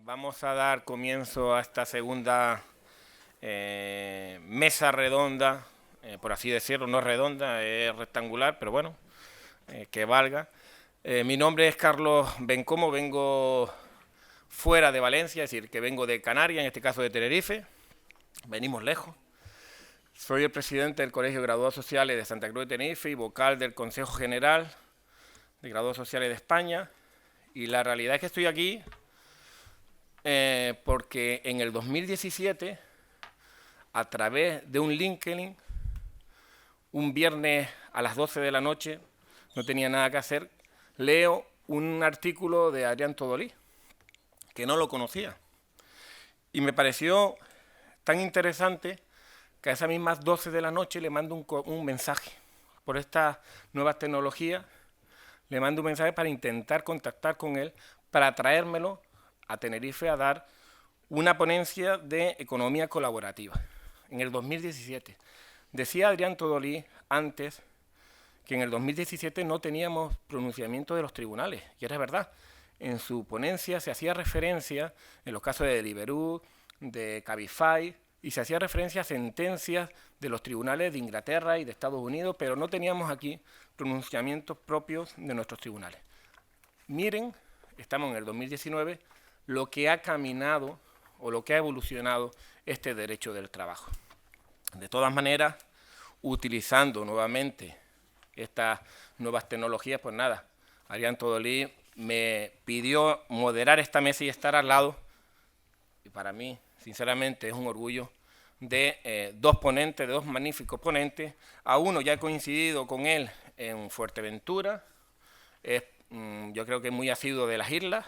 Vamos a dar comienzo a esta segunda mesa redonda, por así decirlo, no es redonda, es rectangular, pero bueno, que valga. Mi nombre es Carlos Bencomo, vengo fuera de Valencia, es decir, que vengo de Canarias, en este caso de Tenerife, venimos lejos. Soy el presidente del Colegio de Graduados Sociales de Santa Cruz de Tenerife y vocal del Consejo General de Graduados Sociales de España. Y la realidad es que estoy aquí porque en el 2017, a través de un LinkedIn, un viernes a las 12 de la noche, no tenía nada que hacer, leo un artículo de Adrián Todolí, que no lo conocía. Y me pareció tan interesante que a esas mismas 12 de la noche le mando un mensaje. Por estas nuevas tecnologías, le mando un mensaje para intentar contactar con él, para traérmelo a Tenerife a dar una ponencia de economía colaborativa en el 2017. Decía Adrián Todolí antes que en el 2017 no teníamos pronunciamiento de los tribunales, y era verdad. En su ponencia se hacía referencia, en los casos de Deliveroo, de Cabify, y se hacía referencia a sentencias de los tribunales de Inglaterra y de Estados Unidos, pero no teníamos aquí pronunciamientos propios de nuestros tribunales. Miren, estamos en el 2019, lo que ha caminado o lo que ha evolucionado este derecho del trabajo. De todas maneras, utilizando nuevamente estas nuevas tecnologías, pues nada, Adrián Todolí me pidió moderar esta mesa y estar al lado, y para mí, sinceramente, es un orgullo de dos ponentes, de dos magníficos ponentes. A uno ya he coincidido con él en Fuerteventura, yo creo que es muy asiduo de las islas,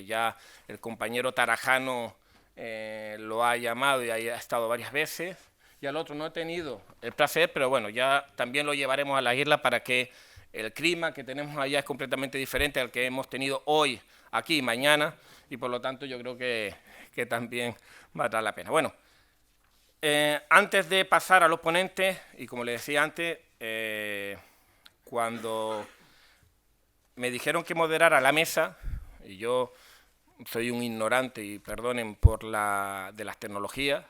ya el compañero Tarajano lo ha llamado y ha estado varias veces, y al otro no he tenido el placer, pero bueno, ya también lo llevaremos a las islas para que el clima que tenemos allá es completamente diferente al que hemos tenido hoy, aquí y mañana, y por lo tanto yo creo que también va a dar la pena. Bueno, antes de pasar a los ponentes, y como les decía antes, cuando me dijeron que moderara la mesa, y yo soy un ignorante, y perdonen por de las tecnologías,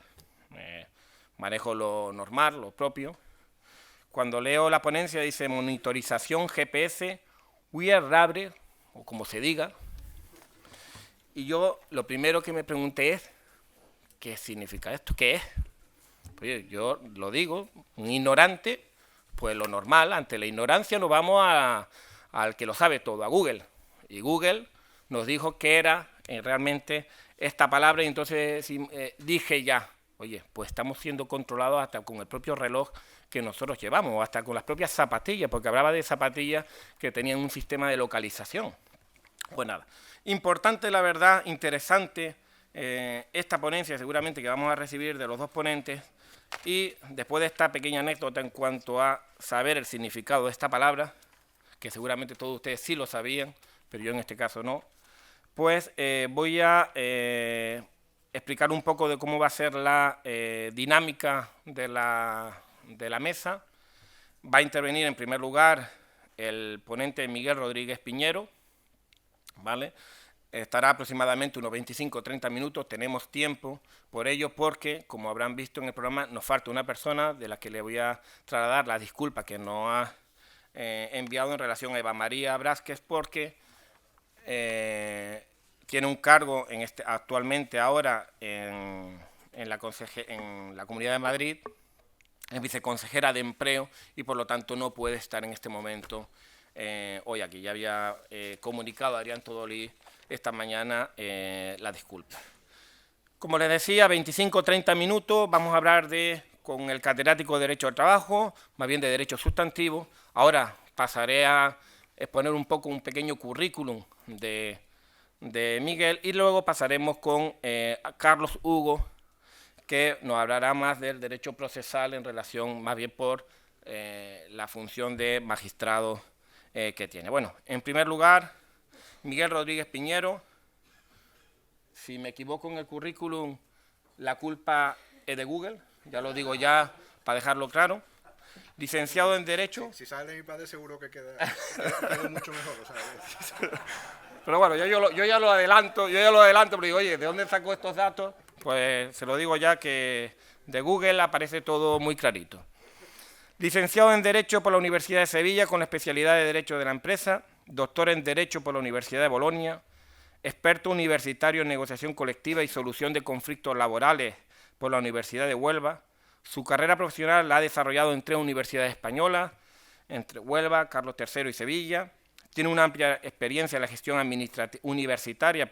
manejo lo normal, lo propio. Cuando leo la ponencia dice monitorización GPS, wear rubber, o como se diga, y yo lo primero que me pregunté es, ¿qué significa esto? ¿Qué es? Oye, yo lo digo, un ignorante, pues lo normal, ante la ignorancia nos vamos al que lo sabe todo, a Google. Y Google nos dijo que era realmente esta palabra, y entonces dije ya, oye, pues estamos siendo controlados hasta con el propio reloj que nosotros llevamos, o hasta con las propias zapatillas, porque hablaba de zapatillas que tenían un sistema de localización. Pues nada, importante la verdad, interesante esta ponencia seguramente que vamos a recibir de los dos ponentes, y después de esta pequeña anécdota en cuanto a saber el significado de esta palabra, que seguramente todos ustedes sí lo sabían, pero yo en este caso no, pues voy a explicar un poco de cómo va a ser la dinámica de la mesa. Va a intervenir en primer lugar el ponente Miguel Rodríguez Piñero, ¿vale? Estará aproximadamente unos 25 o 30 minutos, tenemos tiempo por ello porque, como habrán visto en el programa, nos falta una persona de la que le voy a trasladar la disculpa que nos ha enviado en relación a Eva María Brásquez, porque tiene un cargo actualmente ahora en la Comunidad de Madrid, es viceconsejera de Empleo y por lo tanto no puede estar en este momento hoy aquí. Ya había comunicado a Adrián Todolí esta mañana la disculpa. Como les decía, 25 o 30 minutos, vamos a hablar con el catedrático de Derecho del Trabajo, más bien de Derecho Sustantivo. Ahora pasaré a exponer un pequeño currículum de Miguel, y luego pasaremos con Carlos Hugo, que nos hablará más del derecho procesal en relación más bien por la función de magistrado que tiene. Bueno, en primer lugar, Miguel Rodríguez Piñero. Si me equivoco en el currículum, la culpa es de Google, ya lo digo ya para dejarlo claro. Licenciado en Derecho. Si sale mi padre seguro que queda mucho mejor. O sea, Pero bueno, yo ya lo adelanto, pero digo, oye, ¿de dónde saco estos datos? Pues se lo digo ya que de Google aparece todo muy clarito. Licenciado en Derecho por la Universidad de Sevilla con la especialidad de Derecho de la Empresa, doctor en Derecho por la Universidad de Bolonia, experto universitario en negociación colectiva y solución de conflictos laborales por la Universidad de Huelva. Su carrera profesional la ha desarrollado en 3 universidades españolas, entre Huelva, Carlos III y Sevilla. Tiene una amplia experiencia en la gestión universitaria,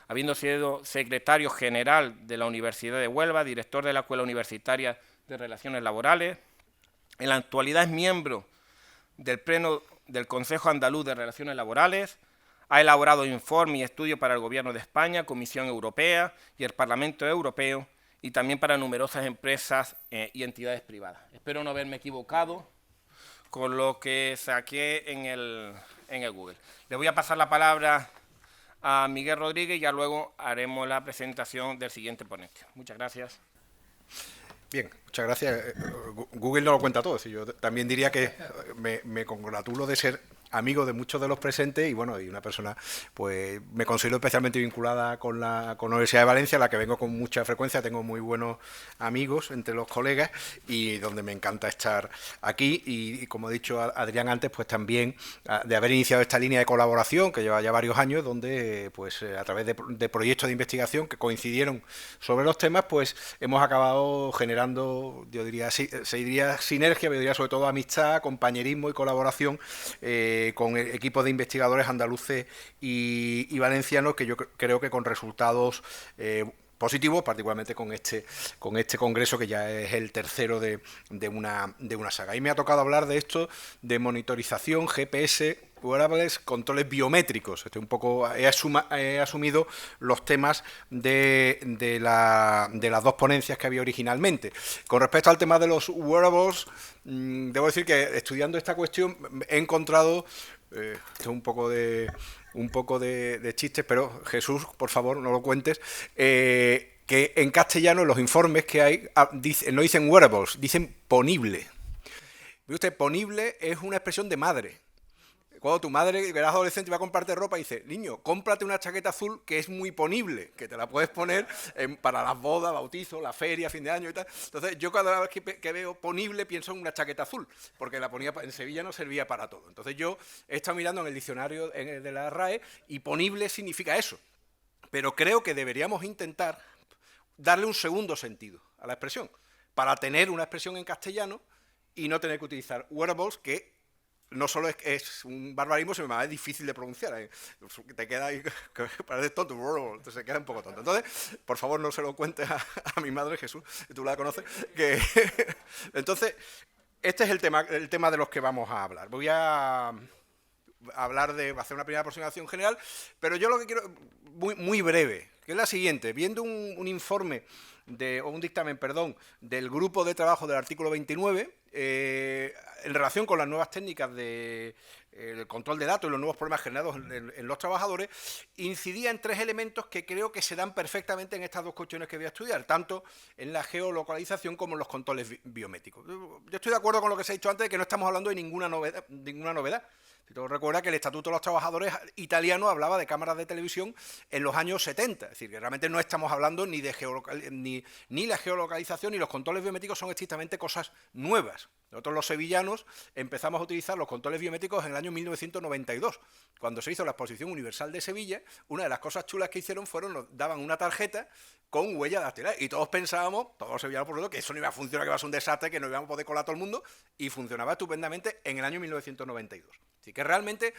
habiendo sido secretario general de la Universidad de Huelva, director de la Escuela Universitaria de Relaciones Laborales. En la actualidad es miembro del Pleno del Consejo Andaluz de Relaciones Laborales. Ha elaborado informes y estudios para el Gobierno de España, Comisión Europea y el Parlamento Europeo, y también para numerosas empresas y entidades privadas. Espero no haberme equivocado con lo que saqué en el Google. Le voy a pasar la palabra a Miguel Rodríguez y ya luego haremos la presentación del siguiente ponente. Muchas gracias. Bien, muchas gracias. Google no lo cuenta todo. Yo también diría que me congratulo de ser amigo de muchos de los presentes y bueno, y una persona, pues me considero especialmente vinculada con la Universidad de Valencia, a la que vengo con mucha frecuencia. Tengo muy buenos amigos entre los colegas y donde me encanta estar aquí. Y como ha dicho Adrián antes, pues también de haber iniciado esta línea de colaboración que lleva ya varios años, donde pues a través de proyectos de investigación que coincidieron sobre los temas, pues hemos acabado generando, yo diría, se diría sinergia, pero yo diría sobre todo amistad, compañerismo y colaboración con equipos de investigadores andaluces y valencianos, que yo creo que con resultados positivos, particularmente con este congreso, que ya es el tercero de una saga. Y me ha tocado hablar de esto, de monitorización, GPS, wearables, controles biométricos. Un poco he asumido los temas de las dos ponencias que había originalmente. Con respecto al tema de los wearables, debo decir que estudiando esta cuestión he encontrado un poco de chistes, pero Jesús, por favor, no lo cuentes, que en castellano los informes que hay no dicen wearables, dicen ponible. ¿Ve usted? Ponible es una expresión de madre. Cuando tu madre, que eras adolescente, va a comprarte ropa y dice, niño, cómprate una chaqueta azul que es muy ponible, que te la puedes poner para las bodas, bautizos, la feria, fin de año y tal. Entonces, yo cada vez que veo ponible pienso en una chaqueta azul, porque la ponía en Sevilla, no servía para todo. Entonces, yo he estado mirando en el diccionario de la RAE y ponible significa eso. Pero creo que deberíamos intentar darle un segundo sentido a la expresión, para tener una expresión en castellano y no tener que utilizar wearables, que no solo es un barbarismo, sino es difícil de pronunciar. Te queda ahí, que parece tonto, entonces se queda un poco tonto. Entonces, por favor, no se lo cuentes a mi madre, Jesús, tú la conoces. Entonces, este es el tema de los que vamos a hablar. Voy a hacer una primera aproximación general, pero yo lo que quiero, muy breve, que es la siguiente. Viendo un informe, o un dictamen, perdón, del grupo de trabajo del artículo 29, en relación con las nuevas técnicas de control de datos y los nuevos problemas generados en los trabajadores, incidía en 3 elementos que creo que se dan perfectamente en estas 2 cuestiones que voy a estudiar, tanto en la geolocalización como en los controles biométricos. Yo estoy de acuerdo con lo que se ha dicho antes, de que no estamos hablando de ninguna novedad. Si te recuerda que el Estatuto de los Trabajadores italiano hablaba de cámaras de televisión en los años 70, es decir, que realmente no estamos hablando ni de ni la geolocalización ni los controles biométricos son estrictamente cosas nuevas. Nosotros los sevillanos empezamos a utilizar los controles biométricos en el año 1992, cuando se hizo la Exposición Universal de Sevilla. Una de las cosas chulas que hicieron nos daban una tarjeta con huella dactilar, y todos pensábamos, todos los sevillanos por lo tanto, que eso no iba a funcionar, que iba a ser un desastre, que no íbamos a poder colar a todo el mundo, y funcionaba estupendamente en el año 1992. Así que realmente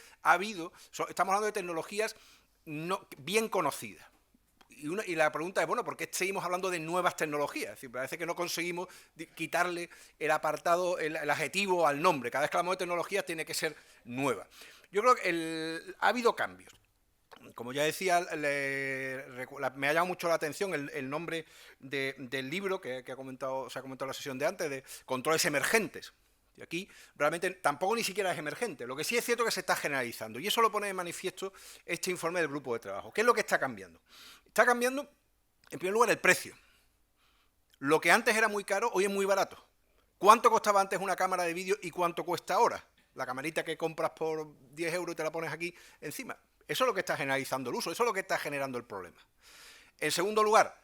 estamos hablando de tecnologías bien conocidas. Y la pregunta es, bueno, ¿por qué seguimos hablando de nuevas tecnologías? Es decir, parece que no conseguimos quitarle el apartado, el adjetivo al nombre. Cada vez que hablamos de tecnologías tiene que ser nueva. Yo creo que ha habido cambios. Como ya decía, me ha llamado mucho la atención el nombre del libro que se ha comentado en la sesión de antes, de controles emergentes. Y aquí realmente tampoco ni siquiera es emergente. Lo que sí es cierto es que se está generalizando. Y eso lo pone de manifiesto este informe del grupo de trabajo. ¿Qué es lo que está cambiando? Está cambiando, en primer lugar, el precio. Lo que antes era muy caro, hoy es muy barato. ¿Cuánto costaba antes una cámara de vídeo y cuánto cuesta ahora? La camarita que compras por 10 euros y te la pones aquí encima. Eso es lo que está generalizando el uso, eso es lo que está generando el problema. En segundo lugar,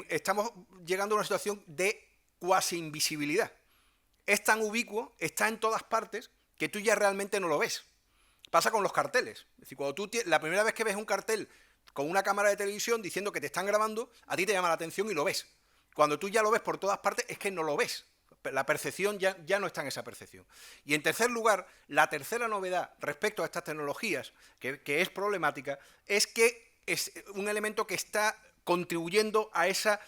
estamos llegando a una situación de cuasi invisibilidad. Es tan ubicuo, está en todas partes, que tú ya realmente no lo ves. Pasa con los carteles. Es decir, cuando la primera vez que ves un cartel con una cámara de televisión diciendo que te están grabando, a ti te llama la atención y lo ves. Cuando tú ya lo ves por todas partes, es que no lo ves. La percepción ya no está en esa percepción. Y en tercer lugar, la tercera novedad respecto a estas tecnologías, que es problemática, es que es un elemento que está contribuyendo a esa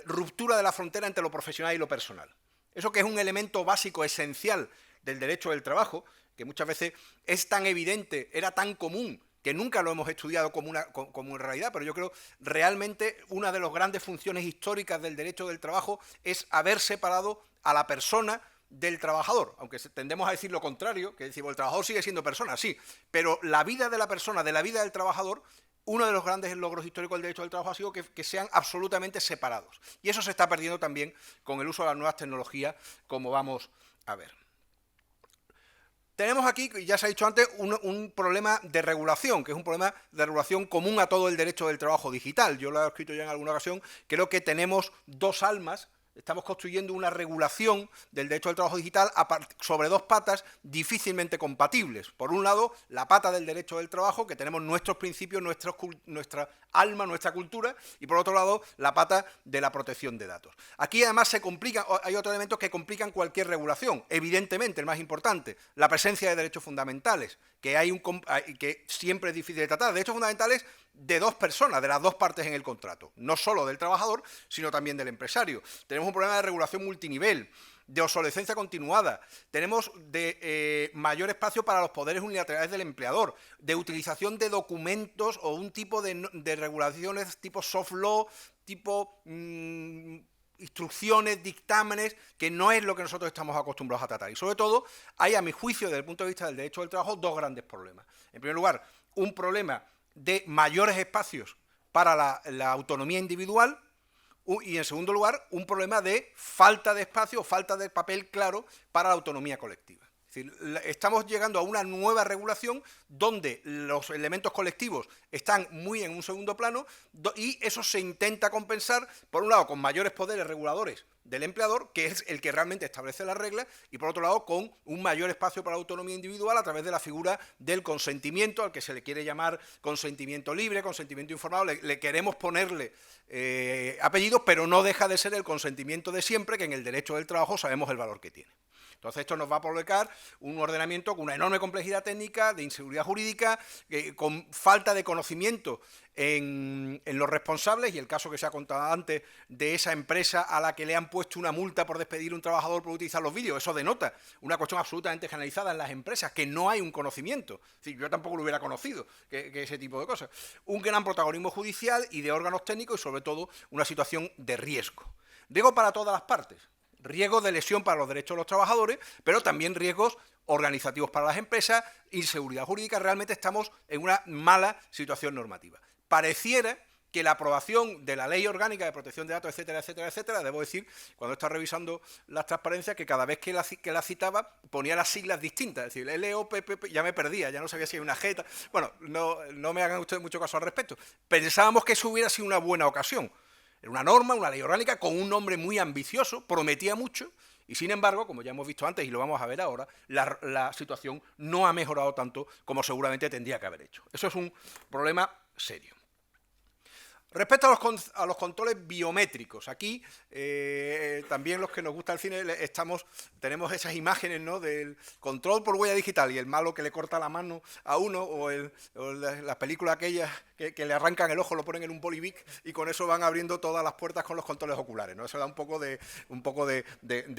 ruptura de la frontera entre lo profesional y lo personal. Eso que es un elemento básico, esencial del derecho del trabajo, que muchas veces es tan evidente, era tan común, que nunca lo hemos estudiado como una realidad, pero yo creo realmente una de las grandes funciones históricas del derecho del trabajo es haber separado a la persona del trabajador, aunque tendemos a decir lo contrario, que decimos el trabajador sigue siendo persona, sí, pero la vida de la persona, de la vida del trabajador, uno de los grandes logros históricos del derecho del trabajo ha sido que sean absolutamente separados. Y eso se está perdiendo también con el uso de las nuevas tecnologías, como vamos a ver. Tenemos aquí, ya se ha dicho antes, un problema de regulación, que es un problema de regulación común a todo el derecho del trabajo digital. Yo lo he escrito ya en alguna ocasión, creo que tenemos dos almas. Estamos construyendo una regulación del derecho del trabajo digital sobre dos patas difícilmente compatibles. Por un lado, la pata del derecho del trabajo, que tenemos nuestros principios, nuestra alma, nuestra cultura, y por otro lado, la pata de la protección de datos. Aquí además se complica, hay otros elementos que complican cualquier regulación. Evidentemente, el más importante, la presencia de derechos fundamentales, que siempre es difícil de tratar. Derechos fundamentales de dos personas, de las dos partes en el contrato, no solo del trabajador, sino también del empresario. Tenemos un problema de regulación multinivel, de obsolescencia continuada, tenemos de mayor espacio para los poderes unilaterales del empleador, de utilización de documentos o un tipo de regulaciones tipo soft law, tipo instrucciones, dictámenes, que no es lo que nosotros estamos acostumbrados a tratar. Y sobre todo, hay, a mi juicio, desde el punto de vista del derecho del trabajo, dos grandes problemas. En primer lugar, un problema de mayores espacios para la autonomía individual y, en segundo lugar, un problema de falta de espacio o falta de papel claro para la autonomía colectiva. Es decir, estamos llegando a una nueva regulación donde los elementos colectivos están muy en un segundo plano y eso se intenta compensar, por un lado, con mayores poderes reguladores del empleador, que es el que realmente establece las reglas, y por otro lado, con un mayor espacio para la autonomía individual a través de la figura del consentimiento, al que se le quiere llamar consentimiento libre, consentimiento informado. Le queremos ponerle apellidos, pero no deja de ser el consentimiento de siempre, que en el derecho del trabajo sabemos el valor que tiene. Entonces esto nos va a provocar un ordenamiento con una enorme complejidad técnica, de inseguridad jurídica, con falta de conocimiento en los responsables, y el caso que se ha contado antes de esa empresa a la que le han puesto una multa por despedir a un trabajador por utilizar los vídeos, eso denota una cuestión absolutamente generalizada en las empresas, que no hay un conocimiento. Es decir, yo tampoco lo hubiera conocido, que ese tipo de cosas. Un gran protagonismo judicial y de órganos técnicos y sobre todo una situación de riesgo. Riesgo para todas las partes. Riesgos de lesión para los derechos de los trabajadores, pero también riesgos organizativos para las empresas, inseguridad jurídica. Realmente estamos en una mala situación normativa. Pareciera que la aprobación de la Ley Orgánica de Protección de Datos, etcétera, etcétera, etcétera, debo decir, cuando estaba revisando las transparencias, que cada vez que la citaba ponía las siglas distintas, es decir, LOPP, ya me perdía, ya no sabía si hay una G. Bueno, no me hagan ustedes mucho caso al respecto. Pensábamos que eso hubiera sido una buena ocasión. Era una norma, una ley orgánica con un nombre muy ambicioso, prometía mucho, y sin embargo, como ya hemos visto antes y lo vamos a ver ahora, la situación no ha mejorado tanto como seguramente tendría que haber hecho. Eso es un problema serio. Respecto a los controles biométricos, aquí también los que nos gusta el cine tenemos esas imágenes, ¿no?, del control por huella digital y el malo que le corta la mano a uno, o la película aquella que le arrancan el ojo, lo ponen en un bolivic y con eso van abriendo todas las puertas con los controles oculares, ¿no? Eso da un poco de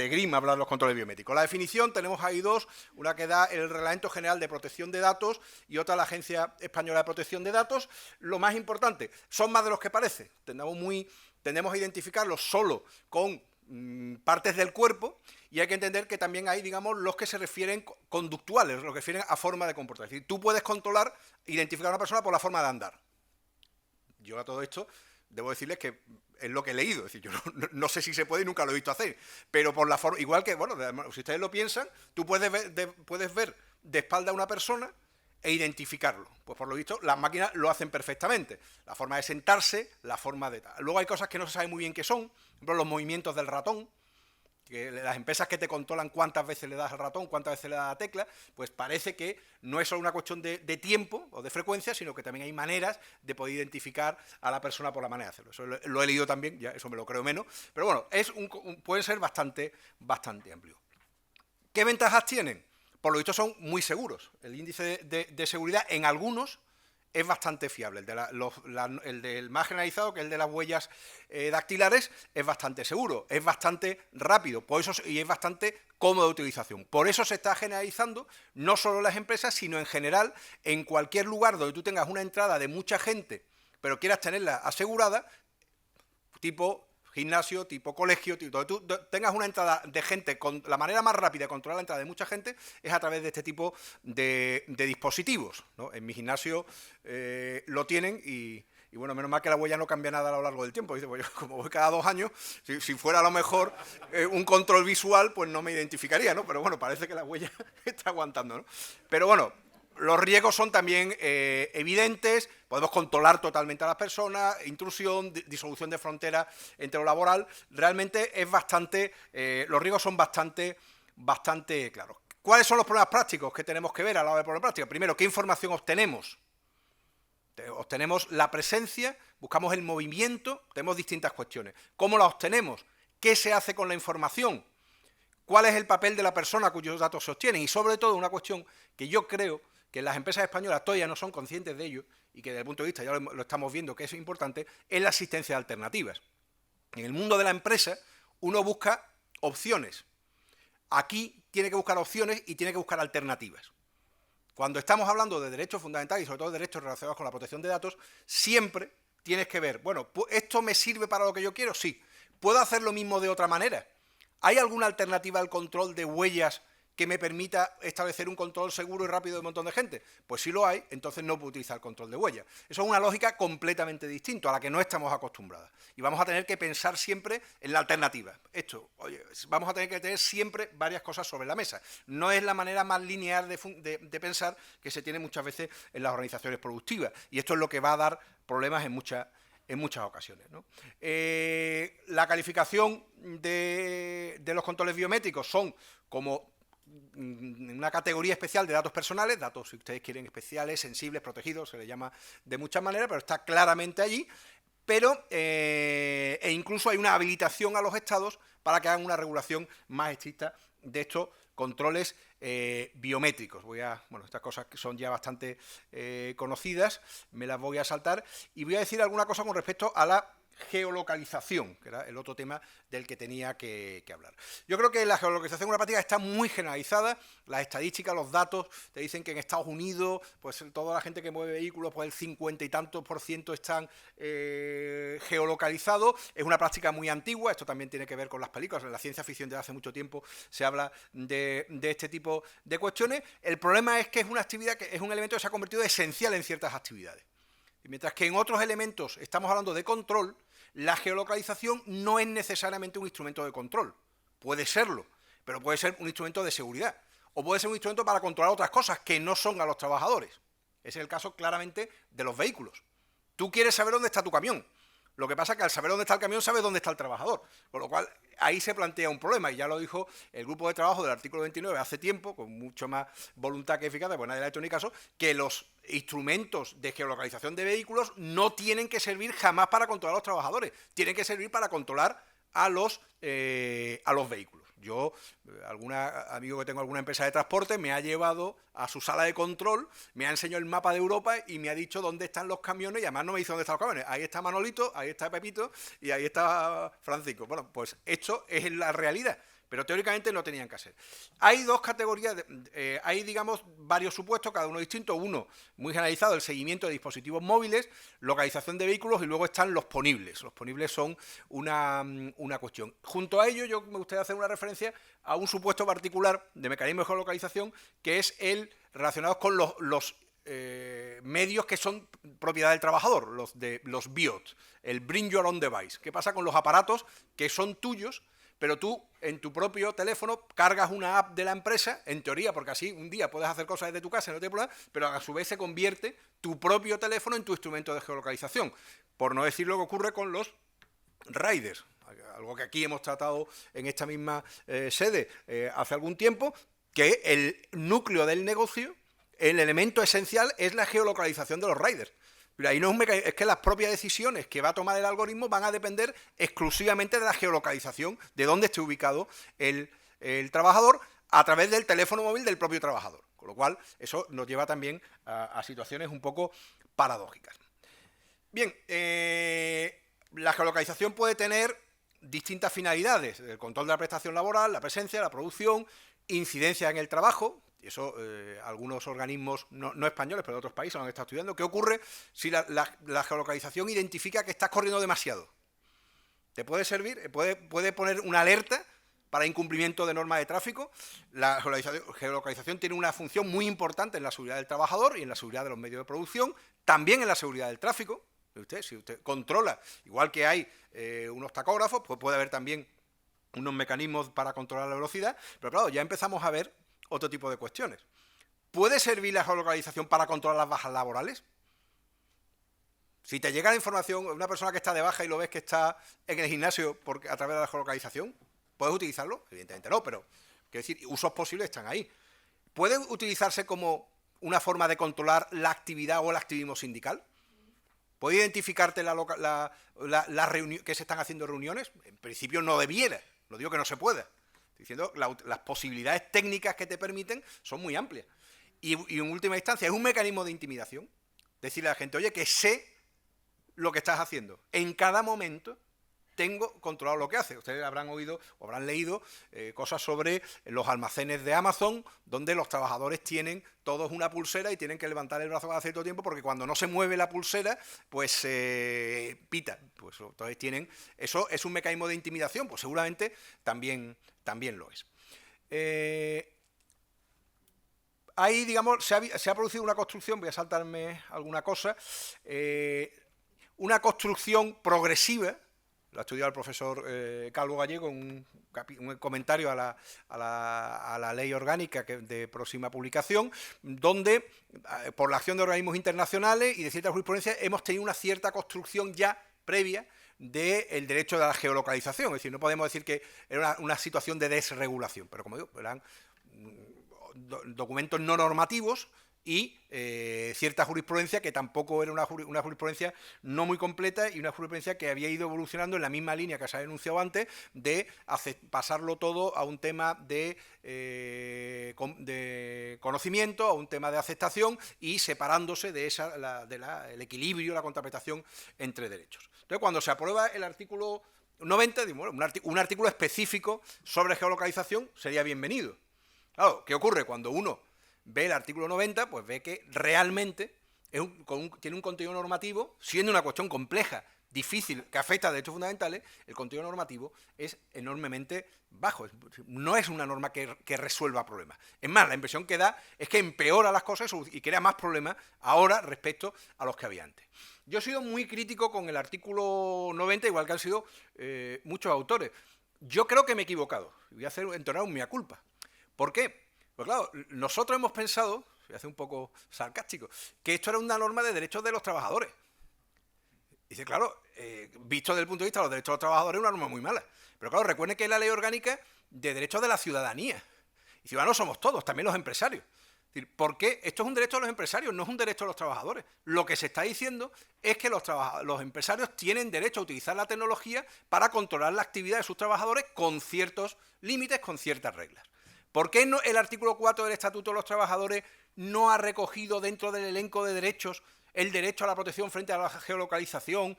grima hablar de los controles biométricos. La definición tenemos ahí dos, una que da el Reglamento General de Protección de Datos y otra la Agencia Española de Protección de Datos. Lo más importante, son más de los que parece. Tendemos a identificarlos solo con partes del cuerpo, y hay que entender que también hay, digamos, los que se refieren conductuales, los que refieren a forma de comportarse. Es decir, tú puedes identificar a una persona por la forma de andar. Yo a todo esto debo decirles que es lo que he leído, es decir, yo no sé si se puede y nunca lo he visto hacer, pero por la forma, igual que, bueno, si ustedes lo piensan, tú puedes ver de espalda a una persona e identificarlo. Pues por lo visto las máquinas lo hacen perfectamente. La forma de sentarse, la forma de tal. Luego hay cosas que no se sabe muy bien qué son, por ejemplo los movimientos del ratón, que las empresas que te controlan cuántas veces le das al ratón, cuántas veces le das a la tecla, pues parece que no es solo una cuestión de tiempo o de frecuencia, sino que también hay maneras de poder identificar a la persona por la manera de hacerlo. Eso lo he leído también, ya eso me lo creo menos, pero bueno, puede ser bastante amplio. ¿Qué ventajas tienen? Por lo visto son muy seguros. El índice de seguridad en algunos es bastante fiable. El del más generalizado, que es el de las huellas dactilares, es bastante seguro, es bastante rápido por eso, y es bastante cómodo de utilización. Por eso se está generalizando, no solo en las empresas, sino en general, en cualquier lugar donde tú tengas una entrada de mucha gente, pero quieras tenerla asegurada, tipo gimnasio, tipo colegio, donde tú tengas una entrada de gente, con la manera más rápida de controlar la entrada de mucha gente es a través de este tipo de dispositivos, ¿no? En mi gimnasio lo tienen y bueno, menos mal que la huella no cambia nada a lo largo del tiempo. Dice, pues yo, como voy cada 2 años, si fuera a lo mejor un control visual, pues no me identificaría, ¿no? Pero bueno, parece que la huella está aguantando, ¿no? Pero bueno, los riesgos son también evidentes, podemos controlar totalmente a las personas, intrusión, disolución de fronteras entre lo laboral, realmente es bastante, los riesgos son bastante claros. ¿Cuáles son los problemas prácticos que tenemos que ver a la hora de problemas prácticos? Primero, ¿qué información obtenemos? Obtenemos la presencia, buscamos el movimiento, tenemos distintas cuestiones. ¿Cómo la obtenemos? ¿Qué se hace con la información? ¿Cuál es el papel de la persona cuyos datos se obtienen? Y sobre todo una cuestión que yo creo que las empresas españolas todavía no son conscientes de ello y que desde el punto de vista ya lo estamos viendo que es importante, es la existencia de alternativas. En el mundo de la empresa uno busca opciones. Aquí tiene que buscar opciones y tiene que buscar alternativas. Cuando estamos hablando de derechos fundamentales y sobre todo de derechos relacionados con la protección de datos, siempre tienes que ver, bueno, ¿esto me sirve para lo que yo quiero? Sí. ¿Puedo hacer lo mismo de otra manera? ¿Hay alguna alternativa al control de huellas que me permita establecer un control seguro y rápido de un montón de gente? Pues si lo hay, entonces no puedo utilizar el control de huellas. Eso es una lógica completamente distinta a la que no estamos acostumbrados. Y vamos a tener que pensar siempre en la alternativa. Vamos a tener que tener siempre varias cosas sobre la mesa. No es la manera más lineal de pensar que se tiene muchas veces en las organizaciones productivas. Y esto es lo que va a dar problemas en muchas ocasiones, ¿no? La calificación de los controles biométricos son como una categoría especial de datos personales, datos, si ustedes quieren, especiales, sensibles, protegidos, se les llama de muchas maneras, pero está claramente allí, pero incluso hay una habilitación a los estados para que hagan una regulación más estricta de estos controles biométricos. Bueno, estas cosas que son ya bastante conocidas, me las voy a saltar y voy a decir alguna cosa con respecto a la geolocalización, que era el otro tema del que tenía que hablar. Yo creo que la geolocalización en la práctica está muy generalizada, las estadísticas, los datos te dicen que en Estados Unidos, pues toda la gente que mueve vehículos, pues el 50 y tantos % están geolocalizados, es una práctica muy antigua, esto también tiene que ver con las películas, en la ciencia ficción desde hace mucho tiempo se habla de este tipo de cuestiones. El problema es que es una actividad, que es un elemento que se ha convertido esencial en ciertas actividades. Y mientras que en otros elementos estamos hablando de control, la geolocalización no es necesariamente un instrumento de control. Puede serlo, pero puede ser un instrumento de seguridad. O puede ser un instrumento para controlar otras cosas que no son a los trabajadores. Ese es el caso claramente de los vehículos. Tú quieres saber dónde está tu camión. Lo que pasa es que al saber dónde está el camión, sabes dónde está el trabajador. Con lo cual, ahí se plantea un problema, y ya lo dijo el grupo de trabajo del artículo 29 hace tiempo, con mucho más voluntad que eficacia, pues nadie le ha hecho ni caso, que los instrumentos de geolocalización de vehículos no tienen que servir jamás para controlar a los trabajadores, tienen que servir para controlar a los vehículos. Yo, algún amigo que tengo alguna empresa de transporte me ha llevado a su sala de control, me ha enseñado el mapa de Europa y me ha dicho dónde están los camiones, y además no me dice dónde están los camiones. Ahí está Manolito, ahí está Pepito y ahí está Francisco. Bueno, pues esto es la realidad, pero teóricamente no tenían que hacer. Hay dos categorías, hay, digamos, varios supuestos, cada uno distinto. Uno, muy generalizado, el seguimiento de dispositivos móviles, localización de vehículos, y luego están los ponibles. Los ponibles son una cuestión. Junto a ello, yo me gustaría hacer una referencia a un supuesto particular de mecanismo de geolocalización, que es el relacionado con los medios que son propiedad del trabajador, los BIOT, el Bring Your Own Device. ¿Qué pasa con los aparatos que son tuyos, pero tú en tu propio teléfono cargas una app de la empresa, en teoría, porque así un día puedes hacer cosas desde tu casa, no te problema, pero a su vez se convierte tu propio teléfono en tu instrumento de geolocalización. Por no decir lo que ocurre con los riders, algo que aquí hemos tratado en esta misma sede hace algún tiempo, que el núcleo del negocio, el elemento esencial es la geolocalización de los riders. Pero ahí no es que las propias decisiones que va a tomar el algoritmo van a depender exclusivamente de la geolocalización, de dónde esté ubicado el trabajador, a través del teléfono móvil del propio trabajador. Con lo cual, eso nos lleva también a situaciones un poco paradójicas. Bien, la geolocalización puede tener distintas finalidades: el control de la prestación laboral, la presencia, la producción, incidencia en el trabajo. Y eso algunos organismos, no españoles, pero de otros países lo han estado estudiando. ¿Qué ocurre si la geolocalización identifica que estás corriendo demasiado? ¿Te puede servir? ¿Puede poner una alerta para incumplimiento de normas de tráfico? La geolocalización tiene una función muy importante en la seguridad del trabajador y en la seguridad de los medios de producción, también en la seguridad del tráfico. Si usted controla, igual que hay unos tacógrafos, pues puede haber también unos mecanismos para controlar la velocidad, pero claro, ya empezamos a ver otro tipo de cuestiones. ¿Puede servir la geolocalización para controlar las bajas laborales? Si te llega la información, una persona que está de baja y lo ves que está en el gimnasio a través de la geolocalización, ¿puedes utilizarlo? Evidentemente no, pero quiero decir, usos posibles están ahí. ¿Puede utilizarse como una forma de controlar la actividad o el activismo sindical? ¿Puede identificarte que se están haciendo reuniones? En principio no debiera, no digo que no se pueda. Estoy diciendo las posibilidades técnicas que te permiten son muy amplias. Y en última instancia es un mecanismo de intimidación. Decirle a la gente, oye, que sé lo que estás haciendo. En cada momento tengo controlado lo que hace. Ustedes habrán oído o habrán leído cosas sobre los almacenes de Amazon, donde los trabajadores tienen todos una pulsera y tienen que levantar el brazo cada cierto tiempo, porque cuando no se mueve la pulsera, pues pita. Pues entonces eso es un mecanismo de intimidación, pues seguramente también lo es. Ahí, digamos, se ha producido una construcción, voy a saltarme alguna cosa, una construcción progresiva. Lo ha estudiado el profesor Calvo Gallego en un comentario a la ley orgánica de próxima publicación, donde, por la acción de organismos internacionales y de cierta jurisprudencia, hemos tenido una cierta construcción ya previa del derecho de la geolocalización. Es decir, no podemos decir que era una situación de desregulación, pero como digo, eran documentos no normativos y cierta jurisprudencia que tampoco era una jurisprudencia no muy completa, y una jurisprudencia que había ido evolucionando en la misma línea que se ha denunciado antes, de pasarlo todo a un tema de conocimiento, a un tema de aceptación, y separándose de el equilibrio, la contraprestación entre derechos. Entonces, cuando se aprueba el artículo 90, un artículo específico sobre geolocalización sería bienvenido. Claro, ¿qué ocurre? Cuando uno ve el artículo 90, pues ve que realmente tiene un contenido normativo, siendo una cuestión compleja, difícil, que afecta a derechos fundamentales. El contenido normativo es enormemente bajo. No es una norma que resuelva problemas. Es más, la impresión que da es que empeora las cosas y crea más problemas ahora respecto a los que había antes. Yo he sido muy crítico con el artículo 90, igual que han sido muchos autores. Yo creo que me he equivocado. Voy a entonar un mea culpa. ¿Por qué? Pues claro, nosotros hemos pensado, voy a hacer un poco sarcástico, que esto era una norma de derechos de los trabajadores. Dice, claro, visto desde el punto de vista de los derechos de los trabajadores, es una norma muy mala. Pero claro, recuerden que es la ley orgánica de derechos de la ciudadanía. Y ciudadanos somos todos, también los empresarios. Es decir, ¿por qué? Esto es un derecho de los empresarios, no es un derecho de los trabajadores. Lo que se está diciendo es que los empresarios tienen derecho a utilizar la tecnología para controlar la actividad de sus trabajadores con ciertos límites, con ciertas reglas. ¿Por qué el artículo 4 del Estatuto de los Trabajadores no ha recogido dentro del elenco de derechos el derecho a la protección frente a la geolocalización?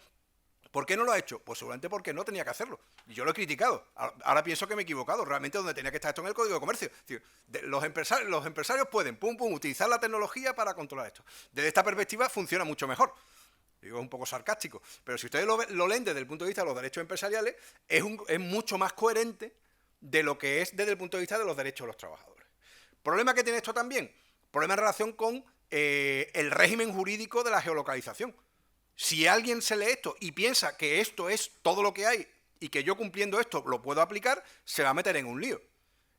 ¿Por qué no lo ha hecho? Pues seguramente porque no tenía que hacerlo. Y yo lo he criticado. Ahora pienso que me he equivocado. Realmente donde tenía que estar esto en el Código de Comercio. Es decir, los empresarios pueden, utilizar la tecnología para controlar esto. Desde esta perspectiva funciona mucho mejor. Digo, es un poco sarcástico. Pero si ustedes lo leen desde el punto de vista de los derechos empresariales, es mucho más coherente de lo que es desde el punto de vista de los derechos de los trabajadores. ¿Problema que tiene esto también? Problema en relación con el régimen jurídico de la geolocalización. Si alguien se lee esto y piensa que esto es todo lo que hay y que yo cumpliendo esto lo puedo aplicar, se va a meter en un lío.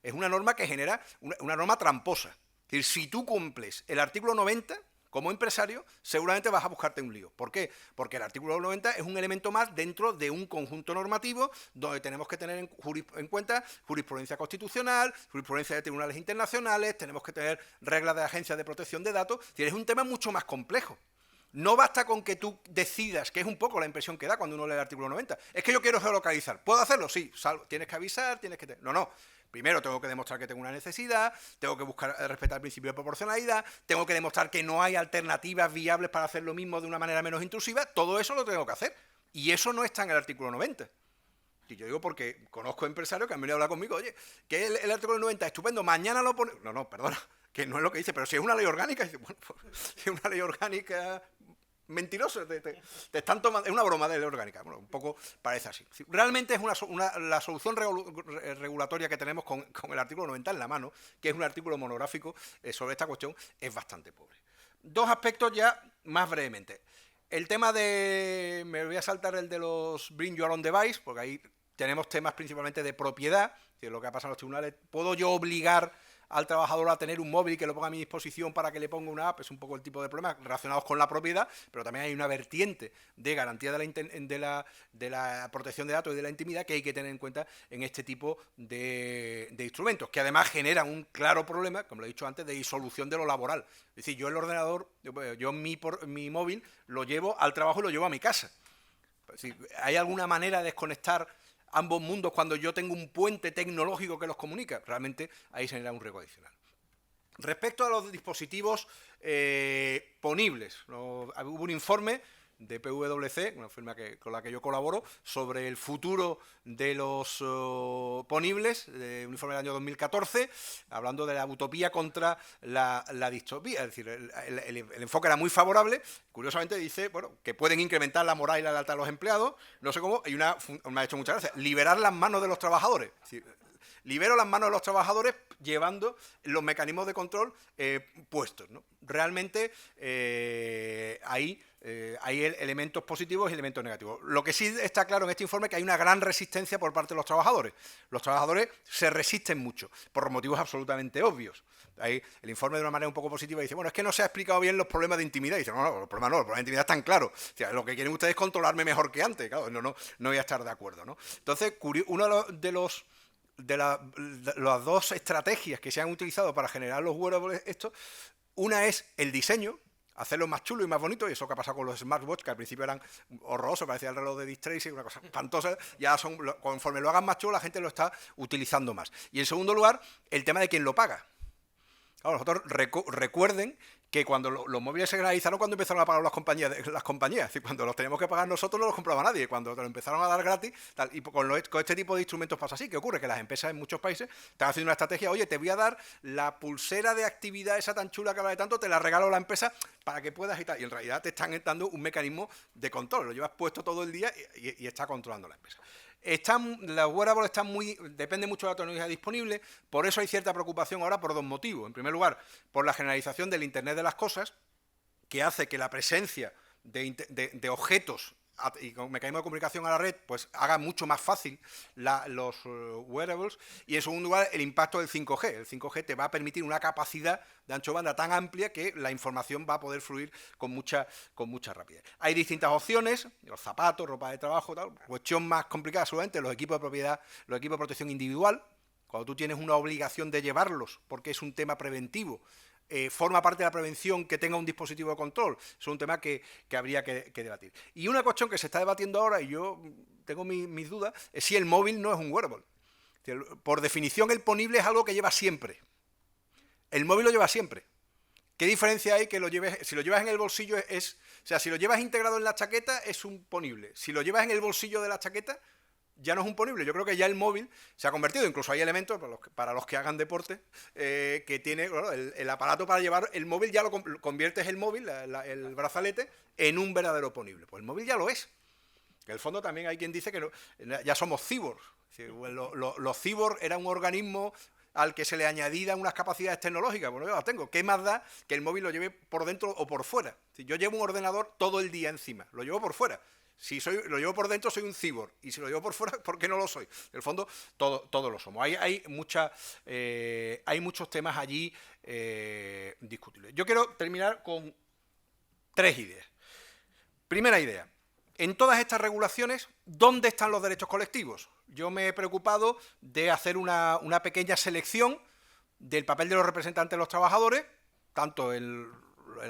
Es una norma que genera una norma tramposa. Es decir, si tú cumples el artículo 90, como empresario, seguramente vas a buscarte un lío. ¿Por qué? Porque el artículo 90 es un elemento más dentro de un conjunto normativo donde tenemos que tener en cuenta jurisprudencia constitucional, jurisprudencia de tribunales internacionales, tenemos que tener reglas de agencias de protección de datos. Es decir, es un tema mucho más complejo. No basta con que tú decidas, que es un poco la impresión que da cuando uno lee el artículo 90. Es que yo quiero geolocalizar. ¿Puedo hacerlo? Sí. Tienes que avisar, tienes que... No. Primero tengo que demostrar que tengo una necesidad, tengo que buscar respetar el principio de proporcionalidad, tengo que demostrar que no hay alternativas viables para hacer lo mismo de una manera menos intrusiva. Todo eso lo tengo que hacer. Y eso no está en el artículo 90. Y yo digo porque conozco empresarios que han venido a hablar conmigo, oye, que el artículo 90 es estupendo, mañana lo pone... No, perdona, que no es lo que dice, pero si es una ley orgánica, dice, bueno, pues, si es una ley orgánica... Mentiroso, te están tomando, es una broma de ley orgánica, bueno, un poco parece así. Realmente es la solución regulatoria que tenemos con el artículo 90 en la mano, que es un artículo monográfico sobre esta cuestión, es bastante pobre. Dos aspectos ya más brevemente. El tema de, me voy a saltar el de los Bring Your Own Device, porque ahí tenemos temas principalmente de propiedad, es decir, lo que ha pasado en los tribunales. ¿Puedo yo obligar al trabajador a tener un móvil que lo ponga a mi disposición para que le ponga una app? Es un poco el tipo de problemas relacionados con la propiedad, pero también hay una vertiente de garantía de la protección de datos y de la intimidad que hay que tener en cuenta en este tipo de instrumentos, que además generan un claro problema, como lo he dicho antes, de disolución de lo laboral. Es decir, yo el ordenador, yo mi móvil lo llevo al trabajo y lo llevo a mi casa. Es decir, ¿hay alguna manera de desconectar ambos mundos cuando yo tengo un puente tecnológico que los comunica? Realmente ahí se genera un riesgo adicional. Respecto a los dispositivos ponibles, hubo un informe de PwC, una firma con la que yo colaboro, sobre el futuro de los ponibles, un informe del año 2014, hablando de la utopía contra la distopía. Es decir, el enfoque era muy favorable. Curiosamente dice, bueno, que pueden incrementar la moral y la lealtad de los empleados, no sé cómo, y me ha hecho muchas gracias, liberar las manos de los trabajadores. Es decir, libero las manos de los trabajadores llevando los mecanismos de control puestos, ¿no? Realmente hay elementos positivos y elementos negativos. Lo que sí está claro en este informe es que hay una gran resistencia por parte de los trabajadores. Los trabajadores se resisten mucho, por motivos absolutamente obvios. Ahí el informe de una manera un poco positiva dice, bueno, es que no se ha explicado bien los problemas de intimidad. Y dice, no, los problemas de intimidad están claros. O sea, lo que quieren ustedes es controlarme mejor que antes. Claro, no voy a estar de acuerdo, ¿no? Entonces, uno de las dos estrategias que se han utilizado para generar los wearables una es el diseño, hacerlo más chulo y más bonito, y eso que ha pasado con los smartwatch, que al principio eran horrorosos, parecía el reloj de Dick Tracy, una cosa espantosa, ya conforme lo hagan más chulo, la gente lo está utilizando más. Y en segundo lugar, el tema de quién lo paga. Claro, nosotros recuerden que cuando los móviles se generalizaron, cuando empezaron a pagar las compañías, es decir, cuando los teníamos que pagar nosotros no los compraba nadie, cuando lo empezaron a dar gratis, tal, y con este tipo de instrumentos pasa así. ¿Qué ocurre? Que las empresas en muchos países están haciendo una estrategia, oye, te voy a dar la pulsera de actividad esa tan chula que vale tanto, te la regalo a la empresa para que puedas y tal, y en realidad te están dando un mecanismo de control, lo llevas puesto todo el día y está controlando la empresa. Las wearables depende mucho de la tecnología disponible, por eso hay cierta preocupación ahora por dos motivos. En primer lugar, por la generalización del Internet de las cosas, que hace que la presencia de objetos y con mecanismos de comunicación a la red, pues haga mucho más fácil los wearables. Y en segundo lugar, el impacto del 5G. El 5G te va a permitir una capacidad de ancho de banda tan amplia que la información va a poder fluir con mucha rapidez. Hay distintas opciones, los zapatos, ropa de trabajo, tal. Cuestión más complicada seguramente, los equipos de propiedad, los equipos de protección individual, cuando tú tienes una obligación de llevarlos porque es un tema preventivo. Forma parte de la prevención que tenga un dispositivo de control. Es un tema que habría que debatir. Y una cuestión que se está debatiendo ahora, y yo tengo mis dudas, es si el móvil no es un wearable. Por definición, el ponible es algo que lleva siempre. El móvil lo lleva siempre. ¿Qué diferencia hay que lo lleves? Si lo llevas en el bolsillo o sea, si lo llevas integrado en la chaqueta es un ponible. Si lo llevas en el bolsillo de la chaqueta ya no es un ponible. Yo creo que ya el móvil se ha convertido, incluso hay elementos para los que hagan deporte, que tiene, bueno, el aparato para llevar el móvil, ya lo conviertes el móvil, el brazalete, en un verdadero ponible. Pues el móvil ya lo es. En el fondo también hay quien dice que ya somos cyborgs. Los cyborgs era un organismo al que se le añadían unas capacidades tecnológicas. Bueno, yo las tengo. ¿Qué más da que el móvil lo lleve por dentro o por fuera? Yo llevo un ordenador todo el día encima, lo llevo por fuera. Si lo llevo por dentro, soy un cyborg. Y si lo llevo por fuera, ¿por qué no lo soy? En el fondo, todos lo somos. Hay muchos temas allí discutibles. Yo quiero terminar con 3 ideas. Primera idea. En todas estas regulaciones, ¿dónde están los derechos colectivos? Yo me he preocupado de hacer una pequeña selección del papel de los representantes de los trabajadores, tanto el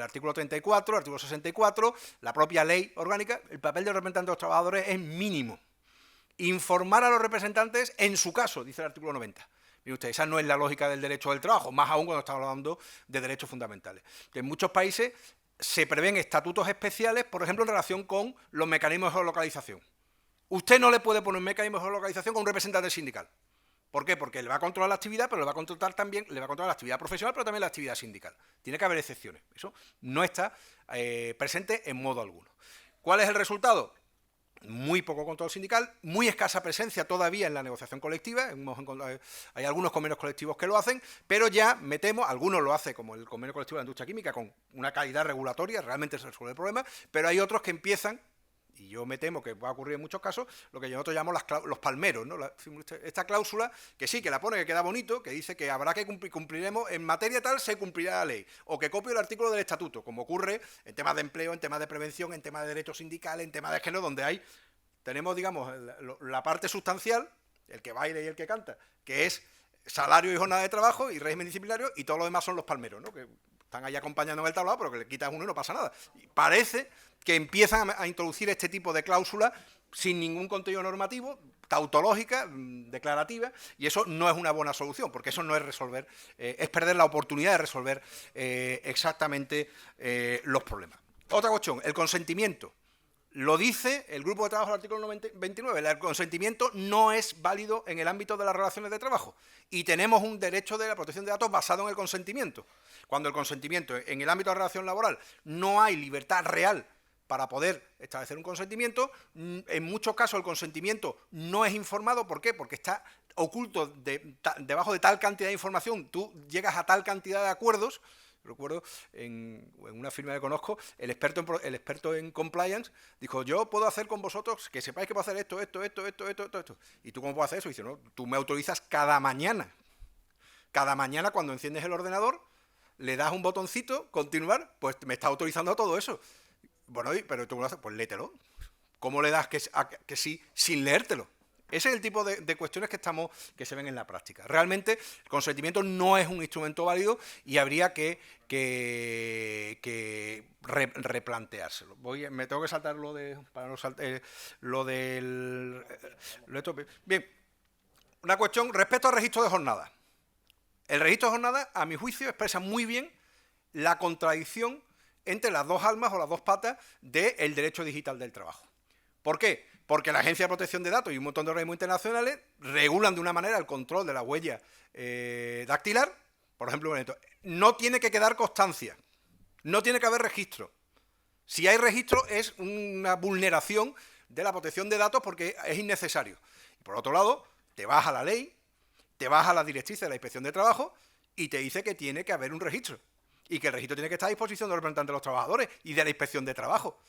artículo 34, el artículo 64, la propia ley orgánica. El papel de los representantes de los trabajadores es mínimo. Informar a los representantes en su caso, dice el artículo 90. Mire usted, esa no es la lógica del derecho del trabajo, más aún cuando estamos hablando de derechos fundamentales. En muchos países se prevén estatutos especiales, por ejemplo, en relación con los mecanismos de geolocalización. Usted no le puede poner un mecanismo de geolocalización con un representante sindical. ¿Por qué? Porque le va a controlar la actividad, pero le va a controlar también, le va a controlar la actividad profesional, pero también la actividad sindical. Tiene que haber excepciones. Eso no está presente en modo alguno. ¿Cuál es el resultado? Muy poco control sindical, muy escasa presencia todavía en la negociación colectiva. Hay algunos convenios colectivos que lo hacen, pero ya metemos, algunos lo hacen, como el convenio colectivo de la industria química, con una calidad regulatoria, realmente se resuelve el problema, pero hay otros que empiezan, y yo me temo que va a ocurrir en muchos casos, lo que nosotros llamamos los palmeros, ¿no? Esta cláusula, que sí, que la pone, que queda bonito, que dice que habrá que cumpliremos, en materia tal se cumplirá la ley, o que copie el artículo del estatuto, como ocurre en temas de empleo, en temas de prevención, en temas de derechos sindicales, en temas de género, donde tenemos, digamos, la parte sustancial, el que baila y el que canta, que es salario y jornada de trabajo y régimen disciplinario, y todo lo demás son los palmeros, ¿no? Que están ahí acompañando en el tablado, pero que le quitas uno y no pasa nada. Y parece que empiezan a introducir este tipo de cláusulas sin ningún contenido normativo, tautológica, declarativa, y eso no es una buena solución, porque eso no es resolver, es perder la oportunidad de resolver exactamente los problemas. Otra cuestión, el consentimiento. Lo dice el grupo de trabajo del artículo 29, el consentimiento no es válido en el ámbito de las relaciones de trabajo y tenemos un derecho de la protección de datos basado en el consentimiento. Cuando el consentimiento en el ámbito de la relación laboral no hay libertad real para poder establecer un consentimiento, en muchos casos el consentimiento no es informado. ¿Por qué? Porque está oculto debajo de tal cantidad de información, tú llegas a tal cantidad de acuerdos. Recuerdo en una firma que conozco, el experto en compliance dijo: yo puedo hacer con vosotros, que sepáis que puedo hacer esto. ¿Y tú cómo puedes hacer eso? Y dice: no, tú me autorizas cada mañana. Cada mañana cuando enciendes el ordenador, le das un botoncito, continuar, pues me está autorizando todo eso. Bueno, pero tú lo haces, pues léetelo. ¿Cómo le das que sí sin leértelo? Ese es el tipo de cuestiones que se ven en la práctica. Realmente el consentimiento no es un instrumento válido y habría que replanteárselo. Me tengo que saltar Bien, una cuestión respecto al registro de jornada. El registro de jornada, a mi juicio, expresa muy bien la contradicción entre las dos almas o las dos patas del derecho digital del trabajo. ¿Por qué? Porque la Agencia de Protección de Datos y un montón de organismos internacionales regulan de una manera el control de la huella dactilar. Por ejemplo, no tiene que quedar constancia, no tiene que haber registro. Si hay registro es una vulneración de la protección de datos porque es innecesario. Y por otro lado, te vas a la ley, te vas a las directrices de la Inspección de Trabajo y te dice que tiene que haber un registro. Y que el registro tiene que estar a disposición de los representantes de los trabajadores y de la Inspección de Trabajo.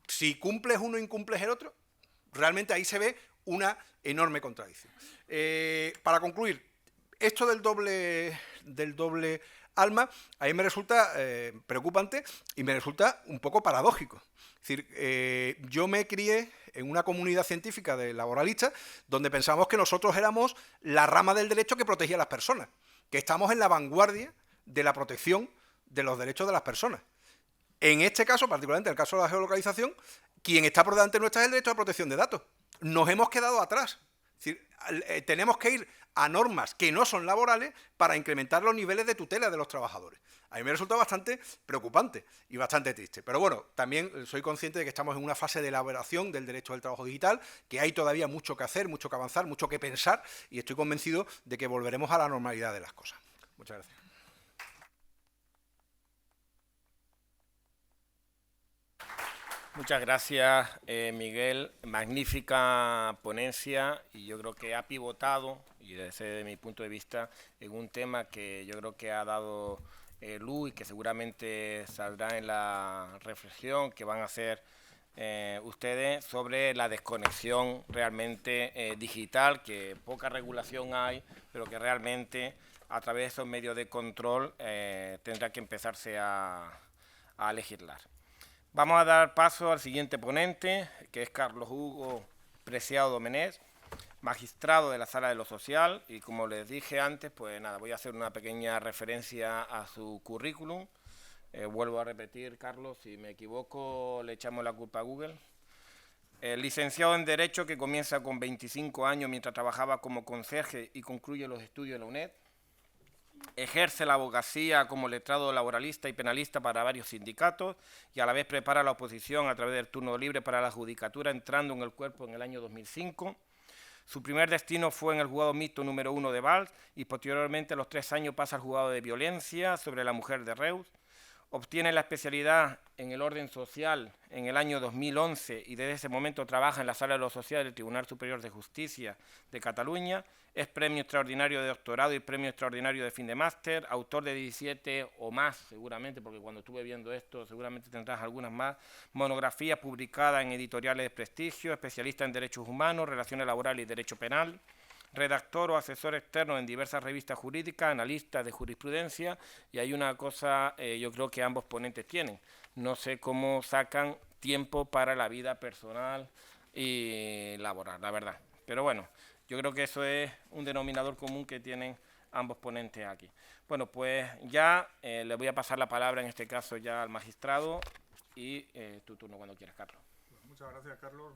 Si cumples uno e incumples el otro, realmente ahí se ve una enorme contradicción. Para concluir, esto del doble alma, a mí me resulta preocupante y me resulta un poco paradójico. Es decir, yo me crié en una comunidad científica de laboralistas donde pensábamos que nosotros éramos la rama del derecho que protegía a las personas, que estamos en la vanguardia de la protección de los derechos de las personas. En este caso, particularmente en el caso de la geolocalización, quien está por delante nuestra es el derecho a protección de datos. Nos hemos quedado atrás. Es decir, tenemos que ir a normas que no son laborales para incrementar los niveles de tutela de los trabajadores. A mí me resulta bastante preocupante y bastante triste. Pero bueno, también soy consciente de que estamos en una fase de elaboración del derecho del trabajo digital, que hay todavía mucho que hacer, mucho que avanzar, mucho que pensar, y estoy convencido de que volveremos a la normalidad de las cosas. Muchas gracias. Muchas gracias, Miguel. Magnífica ponencia y yo creo que ha pivotado, y desde mi punto de vista, en un tema que yo creo que ha dado luz y que seguramente saldrá en la reflexión que van a hacer ustedes sobre la desconexión realmente digital, que poca regulación hay, pero que realmente a través de esos medios de control tendrá que empezarse a legislar. Vamos a dar paso al siguiente ponente, que es Carlos Hugo Preciado Domenech, magistrado de la Sala de lo Social, y como les dije antes, pues nada, voy a hacer una pequeña referencia a su currículum. Vuelvo a repetir, Carlos, si me equivoco le echamos la culpa a Google. Licenciado en Derecho, que comienza con 25 años mientras trabajaba como conserje y concluye los estudios de la UNED. Ejerce la abogacía como letrado laboralista y penalista para varios sindicatos y a la vez prepara la oposición a través del turno libre para la judicatura, entrando en el cuerpo en el año 2005. Su primer destino fue en el juzgado mixto número 1 de Valls y posteriormente a los 3 años pasa al juzgado de violencia sobre la mujer de Reus. Obtiene la especialidad en el orden social en el año 2011 y desde ese momento trabaja en la Sala de lo Social del Tribunal Superior de Justicia de Cataluña. Es premio extraordinario de doctorado y premio extraordinario de fin de máster, autor de 17 o más, seguramente, porque cuando estuve viendo esto seguramente tendrás algunas más, monografías publicadas en editoriales de prestigio, especialista en derechos humanos, relaciones laborales y derecho penal, redactor o asesor externo en diversas revistas jurídicas, analista de jurisprudencia, y hay una cosa yo creo que ambos ponentes tienen. No sé cómo sacan tiempo para la vida personal y laboral, la verdad. Pero bueno, yo creo que eso es un denominador común que tienen ambos ponentes aquí. Bueno, pues ya le voy a pasar la palabra en este caso ya al magistrado y tu turno cuando quieras, Carlos. Muchas gracias, Carlos.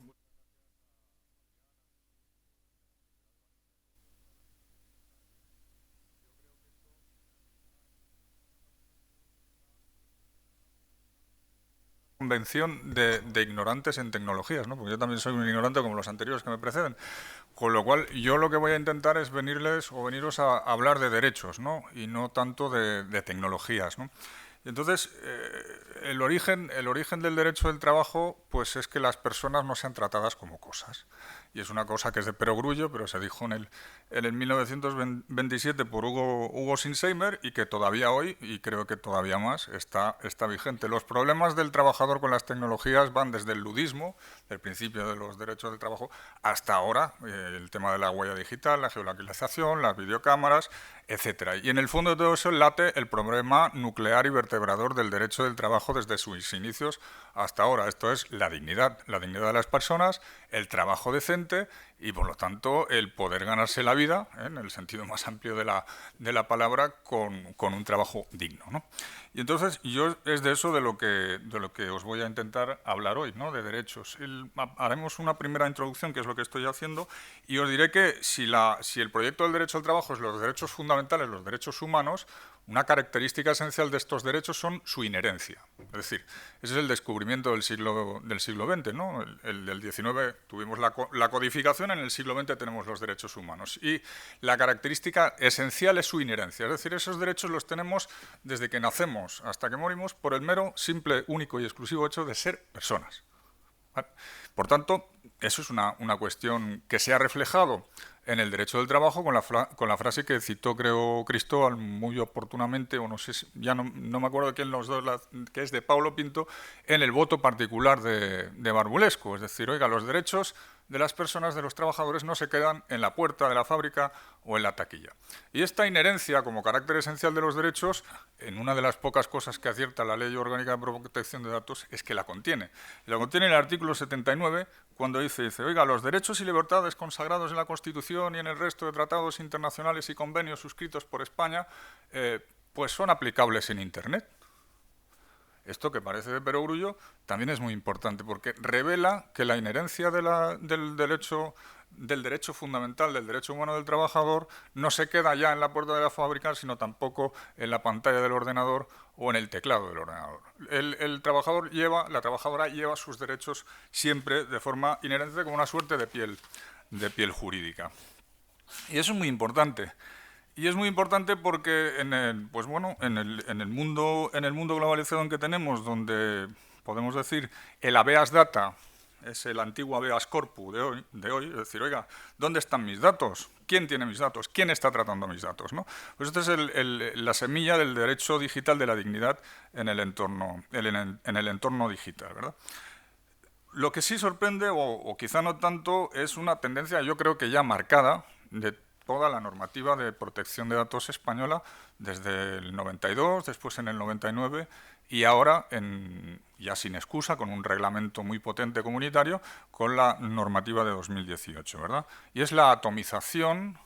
Convención de ignorantes en tecnologías, ¿no? Porque yo también soy un ignorante como los anteriores que me preceden. Con lo cual, yo lo que voy a intentar es veniros a hablar de derechos, ¿no? Y no tanto de tecnologías, ¿no? Y entonces, el origen del derecho del trabajo, pues es que las personas no sean tratadas como cosas. Y es una cosa que es de perogrullo, pero se dijo en el 1927 por Hugo Sinsheimer y que todavía hoy, y creo que todavía más, está vigente. Los problemas del trabajador con las tecnologías van desde el ludismo, del principio de los derechos del trabajo, hasta ahora, el tema de la huella digital, la geolocalización, las videocámaras, etcétera. Y en el fondo de todo eso late el problema nuclear y vertebrador del derecho del trabajo desde sus inicios hasta ahora. Esto es la dignidad de las personas, el trabajo decente y, por lo tanto, el poder ganarse la vida, en el sentido más amplio de la palabra, con un trabajo digno, ¿no? Y entonces, yo es de eso de lo que os voy a intentar hablar hoy, ¿no? De derechos. Haremos una primera introducción, que es lo que estoy haciendo, y os diré que si el proyecto del derecho al trabajo es los derechos fundamentales, los derechos humanos, una característica esencial de estos derechos son su inherencia. Es decir, ese es el descubrimiento del siglo XX, ¿no? El del XIX tuvimos la codificación, en el siglo XX tenemos los derechos humanos. Y la característica esencial es su inherencia. Es decir, esos derechos los tenemos desde que nacemos hasta que morimos por el mero, simple, único y exclusivo hecho de ser personas. ¿Vale? Por tanto, eso es una cuestión que se ha reflejado en el derecho del trabajo con la frase que citó, creo, Cristóbal muy oportunamente, o no sé, ya no me acuerdo de quién los dos, que es de Paulo Pinto, en el voto particular de Barbulesco. Es decir, oiga, los derechos de las personas, de los trabajadores, no se quedan en la puerta de la fábrica o en la taquilla. Y esta inherencia como carácter esencial de los derechos, en una de las pocas cosas que acierta la Ley Orgánica de Protección de Datos, es que la contiene. La contiene en el artículo 79, cuando dice, oiga, los derechos y libertades consagrados en la Constitución y en el resto de tratados internacionales y convenios suscritos por España, pues son aplicables en Internet. Esto, que parece de perogrullo, también es muy importante porque revela que la inherencia del derecho fundamental, del derecho humano del trabajador, no se queda ya en la puerta de la fábrica, sino tampoco en la pantalla del ordenador o en el teclado del ordenador. La trabajadora lleva sus derechos siempre de forma inherente, como una suerte de piel jurídica. Y eso es muy importante. Y es muy importante porque en el mundo globalizado en que tenemos, donde podemos decir el habeas data es el antiguo habeas corpus de hoy, es decir, oiga, ¿dónde están mis datos? ¿Quién tiene mis datos? ¿Quién está tratando mis datos? ¿No? Pues esta es la semilla del derecho digital de la dignidad en el entorno digital, ¿verdad? Lo que sí sorprende, o quizá no tanto, es una tendencia, yo creo que ya marcada, de toda la normativa de protección de datos española desde el 92, después en el 99 y ahora, ya sin excusa, con un reglamento muy potente comunitario, con la normativa de 2018, ¿verdad? Y es la atomización,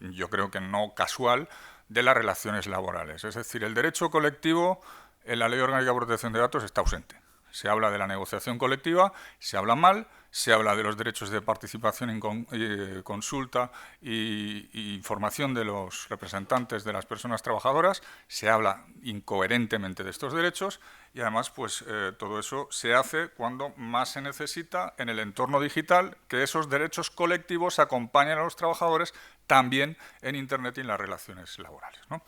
yo creo que no casual, de las relaciones laborales. Es decir, el derecho colectivo en la Ley Orgánica de Protección de Datos está ausente. Se habla de la negociación colectiva, se habla mal, se habla de los derechos de participación en consulta y información de los representantes de las personas trabajadoras, se habla incoherentemente de estos derechos y además pues todo eso se hace cuando más se necesita en el entorno digital que esos derechos colectivos acompañen a los trabajadores también en Internet y en las relaciones laborales, ¿no?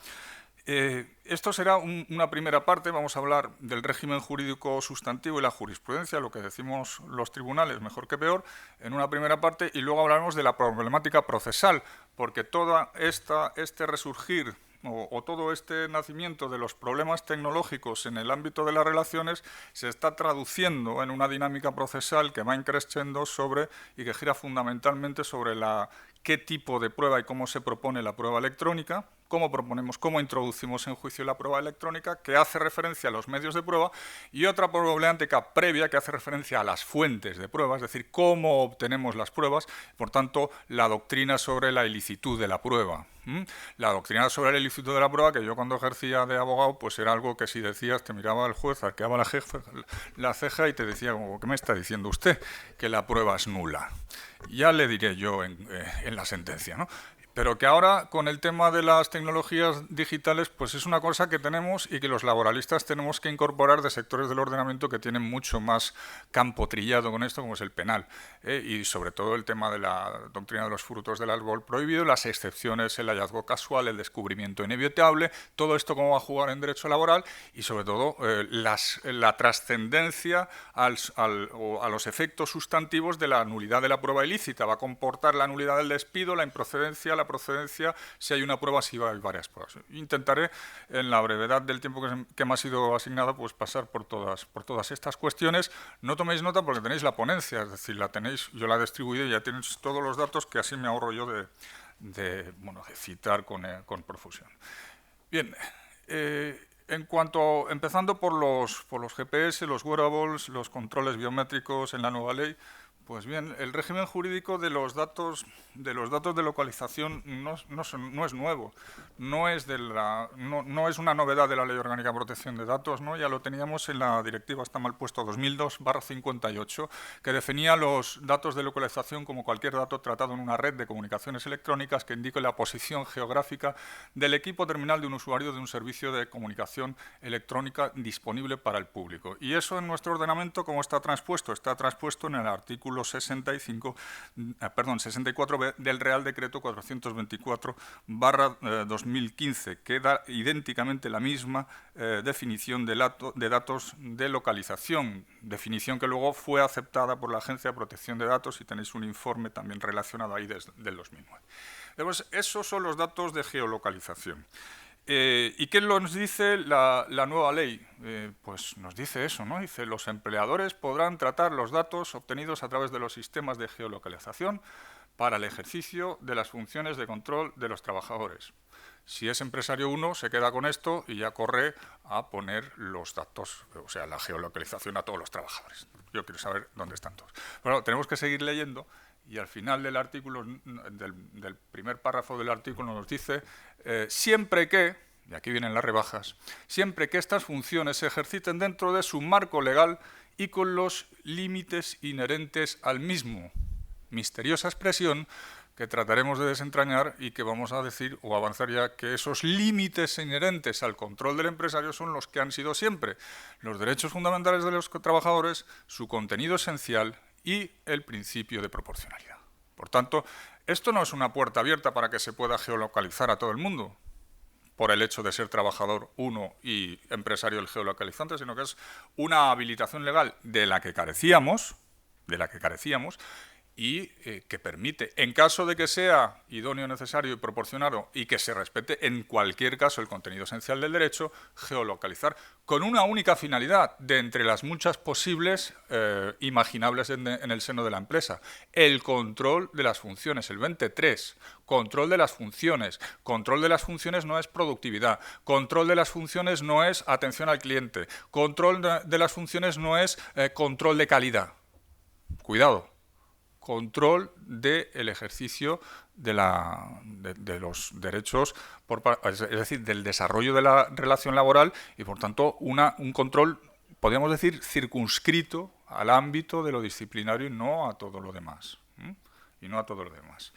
Esto será una primera parte. Vamos a hablar del régimen jurídico sustantivo y la jurisprudencia, lo que decimos los tribunales, mejor que peor, en una primera parte, y luego hablaremos de la problemática procesal, porque todo este resurgir o todo este nacimiento de los problemas tecnológicos en el ámbito de las relaciones se está traduciendo en una dinámica procesal que va increciendo y que gira fundamentalmente sobre qué tipo de prueba y cómo se propone la prueba electrónica, cómo introducimos en juicio la prueba electrónica, que hace referencia a los medios de prueba, y otra problemática previa que hace referencia a las fuentes de prueba, es decir, cómo obtenemos las pruebas, por tanto, la doctrina sobre la ilicitud de la prueba. La doctrina sobre la ilicitud de la prueba, que yo cuando ejercía de abogado, pues era algo que si decías, te miraba el juez, arqueaba la ceja y te decía, ¿qué me está diciendo usted? Que la prueba es nula. Ya le diré yo en la sentencia, ¿no? Pero que ahora, con el tema de las tecnologías digitales, pues es una cosa que tenemos y que los laboralistas tenemos que incorporar de sectores del ordenamiento que tienen mucho más campo trillado con esto, como es el penal. Y sobre todo el tema de la doctrina de los frutos del árbol prohibido, las excepciones, el hallazgo casual, el descubrimiento inevitable, todo esto cómo va a jugar en derecho laboral y sobre todo la trascendencia a los efectos sustantivos de la nulidad de la prueba ilícita. Va a comportar la nulidad del despido, la improcedencia, la procedencia, si hay una prueba, si hay varias pruebas. Intentaré, en la brevedad del tiempo que me ha sido asignado, pues pasar por todas estas cuestiones. No toméis nota porque tenéis la ponencia, es decir, la tenéis, yo la he distribuido y ya tenéis todos los datos que así me ahorro yo de citar con profusión. Bien, empezando por los GPS, los wearables, los controles biométricos en la nueva ley. Pues bien, el régimen jurídico de los datos de localización no es nuevo, no es una novedad de la Ley Orgánica de Protección de Datos, ¿no? Ya lo teníamos en la directiva, está mal puesto, 2002/58, que definía los datos de localización como cualquier dato tratado en una red de comunicaciones electrónicas que indique la posición geográfica del equipo terminal de un usuario de un servicio de comunicación electrónica disponible para el público. Y eso en nuestro ordenamiento, ¿cómo está transpuesto? Está transpuesto en el artículo 64b del Real Decreto 424/2015, que da idénticamente la misma definición de datos de localización, definición que luego fue aceptada por la Agencia de Protección de Datos y tenéis un informe también relacionado ahí del 2009. Pues esos son los datos de geolocalización. ¿Y qué nos dice la nueva ley? Pues nos dice eso, ¿no? Dice, los empleadores podrán tratar los datos obtenidos a través de los sistemas de geolocalización para el ejercicio de las funciones de control de los trabajadores. Si es empresario 1, se queda con esto y ya corre a poner los datos, o sea, la geolocalización a todos los trabajadores. Yo quiero saber dónde están todos. Bueno, tenemos que seguir leyendo. Y al final del artículo, del primer párrafo del artículo nos dice, siempre que, y aquí vienen las rebajas, siempre que estas funciones se ejerciten dentro de su marco legal y con los límites inherentes al mismo. Misteriosa expresión que trataremos de desentrañar y que vamos a decir o avanzar ya que esos límites inherentes al control del empresario son los que han sido siempre los derechos fundamentales de los trabajadores, su contenido esencial y el principio de proporcionalidad. Por tanto, esto no es una puerta abierta para que se pueda geolocalizar a todo el mundo, por el hecho de ser trabajador 1 y empresario el geolocalizante, sino que es una habilitación legal de la que carecíamos, y que permite, en caso de que sea idóneo, necesario y proporcionado y que se respete en cualquier caso el contenido esencial del derecho, geolocalizar con una única finalidad de entre las muchas posibles imaginables en el seno de la empresa: el control de las funciones, el 23, control de las funciones. Control de las funciones no es productividad, control de las funciones no es atención al cliente, control de las funciones no es control de calidad. Cuidado. Control del ejercicio de los derechos, es decir, del desarrollo de la relación laboral y, por tanto, un control, podríamos decir, circunscrito al ámbito de lo disciplinario y no a todo lo demás. Y no a todo lo demás.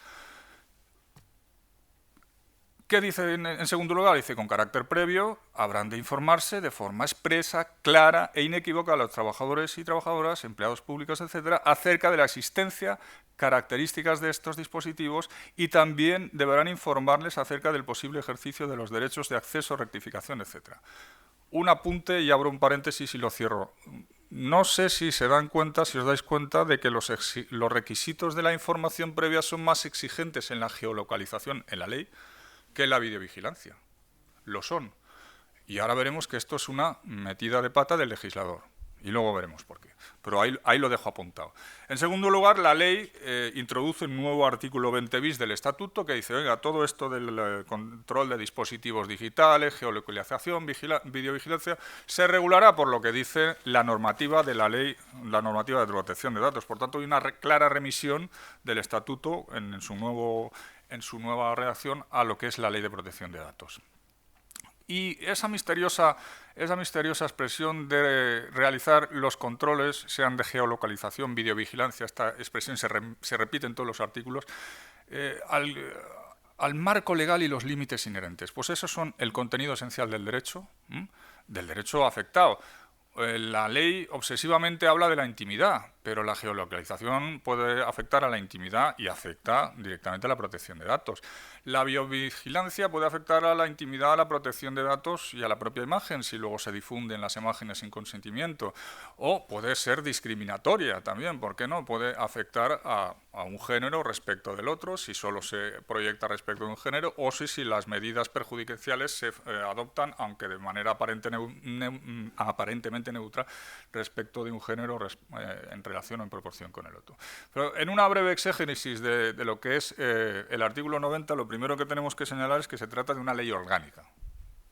¿Qué dice en segundo lugar? Dice, con carácter previo, habrán de informarse de forma expresa, clara e inequívoca a los trabajadores y trabajadoras, empleados públicos, etcétera, acerca de la existencia, características de estos dispositivos, y también deberán informarles acerca del posible ejercicio de los derechos de acceso, rectificación, etcétera. Un apunte, y abro un paréntesis y lo cierro. No sé si se dan cuenta, si os dais cuenta, de que los requisitos de la información previa son más exigentes en la geolocalización, en la ley, que la videovigilancia. Lo son. Y ahora veremos que esto es una metida de pata del legislador. Y luego veremos por qué. Pero ahí lo dejo apuntado. En segundo lugar, la ley introduce un nuevo artículo 20 bis del Estatuto que dice, oiga, todo esto del control de dispositivos digitales, geolocalización, videovigilancia, se regulará por lo que dice la normativa de la ley, la normativa de protección de datos. Por tanto, hay una clara remisión del Estatuto en su nueva redacción a lo que es la Ley de Protección de Datos. Y esa misteriosa expresión de realizar los controles, sean de geolocalización, videovigilancia, esta expresión se repite en todos los artículos, al marco legal y los límites inherentes. Pues esos son el contenido esencial del derecho afectado. La ley obsesivamente habla de la intimidad, pero la geolocalización puede afectar a la intimidad y afecta directamente a la protección de datos. La biovigilancia puede afectar a la intimidad, a la protección de datos y a la propia imagen, si luego se difunden las imágenes sin consentimiento. O puede ser discriminatoria también, ¿por qué no? Puede afectar a un género respecto del otro, si solo se proyecta respecto de un género, o si las medidas perjudiciales se adoptan, aunque de manera aparentemente neutra, respecto de un género en relación o en proporción con el otro. Pero en una breve exégesis de lo que es el artículo 90, lo primero que tenemos que señalar es que se trata de una ley orgánica.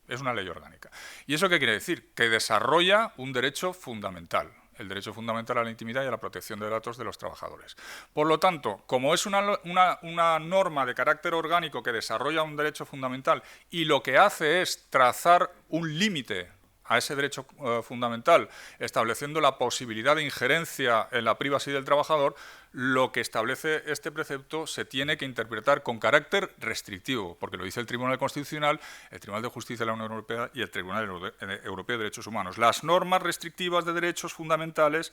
Es una ley orgánica. ¿Y eso qué quiere decir? Que desarrolla un derecho fundamental, el derecho fundamental a la intimidad y a la protección de datos de los trabajadores. Por lo tanto, como es una norma de carácter orgánico que desarrolla un derecho fundamental y lo que hace es trazar un límite a ese derecho fundamental, estableciendo la posibilidad de injerencia en la privacidad del trabajador, lo que establece este precepto se tiene que interpretar con carácter restrictivo, porque lo dice el Tribunal Constitucional, el Tribunal de Justicia de la Unión Europea y el Tribunal Europeo de Derechos Humanos. Las normas restrictivas de derechos fundamentales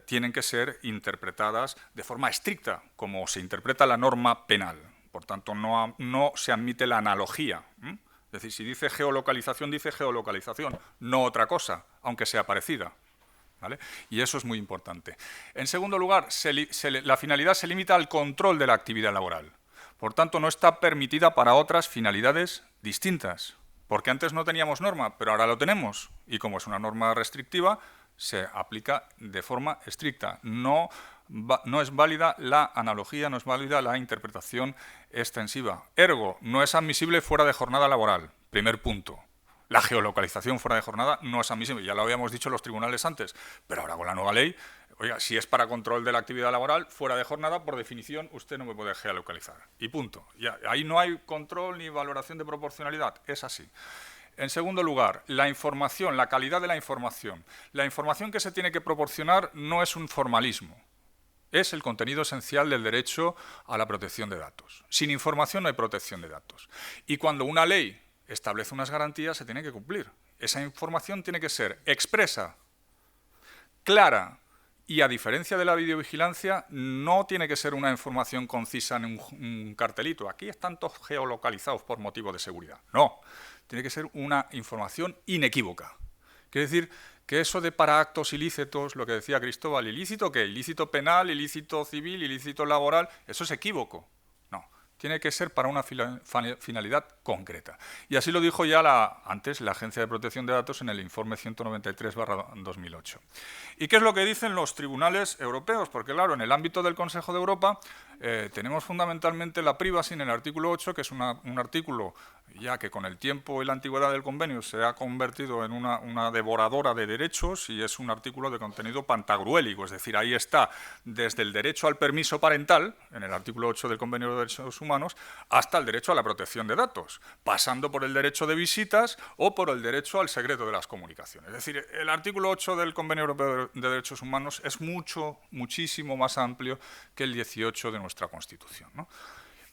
tienen que ser interpretadas de forma estricta, como se interpreta la norma penal. Por tanto, no se admite la analogía. Es decir, si dice geolocalización, no otra cosa, aunque sea parecida. ¿Vale? Y eso es muy importante. En segundo lugar, la finalidad se limita al control de la actividad laboral. Por tanto, no está permitida para otras finalidades distintas. Porque antes no teníamos norma, pero ahora lo tenemos. Y como es una norma restrictiva, se aplica de forma estricta. No es válida la analogía, no es válida la interpretación extensiva. Ergo, no es admisible fuera de jornada laboral. Primer punto. La geolocalización fuera de jornada no es admisible. Ya lo habíamos dicho en los tribunales antes, pero ahora con la nueva ley, oiga, si es para control de la actividad laboral, fuera de jornada, por definición, usted no me puede geolocalizar. Y punto. Ya, ahí no hay control ni valoración de proporcionalidad. Es así. En segundo lugar, la información, la calidad de la información. La información que se tiene que proporcionar no es un formalismo. Es el contenido esencial del derecho a la protección de datos. Sin información no hay protección de datos. Y cuando una ley establece unas garantías, se tiene que cumplir. Esa información tiene que ser expresa, clara, y a diferencia de la videovigilancia, no tiene que ser una información concisa en un cartelito. Aquí están todos geolocalizados por motivo de seguridad. No, tiene que ser una información inequívoca, Quiere decir que eso de para actos ilícitos, lo que decía Cristóbal, ¿ilícito qué? ¿Ilícito penal, ilícito civil, ilícito laboral? Eso es equívoco. No, tiene que ser para una finalidad concreta. Y así lo dijo ya antes la Agencia de Protección de Datos en el informe 193/2008. ¿Y qué es lo que dicen los tribunales europeos? Porque claro, en el ámbito del Consejo de Europa tenemos fundamentalmente la privacy en el artículo 8, que es un artículo ya que con el tiempo y la antigüedad del convenio se ha convertido en una devoradora de derechos, y es un artículo de contenido pantagruélico, es decir, ahí está desde el derecho al permiso parental, en el artículo 8 del Convenio de Derechos Humanos, hasta el derecho a la protección de datos, pasando por el derecho de visitas o por el derecho al secreto de las comunicaciones. Es decir, el artículo 8 del Convenio Europeo de Derechos Humanos es muchísimo más amplio que el 18 de nuestra Constitución, ¿no?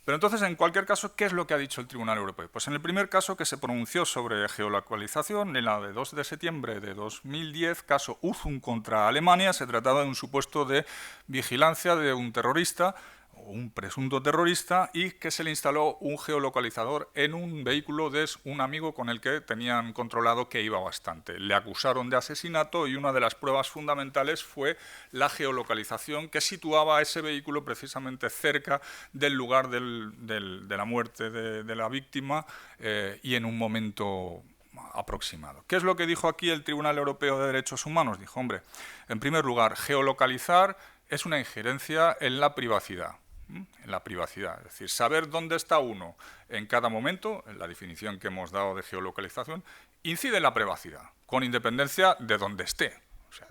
Pero entonces, en cualquier caso, ¿qué es lo que ha dicho el Tribunal Europeo? Pues en el primer caso que se pronunció sobre geolocalización, en la de 2 de septiembre de 2010, caso Uzun contra Alemania, se trataba de un supuesto de vigilancia de un terrorista, o un presunto terrorista, y que se le instaló un geolocalizador en un vehículo de un amigo con el que tenían controlado que iba bastante. Le acusaron de asesinato y una de las pruebas fundamentales fue la geolocalización que situaba a ese vehículo precisamente cerca del lugar de la muerte de la víctima y en un momento aproximado. ¿Qué es lo que dijo aquí el Tribunal Europeo de Derechos Humanos? Dijo, hombre, en primer lugar, geolocalizar es una injerencia en la privacidad. Es decir, saber dónde está uno en cada momento, en la definición que hemos dado de geolocalización, incide en la privacidad, con independencia de dónde esté, o sea,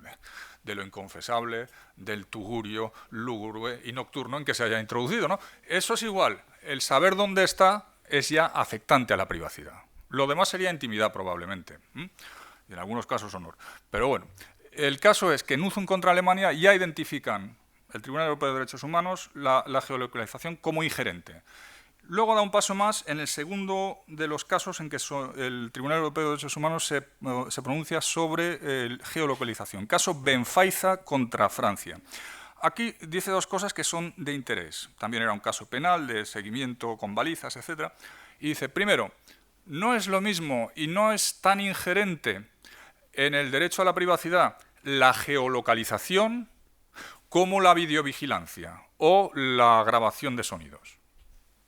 de lo inconfesable, del tugurio lúgubre y nocturno en que se haya introducido, ¿no? Eso es igual, el saber dónde está es ya afectante a la privacidad. Lo demás sería intimidad probablemente, y en algunos casos honor. Pero bueno, el caso es que en Uzun contra Alemania ya identifican el Tribunal Europeo de Derechos Humanos la geolocalización como ingerente. Luego da un paso más en el segundo de los casos en que el Tribunal Europeo de Derechos Humanos se pronuncia sobre geolocalización. Caso Benfaiza contra Francia. Aquí dice dos cosas que son de interés. También era un caso penal de seguimiento con balizas, etc. Y dice, primero, no es lo mismo y no es tan ingerente en el derecho a la privacidad la geolocalización como la videovigilancia o la grabación de sonidos.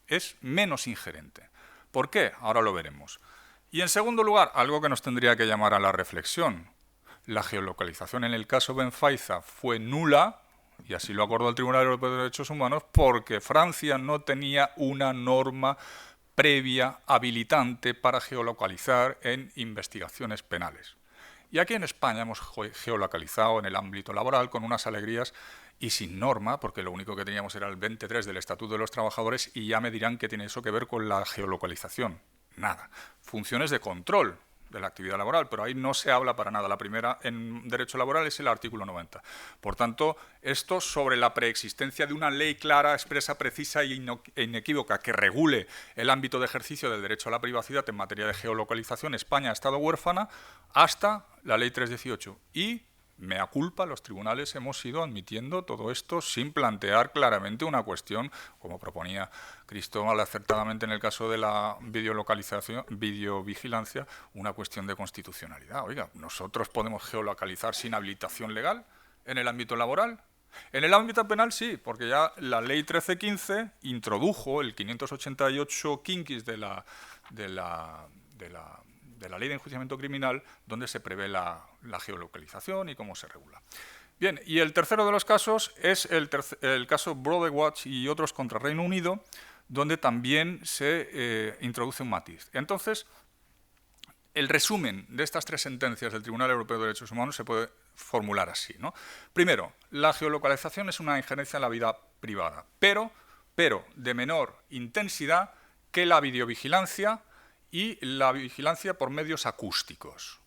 Es menos ingerente. ¿Por qué? Ahora lo veremos. Y en segundo lugar, algo que nos tendría que llamar a la reflexión. La geolocalización en el caso Benfaiza fue nula, y así lo acordó el Tribunal Europeo de Derechos Humanos, porque Francia no tenía una norma previa habilitante para geolocalizar en investigaciones penales. Y aquí en España hemos geolocalizado en el ámbito laboral con unas alegrías y sin norma, porque lo único que teníamos era el 23 del Estatuto de los Trabajadores, y ya me dirán qué tiene eso que ver con la geolocalización. Nada. Funciones de control de la actividad laboral, pero ahí no se habla para nada. La primera en derecho laboral es el artículo 90. Por tanto, esto sobre la preexistencia de una ley clara, expresa, precisa e inequívoca que regule el ámbito de ejercicio del derecho a la privacidad en materia de geolocalización, España ha estado huérfana hasta la Ley 318. Y, mea culpa, los tribunales hemos ido admitiendo todo esto sin plantear claramente una cuestión, como proponía Cristóbal acertadamente en el caso de la videovigilancia, una cuestión de constitucionalidad. Oiga, ¿nosotros podemos geolocalizar sin habilitación legal en el ámbito laboral? En el ámbito penal sí, porque ya la Ley 1315 introdujo el 588 quinquis de la Ley de Enjuiciamiento Criminal, donde se prevé la geolocalización y cómo se regula. Bien, y el tercero de los casos es el caso Brotherwatch y otros contra Reino Unido, donde también se introduce un matiz. Entonces, el resumen de estas tres sentencias del Tribunal Europeo de Derechos Humanos se puede formular así, ¿no? Primero, la geolocalización es una injerencia en la vida privada, pero de menor intensidad que la videovigilancia y la vigilancia por medios acústicos.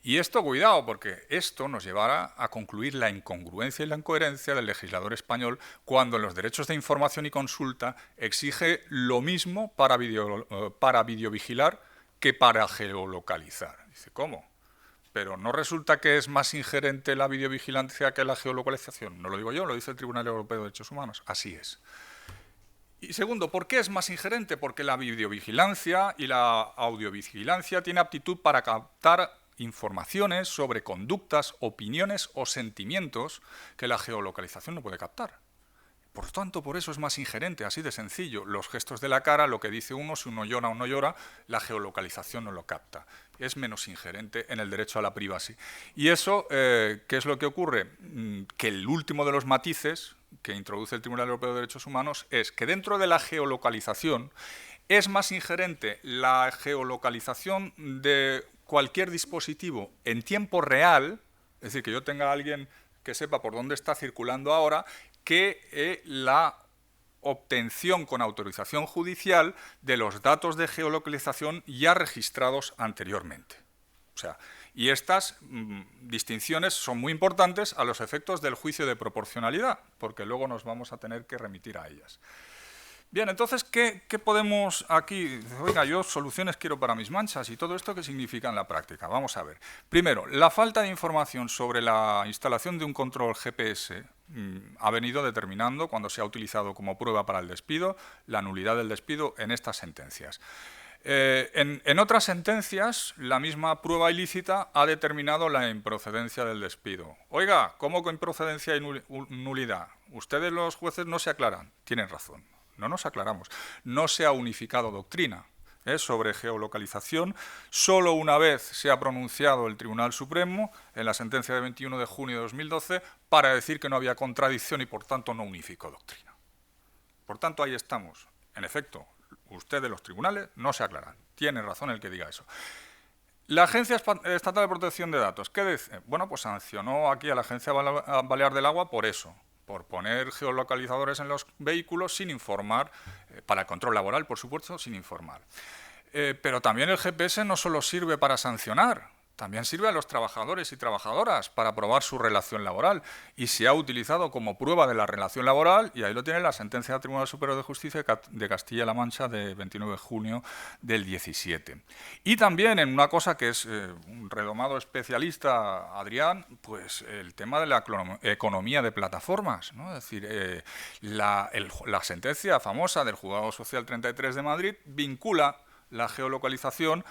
Y esto, cuidado, porque esto nos llevará a concluir la incongruencia y la incoherencia del legislador español cuando en los derechos de información y consulta exige lo mismo para videovigilar que para geolocalizar. Dice, ¿cómo? Pero ¿no resulta que es más ingerente la videovigilancia que la geolocalización? No lo digo yo, lo dice el Tribunal Europeo de Derechos Humanos. Así es. Y segundo, ¿por qué es más ingerente? Porque la videovigilancia y la audiovigilancia tienen aptitud para captar informaciones sobre conductas, opiniones o sentimientos que la geolocalización no puede captar. Por tanto, por eso es más ingerente, así de sencillo. Los gestos de la cara, lo que dice uno, si uno llora o no llora, la geolocalización no lo capta. Es menos ingerente en el derecho a la privacy. Y eso, ¿qué es lo que ocurre? Que el último de los matices que introduce el Tribunal Europeo de Derechos Humanos es que dentro de la geolocalización es más ingerente la geolocalización de cualquier dispositivo en tiempo real, es decir, que yo tenga a alguien que sepa por dónde está circulando ahora, que la obtención con autorización judicial de los datos de geolocalización ya registrados anteriormente. O sea, y estas distinciones son muy importantes a los efectos del juicio de proporcionalidad, porque luego nos vamos a tener que remitir a ellas. Bien, entonces, ¿qué podemos aquí? Oiga, yo soluciones quiero para mis manchas y todo esto, ¿qué significa en la práctica? Vamos a ver. Primero, la falta de información sobre la instalación de un control GPS ha venido determinando, cuando se ha utilizado como prueba para el despido, la nulidad del despido en estas sentencias. En otras sentencias, la misma prueba ilícita ha determinado la improcedencia del despido. Oiga, ¿cómo con improcedencia y nulidad? Ustedes los jueces no se aclaran. Tienen razón. No nos aclaramos. No se ha unificado doctrina sobre geolocalización. Solo una vez se ha pronunciado el Tribunal Supremo, en la sentencia de 21 de junio de 2012, para decir que no había contradicción y, por tanto, no unificó doctrina. Por tanto, ahí estamos. En efecto, ustedes, los tribunales, no se aclaran. Tiene razón el que diga eso. La Agencia Estatal de Protección de Datos, ¿qué dice? Bueno, pues sancionó aquí a la Agencia Balear del Agua por eso, por poner geolocalizadores en los vehículos sin informar, para el control laboral, por supuesto, sin informar. Pero también el GPS no solo sirve para sancionar, también sirve a los trabajadores y trabajadoras para probar su relación laboral y se ha utilizado como prueba de la relación laboral, y ahí lo tiene la sentencia del Tribunal Superior de Justicia de Castilla-La Mancha de 29 de junio del 17. Y también en una cosa que es un redomado especialista, Adrián, pues el tema de la economía de plataformas, ¿no? Es decir, la sentencia famosa del Juzgado Social 33 de Madrid vincula la geolocalización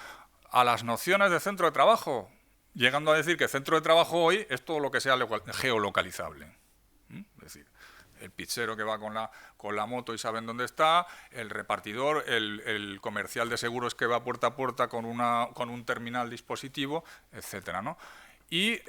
a las nociones de centro de trabajo, llegando a decir que centro de trabajo hoy es todo lo que sea geolocalizable. Es decir, el pizzero que va con la moto y saben dónde está, el repartidor, el comercial de seguros que va puerta a puerta con un terminal dispositivo, etcétera, ¿no? Y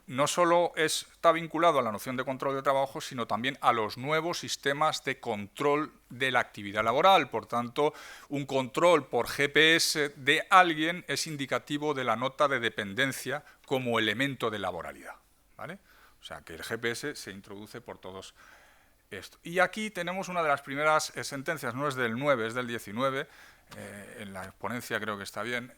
no solo está vinculado a la noción de control de trabajo, sino también a los nuevos sistemas de control de la actividad laboral. Por tanto, un control por GPS de alguien es indicativo de la nota de dependencia como elemento de laboralidad, ¿vale? O sea, que el GPS se introduce por todos esto. Y aquí tenemos una de las primeras sentencias, no es del 9, es del 19, en la ponencia creo que está bien,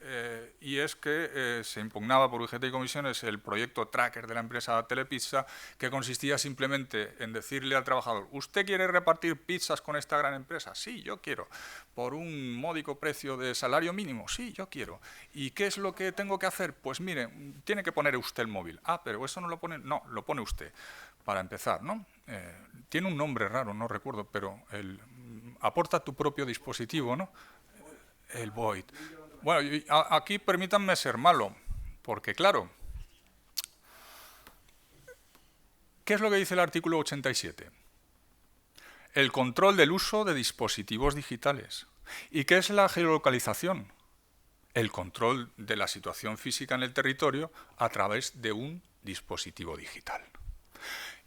y es que se impugnaba por UGT y comisiones el proyecto tracker de la empresa Telepizza, que consistía simplemente en decirle al trabajador: ¿usted quiere repartir pizzas con esta gran empresa? Sí, yo quiero. ¿Por un módico precio de salario mínimo? Sí, yo quiero. ¿Y qué es lo que tengo que hacer? Pues mire, tiene que poner usted el móvil. Ah, pero eso no lo pone. No, lo pone usted, para empezar, ¿no? Tiene un nombre raro, no recuerdo, pero aporta tu propio dispositivo, ¿no? El Void. Bueno, aquí permítanme ser malo, porque claro, ¿qué es lo que dice el artículo 87? El control del uso de dispositivos digitales. ¿Y qué es la geolocalización? El control de la situación física en el territorio a través de un dispositivo digital.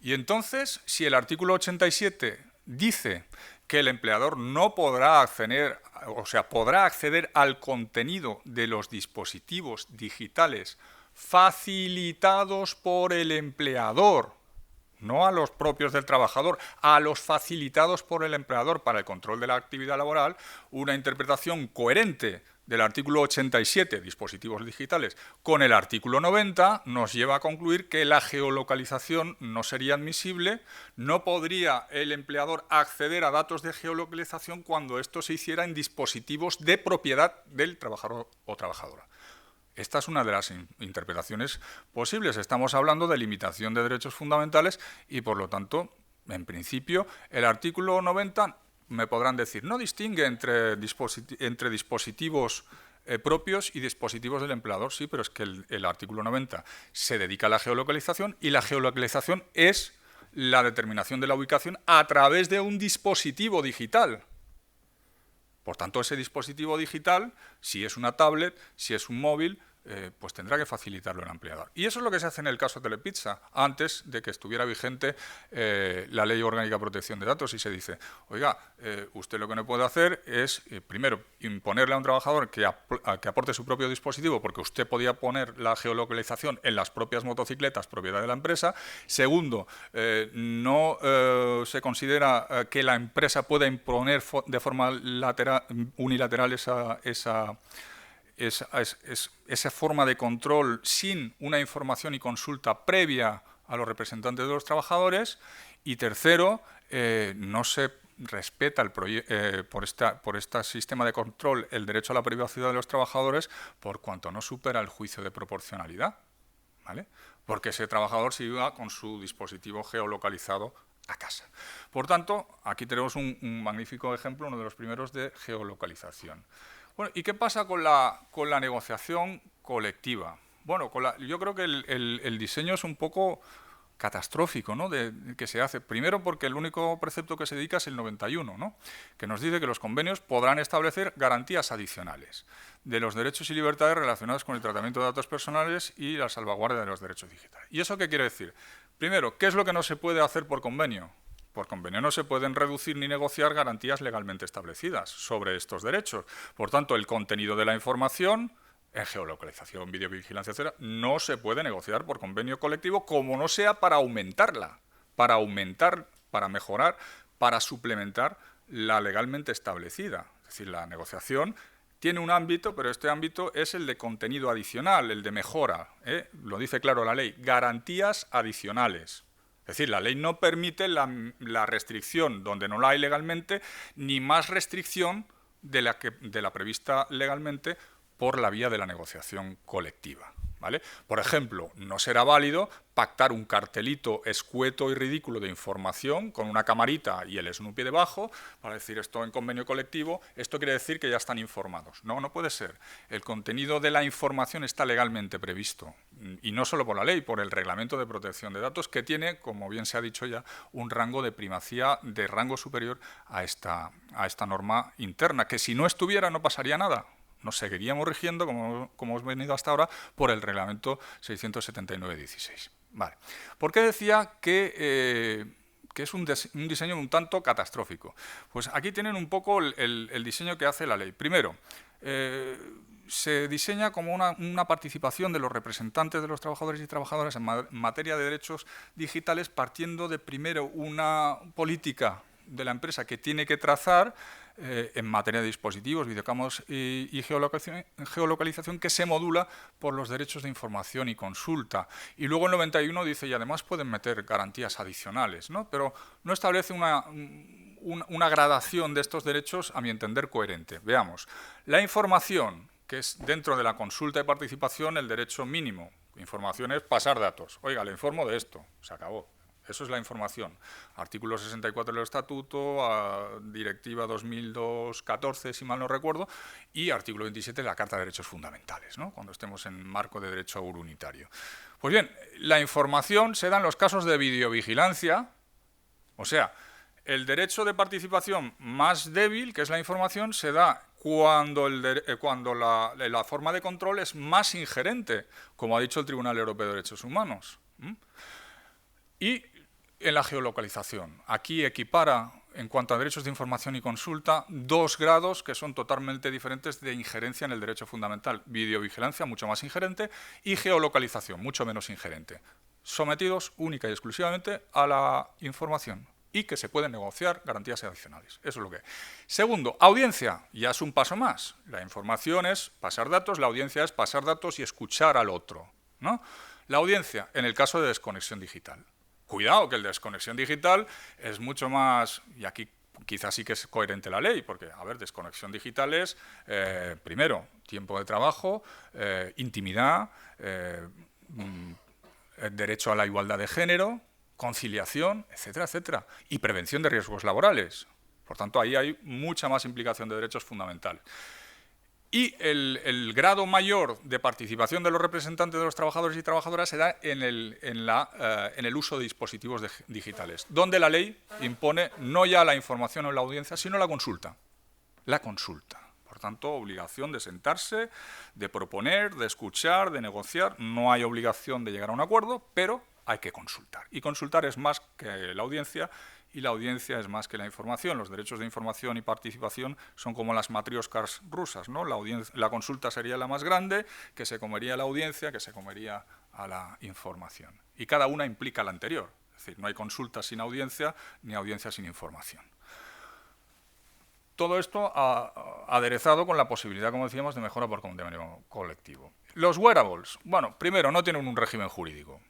Y entonces, si el artículo 87 dice que el empleador no podrá acceder, o sea, podrá acceder al contenido de los dispositivos digitales facilitados por el empleador, no a los propios del trabajador, a los facilitados por el empleador para el control de la actividad laboral, una interpretación coherente del artículo 87, dispositivos digitales, con el artículo 90, nos lleva a concluir que la geolocalización no sería admisible, no podría el empleador acceder a datos de geolocalización cuando esto se hiciera en dispositivos de propiedad del trabajador o trabajadora. Esta es una de las interpretaciones posibles. Estamos hablando de limitación de derechos fundamentales y, por lo tanto, en principio, el artículo 90... me podrán decir, no distingue entre dispositivos propios y dispositivos del empleador. Sí, pero es que el artículo 90 se dedica a la geolocalización y la geolocalización es la determinación de la ubicación a través de un dispositivo digital. Por tanto, ese dispositivo digital, si es una tablet, si es un móvil, pues tendrá que facilitarlo el empleador. Y eso es lo que se hace en el caso de Telepizza, antes de que estuviera vigente la Ley Orgánica de Protección de Datos, y se dice, oiga, usted lo que no puede hacer es, primero, imponerle a un trabajador que aporte su propio dispositivo, porque usted podía poner la geolocalización en las propias motocicletas propiedad de la empresa. Segundo, no se considera que la empresa pueda imponer de forma unilateral esa forma de control sin una información y consulta previa a los representantes de los trabajadores. Y tercero, no se respeta por este sistema de control el derecho a la privacidad de los trabajadores por cuanto no supera el juicio de proporcionalidad, ¿vale? Porque ese trabajador se iba con su dispositivo geolocalizado a casa. Por tanto, aquí tenemos un magnífico ejemplo, uno de los primeros de geolocalización. Bueno, ¿y qué pasa con la negociación colectiva? Bueno, yo creo que el diseño es un poco catastrófico, ¿no?, que se hace. Primero porque el único precepto que se dedica es el 91, ¿no?, que nos dice que los convenios podrán establecer garantías adicionales de los derechos y libertades relacionados con el tratamiento de datos personales y la salvaguardia de los derechos digitales. ¿Y eso qué quiere decir? Primero, ¿qué es lo que no se puede hacer por convenio? Por convenio no se pueden reducir ni negociar garantías legalmente establecidas sobre estos derechos. Por tanto, el contenido de la información en geolocalización, videovigilancia, etc., no se puede negociar por convenio colectivo, como no sea para aumentarla, para mejorar, para suplementar la legalmente establecida. Es decir, la negociación tiene un ámbito, pero este ámbito es el de contenido adicional, el de mejora, lo dice claro la ley, garantías adicionales. Es decir, la ley no permite la restricción donde no la hay legalmente, ni más restricción de la prevista legalmente por la vía de la negociación colectiva, ¿vale? Por ejemplo, no será válido pactar un cartelito escueto y ridículo de información con una camarita y el Snoopy debajo para decir esto en convenio colectivo, esto quiere decir que ya están informados. No, no puede ser. El contenido de la información está legalmente previsto, y no solo por la ley, por el Reglamento de Protección de Datos, que tiene, como bien se ha dicho ya, un rango de primacía de rango superior a esta norma interna, que si no estuviera no pasaría nada. Nos seguiríamos rigiendo, como hemos venido hasta ahora, por el Reglamento 679/16. Vale. ¿Por qué decía que es un diseño un tanto catastrófico? Pues aquí tienen un poco el diseño que hace la ley. Primero, se diseña como una participación de los representantes de los trabajadores y trabajadoras en materia de derechos digitales, partiendo de, primero, una política de la empresa que tiene que trazar en materia de dispositivos, videocámaras y geolocalización, que se modula por los derechos de información y consulta. Y luego el 91 dice, y además pueden meter garantías adicionales, ¿no? Pero no establece una gradación de estos derechos, a mi entender, coherente. Veamos, la información, que es dentro de la consulta y participación el derecho mínimo. Información es pasar datos. Oiga, le informo de esto, se acabó. Eso es la información. Artículo 64 del Estatuto, Directiva 2002-14, si mal no recuerdo, y artículo 27 de la Carta de Derechos Fundamentales, ¿no?, cuando estemos en marco de derecho unitario. Pues bien, la información se da en los casos de videovigilancia, o sea, el derecho de participación más débil, que es la información, se da cuando la forma de control es más ingerente, como ha dicho el Tribunal Europeo de Derechos Humanos. Y en la geolocalización, aquí equipara, en cuanto a derechos de información y consulta, dos grados que son totalmente diferentes de injerencia en el derecho fundamental. Videovigilancia, mucho más ingerente, y geolocalización, mucho menos ingerente. Sometidos única y exclusivamente a la información y que se pueden negociar garantías adicionales. Eso es lo que es. Segundo, audiencia, ya es un paso más. La información es pasar datos, la audiencia es pasar datos y escuchar al otro, ¿no? La audiencia, en el caso de desconexión digital. Cuidado, que el de desconexión digital es mucho más, y aquí quizás sí que es coherente la ley, porque, a ver, desconexión digital es, primero, tiempo de trabajo, intimidad, derecho a la igualdad de género, conciliación, etcétera, etcétera, y prevención de riesgos laborales. Por tanto, ahí hay mucha más implicación de derechos fundamentales. Y el grado mayor de participación de los representantes de los trabajadores y trabajadoras se da en el uso de dispositivos digitales, donde la ley impone no ya la información o la audiencia, sino la consulta. La consulta. Por tanto, obligación de sentarse, de proponer, de escuchar, de negociar. No hay obligación de llegar a un acuerdo, pero hay que consultar. Y consultar es más que la audiencia, y la audiencia es más que la información. Los derechos de información y participación son como las matrioscas rusas, ¿no? La consulta sería la más grande, que se comería a la audiencia, que se comería a la información. Y cada una implica la anterior. Es decir, no hay consulta sin audiencia, ni audiencia sin información. Todo esto aderezado con la posibilidad, como decíamos, de mejora por convenio colectivo. Los wearables, bueno, primero, no tienen un régimen jurídico.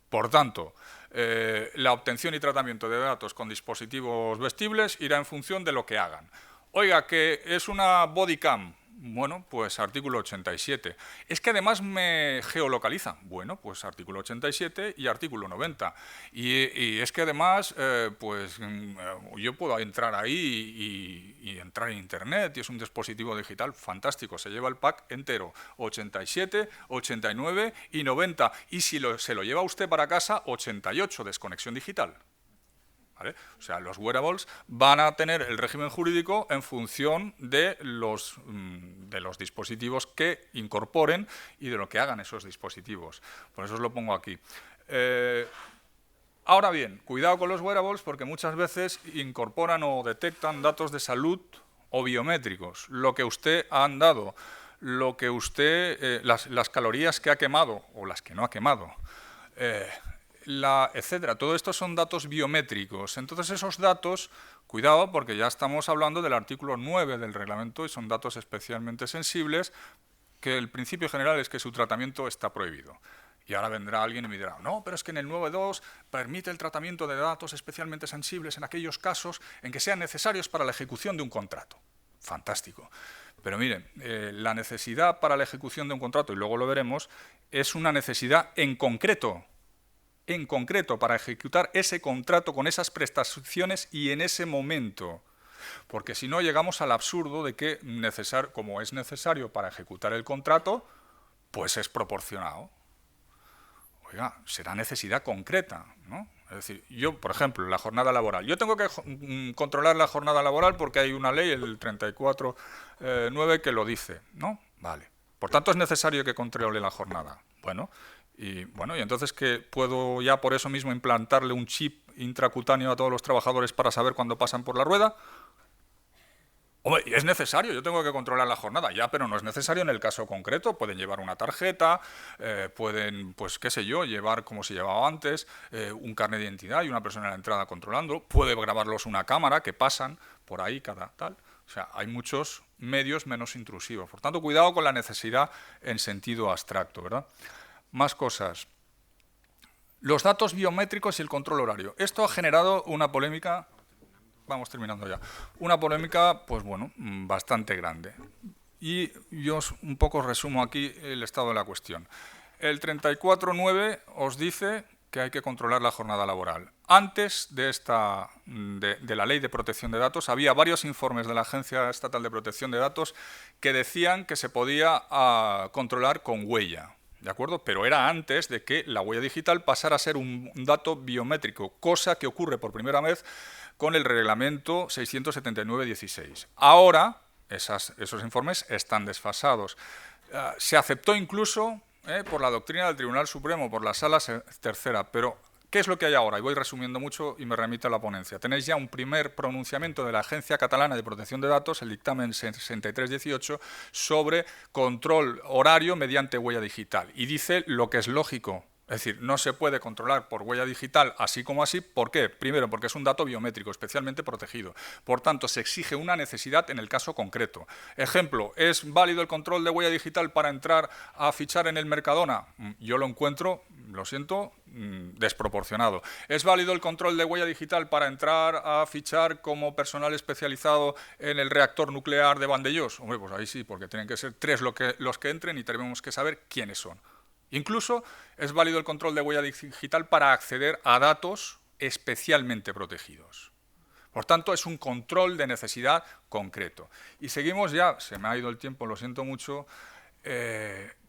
Por tanto, la obtención y tratamiento de datos con dispositivos vestibles irá en función de lo que hagan. Oiga, que es una bodycam. Bueno, pues artículo 87. Es que además me geolocaliza. Bueno, pues artículo 87 y artículo 90. Y es que además, yo puedo entrar ahí y entrar en Internet, y es un dispositivo digital fantástico. Se lleva el pack entero, 87, 89 y 90. Y si se lo lleva usted para casa, 88, desconexión digital. ¿Vale? O sea, los wearables van a tener el régimen jurídico en función de los dispositivos que incorporen y de lo que hagan esos dispositivos. Por eso os lo pongo aquí. Ahora bien, cuidado con los wearables porque muchas veces incorporan o detectan datos de salud o biométricos. Lo que usted ha andado, lo que usted, las calorías que ha quemado o las que no ha quemado, etcétera. Todo esto son datos biométricos. Entonces esos datos, cuidado porque ya estamos hablando del artículo 9 del reglamento y son datos especialmente sensibles que el principio general es que su tratamiento está prohibido. Y ahora vendrá alguien y me dirá, no, pero es que en el 9.2 permite el tratamiento de datos especialmente sensibles en aquellos casos en que sean necesarios para la ejecución de un contrato. Fantástico. Pero miren, la necesidad para la ejecución de un contrato, y luego lo veremos, es una necesidad en concreto para ejecutar ese contrato con esas prestaciones y en ese momento. Porque si no, llegamos al absurdo de que, como es necesario para ejecutar el contrato, pues es proporcionado. Oiga, será necesidad concreta, ¿no? Es decir, yo, por ejemplo, la jornada laboral. Yo tengo que controlar la jornada laboral porque hay una ley, el 34.9, que lo dice, ¿no? Vale. Por tanto, es necesario que controle la jornada. Y entonces que puedo ya por eso mismo implantarle un chip intracutáneo a todos los trabajadores para saber cuándo pasan por la rueda. Hombre, es necesario, yo tengo que controlar la jornada, ya, pero no es necesario en el caso concreto. Pueden llevar una tarjeta, pueden, pues qué sé yo, llevar como se llevaba antes, un carnet de identidad y una persona en la entrada controlando. Puede grabarlos una cámara que pasan por ahí cada tal. O sea, hay muchos medios menos intrusivos. Por tanto, cuidado con la necesidad en sentido abstracto, ¿verdad? Más cosas. Los datos biométricos y el control horario. Esto ha generado una polémica, vamos terminando ya, una polémica, pues bueno, bastante grande. Y yo un poco resumo aquí el estado de la cuestión. El 34.9 os dice que hay que controlar la jornada laboral. Antes de la Ley de Protección de Datos, había varios informes de la Agencia Estatal de Protección de Datos que decían que se podía controlar con huella. ¿De acuerdo? Pero era antes de que la huella digital pasara a ser un dato biométrico, cosa que ocurre por primera vez con el reglamento 679/16. Ahora, esos informes están desfasados. Se aceptó incluso por la doctrina del Tribunal Supremo, por la Sala Tercera, pero ¿qué es lo que hay ahora? Y voy resumiendo mucho y me remito a la ponencia. Tenéis ya un primer pronunciamiento de la Agencia Catalana de Protección de Datos, el dictamen 6318, sobre control horario mediante huella digital. Y dice lo que es lógico. Es decir, no se puede controlar por huella digital así como así. ¿Por qué? Primero, porque es un dato biométrico, especialmente protegido. Por tanto, se exige una necesidad en el caso concreto. Ejemplo, ¿es válido el control de huella digital para entrar a fichar en el Mercadona? Yo lo encuentro, lo siento, desproporcionado. ¿Es válido el control de huella digital para entrar a fichar como personal especializado en el reactor nuclear de Vandellós? Hombre, pues ahí sí, porque tienen que ser 3 los que entren y tenemos que saber quiénes son. Incluso es válido el control de huella digital para acceder a datos especialmente protegidos. Por tanto, es un control de necesidad concreto. Y seguimos ya, se me ha ido el tiempo, lo siento mucho,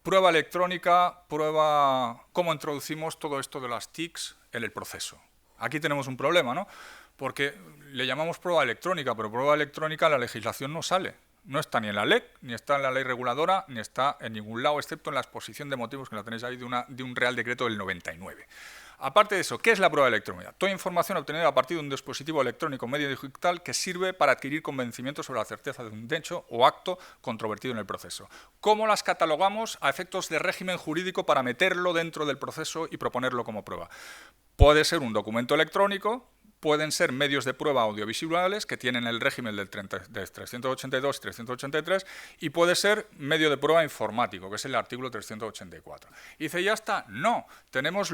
prueba electrónica, cómo introducimos todo esto de las TICs en el proceso. Aquí tenemos un problema, ¿no? Porque le llamamos prueba electrónica, pero prueba electrónica la legislación no sale. No está ni en la LEC, ni está en la ley reguladora, ni está en ningún lado, excepto en la exposición de motivos que la tenéis ahí de un Real Decreto del 99. Aparte de eso, ¿qué es la prueba electrónica? Toda información obtenida a partir de un dispositivo electrónico medio digital que sirve para adquirir convencimiento sobre la certeza de un hecho o acto controvertido en el proceso. ¿Cómo las catalogamos a efectos de régimen jurídico para meterlo dentro del proceso y proponerlo como prueba? Puede ser un documento electrónico, pueden ser medios de prueba audiovisuales que tienen el régimen del 382 y 383 y puede ser medio de prueba informático, que es el artículo 384. Y dice, ¿ya está? No, tenemos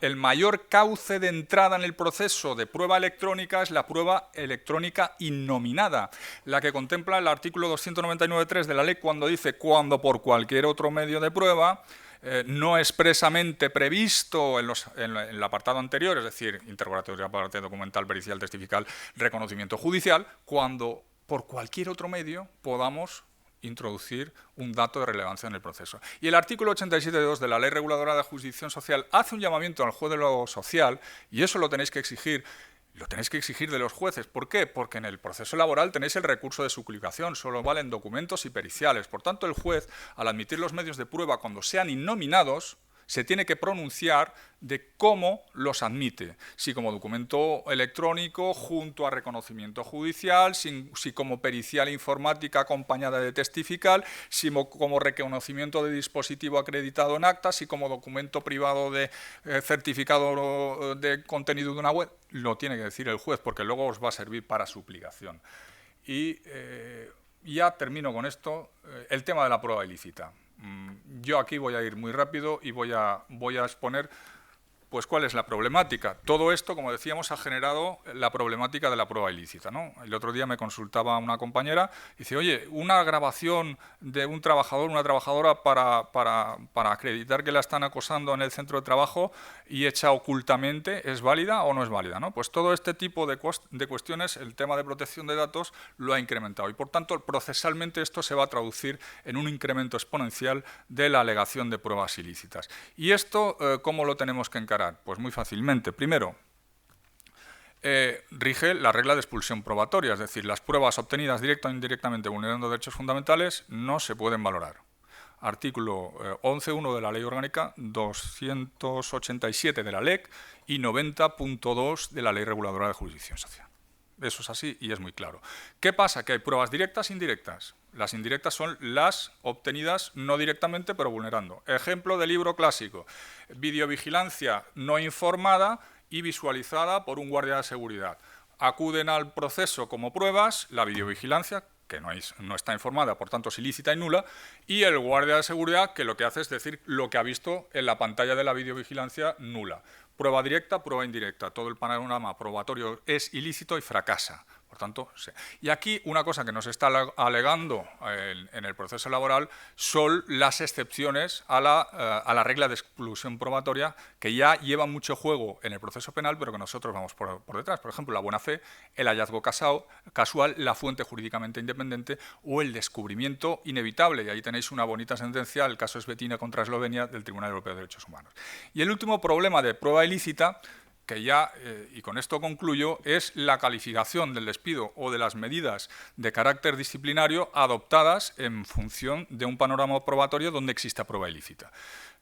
el mayor cauce de entrada en el proceso de prueba electrónica es la prueba electrónica innominada, la que contempla el artículo 299.3 de la ley cuando dice cuando por cualquier otro medio de prueba no expresamente previsto en el apartado anterior, es decir, interrogatorio, parte documental, pericial, testifical, reconocimiento judicial, cuando por cualquier otro medio podamos introducir un dato de relevancia en el proceso. Y el artículo 87.2 de la Ley Reguladora de Jurisdicción Social hace un llamamiento al juez de lo social, y eso lo tenéis que exigir. Lo tenéis que exigir de los jueces. ¿Por qué? Porque en el proceso laboral tenéis el recurso de suplicación, solo valen documentos y periciales. Por tanto, el juez, al admitir los medios de prueba cuando sean innominados, se tiene que pronunciar de cómo los admite, si como documento electrónico junto a reconocimiento judicial, si como pericial informática acompañada de testifical, si como reconocimiento de dispositivo acreditado en acta, si como documento privado de certificado de contenido de una web, lo tiene que decir el juez, porque luego os va a servir para suplicación. Y ya termino con esto, el tema de la prueba ilícita. Yo aquí voy a ir muy rápido y voy a exponer pues cuál es la problemática. Todo esto, como decíamos, ha generado la problemática de la prueba ilícita, ¿no? El otro día me consultaba una compañera y dice, oye, una grabación de un trabajador, una trabajadora para acreditar que la están acosando en el centro de trabajo y hecha ocultamente, ¿es válida o no es válida, ¿no? Pues todo este tipo de cuestiones, el tema de protección de datos lo ha incrementado y, por tanto, procesalmente esto se va a traducir en un incremento exponencial de la alegación de pruebas ilícitas. ¿Y esto cómo lo tenemos que encarar? Pues muy fácilmente. Primero, rige la regla de expulsión probatoria, es decir, las pruebas obtenidas directa o indirectamente vulnerando derechos fundamentales no se pueden valorar. Artículo 11.1 de la Ley Orgánica, 287 de la LEC y 90.2 de la Ley Reguladora de Jurisdicción Social. Eso es así y es muy claro. ¿Qué pasa? Que hay pruebas directas e indirectas. Las indirectas son las obtenidas no directamente, pero vulnerando. Ejemplo de libro clásico. Videovigilancia no informada y visualizada por un guardia de seguridad. Acuden al proceso como pruebas la videovigilancia, que no está informada, por tanto es ilícita y nula, y el guardia de seguridad, que lo que hace es decir lo que ha visto en la pantalla de la videovigilancia nula. Prueba directa, prueba indirecta. Todo el panorama probatorio es ilícito y fracasa. Por tanto, sí. Y aquí una cosa que nos está alegando en el proceso laboral son las excepciones a la regla de exclusión probatoria, que ya lleva mucho juego en el proceso penal, pero que nosotros vamos por detrás. Por ejemplo, la buena fe, el hallazgo casual, la fuente jurídicamente independiente o el descubrimiento inevitable. Y ahí tenéis una bonita sentencia, el caso Esbetina contra Eslovenia del Tribunal Europeo de Derechos Humanos. Y el último problema de prueba ilícita, que ya, y con esto concluyo, es la calificación del despido o de las medidas de carácter disciplinario adoptadas en función de un panorama probatorio donde exista prueba ilícita.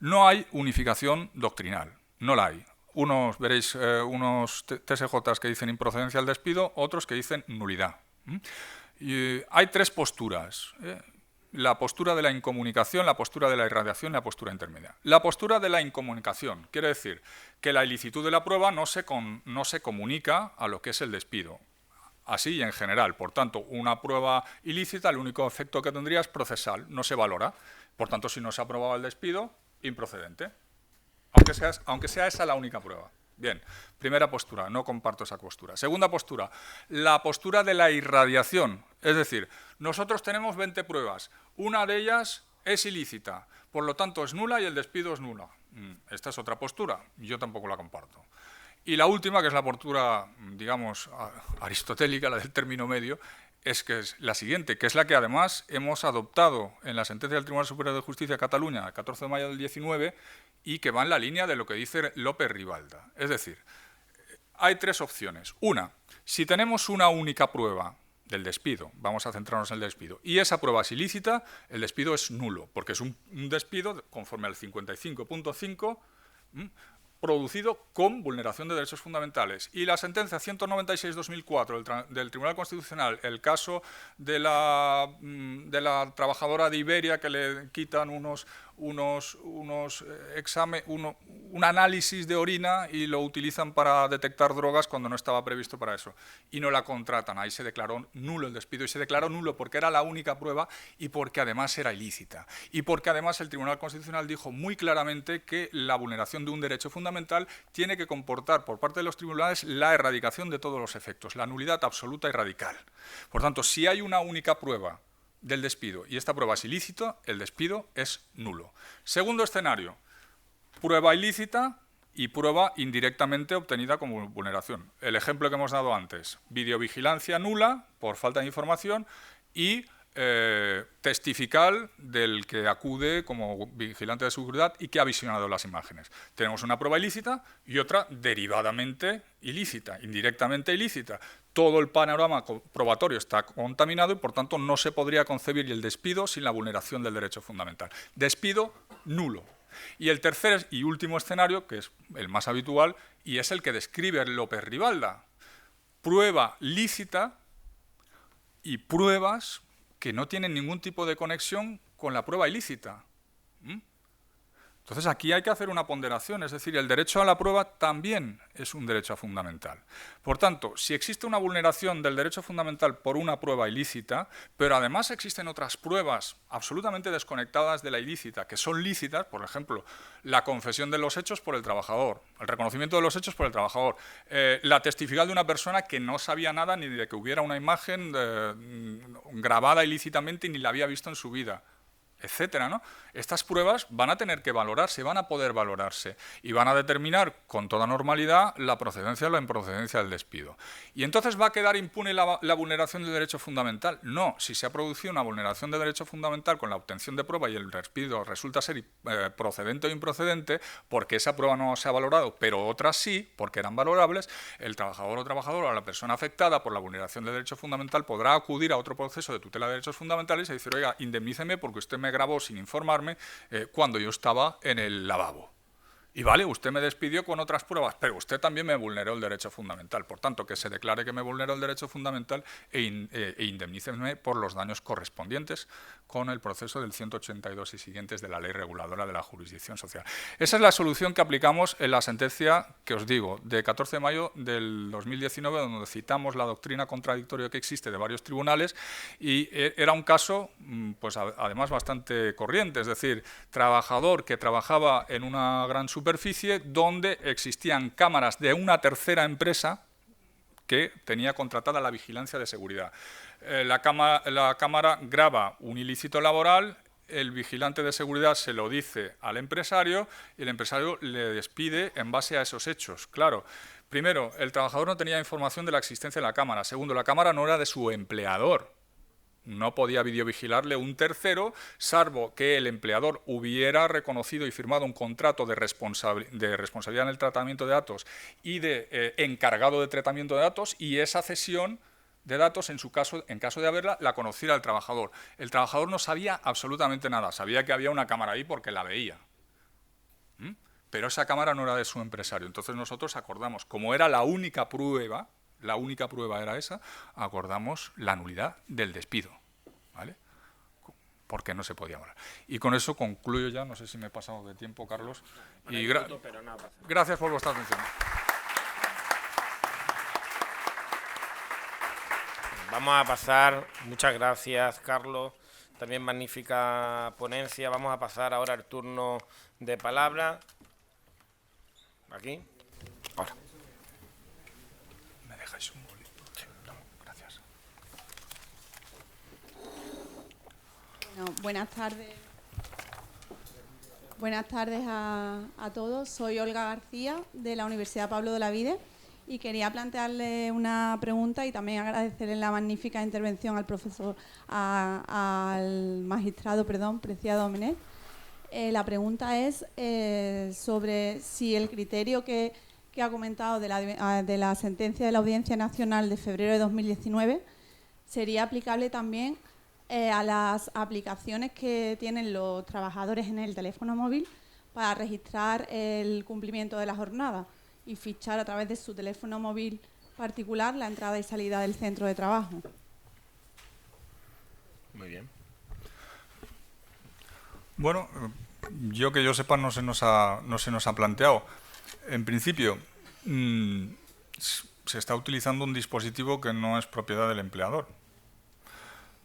No hay unificación doctrinal, no la hay. Veréis unos TSJs que dicen improcedencia del despido, otros que dicen nulidad. Y hay tres posturas. La postura de la incomunicación, la postura de la irradiación y la postura intermedia. La postura de la incomunicación quiere decir que la ilicitud de la prueba no se comunica a lo que es el despido. Así y en general. Por tanto, una prueba ilícita, el único efecto que tendría es procesal, no se valora. Por tanto, si no se ha aprobado el despido, improcedente. Aunque sea esa la única prueba. Bien, primera postura, no comparto esa postura. Segunda postura, la postura de la irradiación. Es decir, nosotros tenemos 20 pruebas, una de ellas es ilícita, por lo tanto es nula y el despido es nula. Esta es otra postura, yo tampoco la comparto. Y la última, que es la postura, digamos, aristotélica, la del término medio, es la siguiente, que es la que además hemos adoptado en la sentencia del Tribunal Superior de Justicia de Cataluña, el 14 de mayo del 19, y que va en la línea de lo que dice López Ribalda. Es decir, hay tres opciones. Una, si tenemos una única prueba del despido, vamos a centrarnos en el despido, y esa prueba es ilícita, el despido es nulo, porque es un despido conforme al 55.5, producido con vulneración de derechos fundamentales. Y la sentencia 196-2004 del Tribunal Constitucional, el caso de la trabajadora de Iberia que le quitan un análisis de orina y lo utilizan para detectar drogas cuando no estaba previsto para eso. Y no la contratan. Ahí se declaró nulo el despido. Y se declaró nulo porque era la única prueba y porque además era ilícita. Y porque además el Tribunal Constitucional dijo muy claramente que la vulneración de un derecho fundamental tiene que comportar por parte de los tribunales la erradicación de todos los efectos, la nulidad absoluta y radical. Por tanto, si hay una única prueba del despido y esta prueba es ilícita, el despido es nulo. Segundo escenario, prueba ilícita y prueba indirectamente obtenida como vulneración. El ejemplo que hemos dado antes, videovigilancia nula por falta de información y testifical del que acude como vigilante de seguridad y que ha visionado las imágenes. Tenemos una prueba ilícita y otra derivadamente ilícita, indirectamente ilícita. Todo el panorama probatorio está contaminado y, por tanto, no se podría concebir el despido sin la vulneración del derecho fundamental. Despido nulo. Y el tercer y último escenario, que es el más habitual, y es el que describe López Ribalda. Prueba lícita y pruebas que no tienen ningún tipo de conexión con la prueba ilícita. Entonces, aquí hay que hacer una ponderación, es decir, el derecho a la prueba también es un derecho fundamental. Por tanto, si existe una vulneración del derecho fundamental por una prueba ilícita, pero además existen otras pruebas absolutamente desconectadas de la ilícita, que son lícitas, por ejemplo, la confesión de los hechos por el trabajador, el reconocimiento de los hechos por el trabajador, la testifical de una persona que no sabía nada ni de que hubiera una imagen grabada ilícitamente ni la había visto en su vida, etcétera, ¿no? Estas pruebas van a tener que valorarse, van a poder valorarse y van a determinar con toda normalidad la procedencia o la improcedencia del despido. ¿Y entonces va a quedar impune la vulneración del derecho fundamental? No, si se ha producido una vulneración del derecho fundamental con la obtención de prueba y el despido resulta ser procedente o improcedente, porque esa prueba no se ha valorado, pero otras sí, porque eran valorables, el trabajador o trabajadora o la persona afectada por la vulneración del derecho fundamental podrá acudir a otro proceso de tutela de derechos fundamentales y decir, oiga, indemníceme porque usted me grabó sin informarme cuando yo estaba en el lavabo. Y vale, usted me despidió con otras pruebas, pero usted también me vulneró el derecho fundamental. Por tanto, que se declare que me vulneró el derecho fundamental e indemníceme por los daños correspondientes con el proceso del 182 y siguientes de la Ley Reguladora de la Jurisdicción Social. Esa es la solución que aplicamos en la sentencia que os digo, de 14 de mayo del 2019, donde citamos la doctrina contradictoria que existe de varios tribunales, y era un caso, pues además bastante corriente, es decir, trabajador que trabajaba en una gran superficie donde existían cámaras de una tercera empresa que tenía contratada la vigilancia de seguridad. La cámara graba un ilícito laboral, el vigilante de seguridad se lo dice al empresario y el empresario le despide en base a esos hechos. Claro, primero, el trabajador no tenía información de la existencia de la cámara. Segundo, la cámara no era de su empleador. No podía videovigilarle un tercero, salvo que el empleador hubiera reconocido y firmado un contrato de responsabilidad en el tratamiento de datos y de encargado de tratamiento de datos, y esa cesión de datos, en caso de haberla, la conociera el trabajador. El trabajador no sabía absolutamente nada, sabía que había una cámara ahí porque la veía. Pero esa cámara no era de su empresario. Entonces nosotros acordamos, como era la única prueba era esa, acordamos la nulidad del despido, ¿vale? Porque no se podía hablar. Y con eso concluyo ya, no sé si me he pasado de tiempo, Carlos, y gracias por vuestra atención. Vamos a pasar, muchas gracias, Carlos, también magnífica ponencia. Vamos a pasar ahora al turno de palabra. Aquí. Ahora. ¿Me dejáis un bolito? Sí, no, gracias. Bueno, buenas tardes. Buenas tardes a todos. Soy Olga García, de la Universidad Pablo de Olavide, y quería plantearle una pregunta y también agradecerle la magnífica intervención al magistrado, Preciado Domenech. La pregunta es sobre si el criterio que ha comentado de la sentencia de la Audiencia Nacional de febrero de 2019 sería aplicable también a las aplicaciones que tienen los trabajadores en el teléfono móvil para registrar el cumplimiento de la jornada y fichar a través de su teléfono móvil particular la entrada y salida del centro de trabajo. Muy bien. Bueno, que yo sepa no se nos ha planteado. En principio, se está utilizando un dispositivo que no es propiedad del empleador.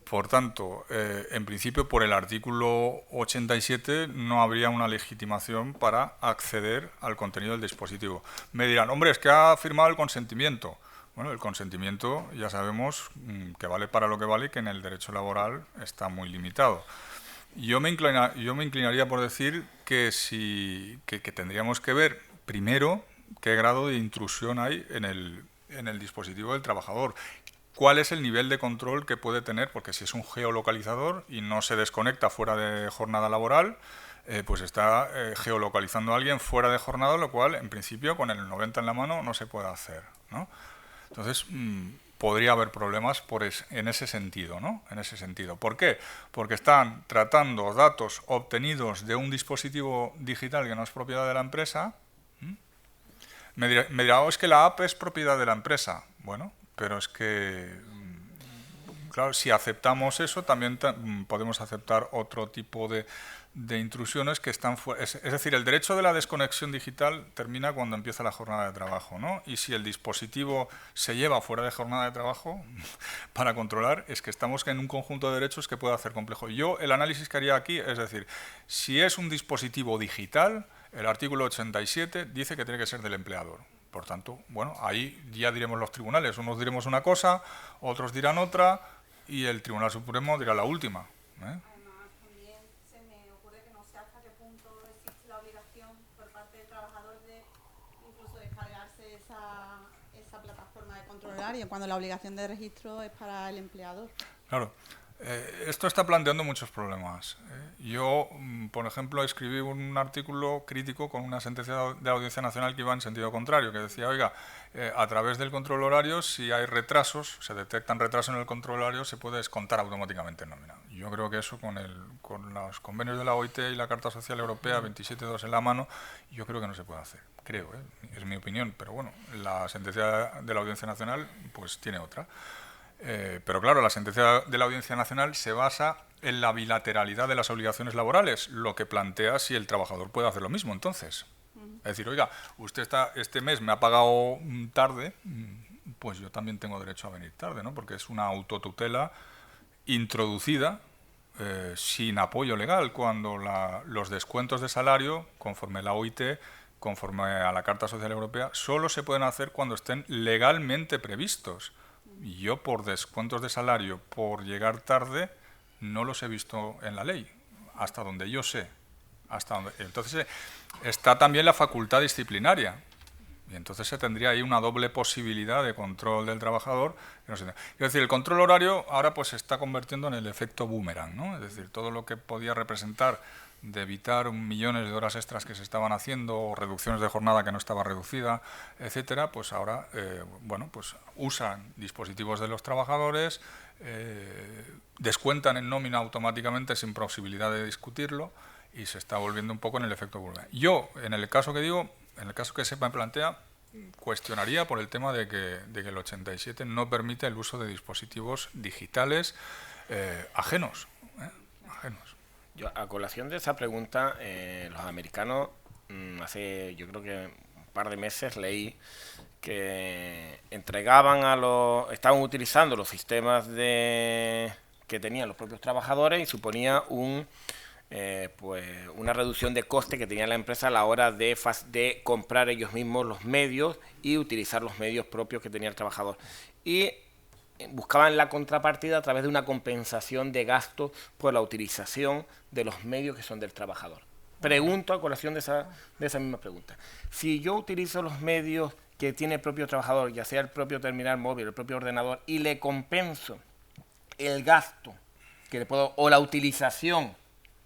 Por tanto, en principio, por el artículo 87 no habría una legitimación para acceder al contenido del dispositivo. Me dirán, hombre, es que ha firmado el consentimiento. Bueno, el consentimiento ya sabemos que vale para lo que vale y que en el derecho laboral está muy limitado. Yo me inclinaría por decir que tendríamos que ver primero qué grado de intrusión hay en el dispositivo del trabajador. ¿Cuál es el nivel de control que puede tener? Porque si es un geolocalizador y no se desconecta fuera de jornada laboral, pues está geolocalizando a alguien fuera de jornada, lo cual, en principio, con el 90 en la mano no se puede hacer, ¿no? Entonces, podría haber problemas en ese sentido, ¿no? En ese sentido. ¿Por qué? Porque están tratando datos obtenidos de un dispositivo digital que no es propiedad de la empresa. Me dirá, es que la app es propiedad de la empresa. Bueno, pero es que, claro, si aceptamos eso, también podemos aceptar otro tipo de intrusiones que están fuera. Es decir, el derecho de la desconexión digital termina cuando empieza la jornada de trabajo, ¿no? Y si el dispositivo se lleva fuera de jornada de trabajo para controlar, es que estamos en un conjunto de derechos que puede hacer complejo. Yo, el análisis que haría aquí es decir, si es un dispositivo digital, el artículo 87 dice que tiene que ser del empleador. Por tanto, bueno, ahí ya diremos los tribunales. Unos diremos una cosa, otros dirán otra, y el Tribunal Supremo dirá la última. Además, también se me ocurre que no sé hasta qué punto existe la obligación por parte del trabajador de incluso descargarse esa plataforma de control horario, cuando la obligación de registro es para el empleador. Claro. Esto está planteando muchos problemas. Yo, por ejemplo, escribí un artículo crítico con una sentencia de la Audiencia Nacional que iba en sentido contrario, que decía, oiga, a través del control horario, si hay retrasos, se detectan retrasos en el control horario, se puede descontar automáticamente en nómina. Yo creo que eso, con los convenios de la OIT y la Carta Social Europea 27.2 en la mano, yo creo que no se puede hacer. Creo, es mi opinión, pero bueno, la sentencia de la Audiencia Nacional pues tiene otra. Pero claro, la sentencia de la Audiencia Nacional se basa en la bilateralidad de las obligaciones laborales, lo que plantea si el trabajador puede hacer lo mismo entonces. Es decir, oiga, usted este mes me ha pagado tarde, pues yo también tengo derecho a venir tarde, ¿no? Porque es una autotutela introducida sin apoyo legal, cuando los descuentos de salario, conforme la OIT, conforme a la Carta Social Europea, solo se pueden hacer cuando estén legalmente previstos. Y yo, por descuentos de salario, por llegar tarde, no los he visto en la ley, hasta donde yo sé. Entonces, está también la facultad disciplinaria. Y entonces se tendría ahí una doble posibilidad de control del trabajador. Es decir, el control horario ahora pues se está convirtiendo en el efecto boomerang, ¿no? Es decir, todo lo que podía representar de evitar millones de horas extras que se estaban haciendo, o reducciones de jornada que no estaba reducida, etcétera, pues ahora pues usan dispositivos de los trabajadores, descuentan en nómina automáticamente sin posibilidad de discutirlo, y se está volviendo un poco en el efecto boomerang. Yo, en el caso que se me plantea, cuestionaría por el tema de que el 87 no permite el uso de dispositivos digitales ajenos. Yo, a colación de esa pregunta, los americanos, yo creo que un par de meses leí que estaban utilizando los sistemas que tenían los propios trabajadores, y suponía una reducción de coste que tenía la empresa a la hora de comprar ellos mismos los medios y utilizar los medios propios que tenía el trabajador. Y buscaban la contrapartida a través de una compensación de gastos por la utilización de los medios que son del trabajador. pregunto a colación de esa misma pregunta. Si yo utilizo los medios que tiene el propio trabajador, ya sea el propio terminal móvil, el propio ordenador, y le compenso el gasto que le puedo, o la utilización,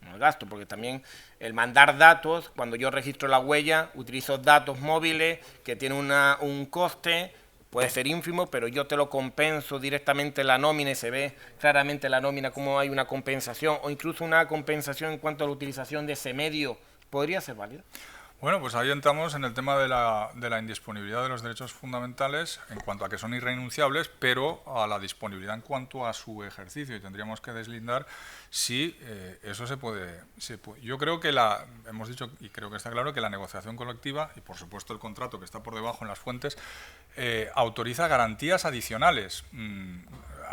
no el gasto, porque también el mandar datos, cuando yo registro la huella, utilizo datos móviles que tienen un coste, puede ser ínfimo, pero yo te lo compenso directamente en la nómina y se ve claramente en la nómina cómo hay una compensación, o incluso una compensación en cuanto a la utilización de ese medio, ¿podría ser válida? Bueno, pues ahí entramos en el tema de la indisponibilidad de los derechos fundamentales en cuanto a que son irrenunciables, pero a la disponibilidad en cuanto a su ejercicio. Y tendríamos que deslindar si eso se puede. Yo creo que hemos dicho, y creo que está claro, que la negociación colectiva, y por supuesto el contrato que está por debajo en las fuentes, autoriza garantías adicionales.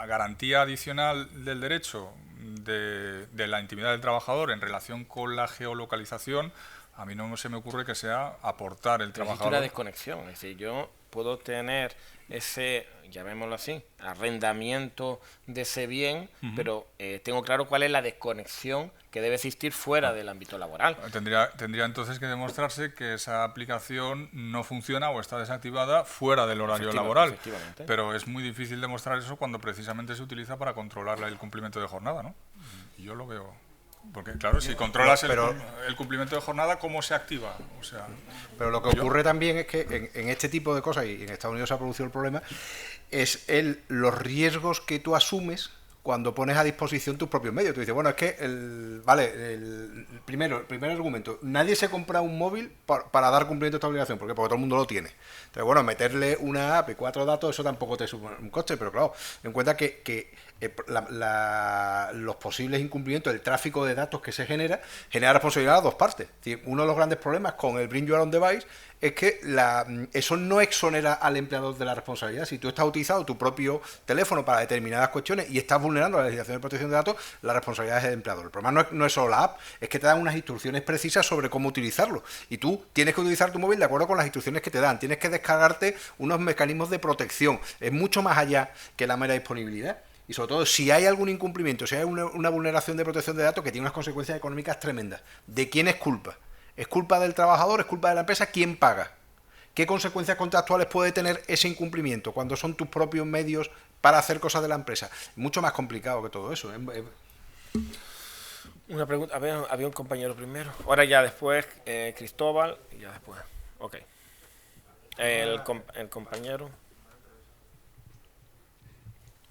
Garantía adicional del derecho de la intimidad del trabajador en relación con la geolocalización. A mí no se me ocurre que sea aportar el trabajador. Existe una desconexión, es decir, yo puedo tener ese, llamémoslo así, arrendamiento de ese bien, pero tengo claro cuál es la desconexión que debe existir fuera del ámbito laboral. Tendría entonces que demostrarse que esa aplicación no funciona o está desactivada fuera del horario laboral. Pero es muy difícil demostrar eso cuando precisamente se utiliza para controlar el cumplimiento de jornada, ¿no? Y yo lo veo. Porque, claro, si controlas el cumplimiento de jornada, ¿cómo se activa? O sea, pero lo que ocurre también es que en este tipo de cosas, y en Estados Unidos se ha producido el problema, es los riesgos que tú asumes cuando pones a disposición tus propios medios. Tú dices, bueno, es que el primer argumento, nadie se compra un móvil para dar cumplimiento a esta obligación, porque todo el mundo lo tiene. Entonces, bueno, meterle una app y 4 datos, eso tampoco te supone un coste, pero claro, en cuenta que los posibles incumplimientos, el tráfico de datos que se genera responsabilidad a dos partes. Es decir, uno de los grandes problemas con el Bring Your Own Device es que eso no exonera al empleador de la responsabilidad. Si tú estás utilizando tu propio teléfono para determinadas cuestiones y estás vulnerando la legislación de protección de datos, la responsabilidad es del empleador. El problema no es solo la app, es que te dan unas instrucciones precisas sobre cómo utilizarlo. Y tú tienes que utilizar tu móvil de acuerdo con las instrucciones que te dan. Tienes que descargarte unos mecanismos de protección. Es mucho más allá que la mera disponibilidad. Y sobre todo, si hay algún incumplimiento, si hay una vulneración de protección de datos que tiene unas consecuencias económicas tremendas, ¿de quién es culpa? ¿Es culpa del trabajador? ¿Es culpa de la empresa? ¿Quién paga? ¿Qué consecuencias contractuales puede tener ese incumplimiento cuando son tus propios medios para hacer cosas de la empresa? Mucho más complicado que todo eso. Una pregunta, había un compañero primero. Ahora ya después, Cristóbal, y ya después. Ok. El compañero.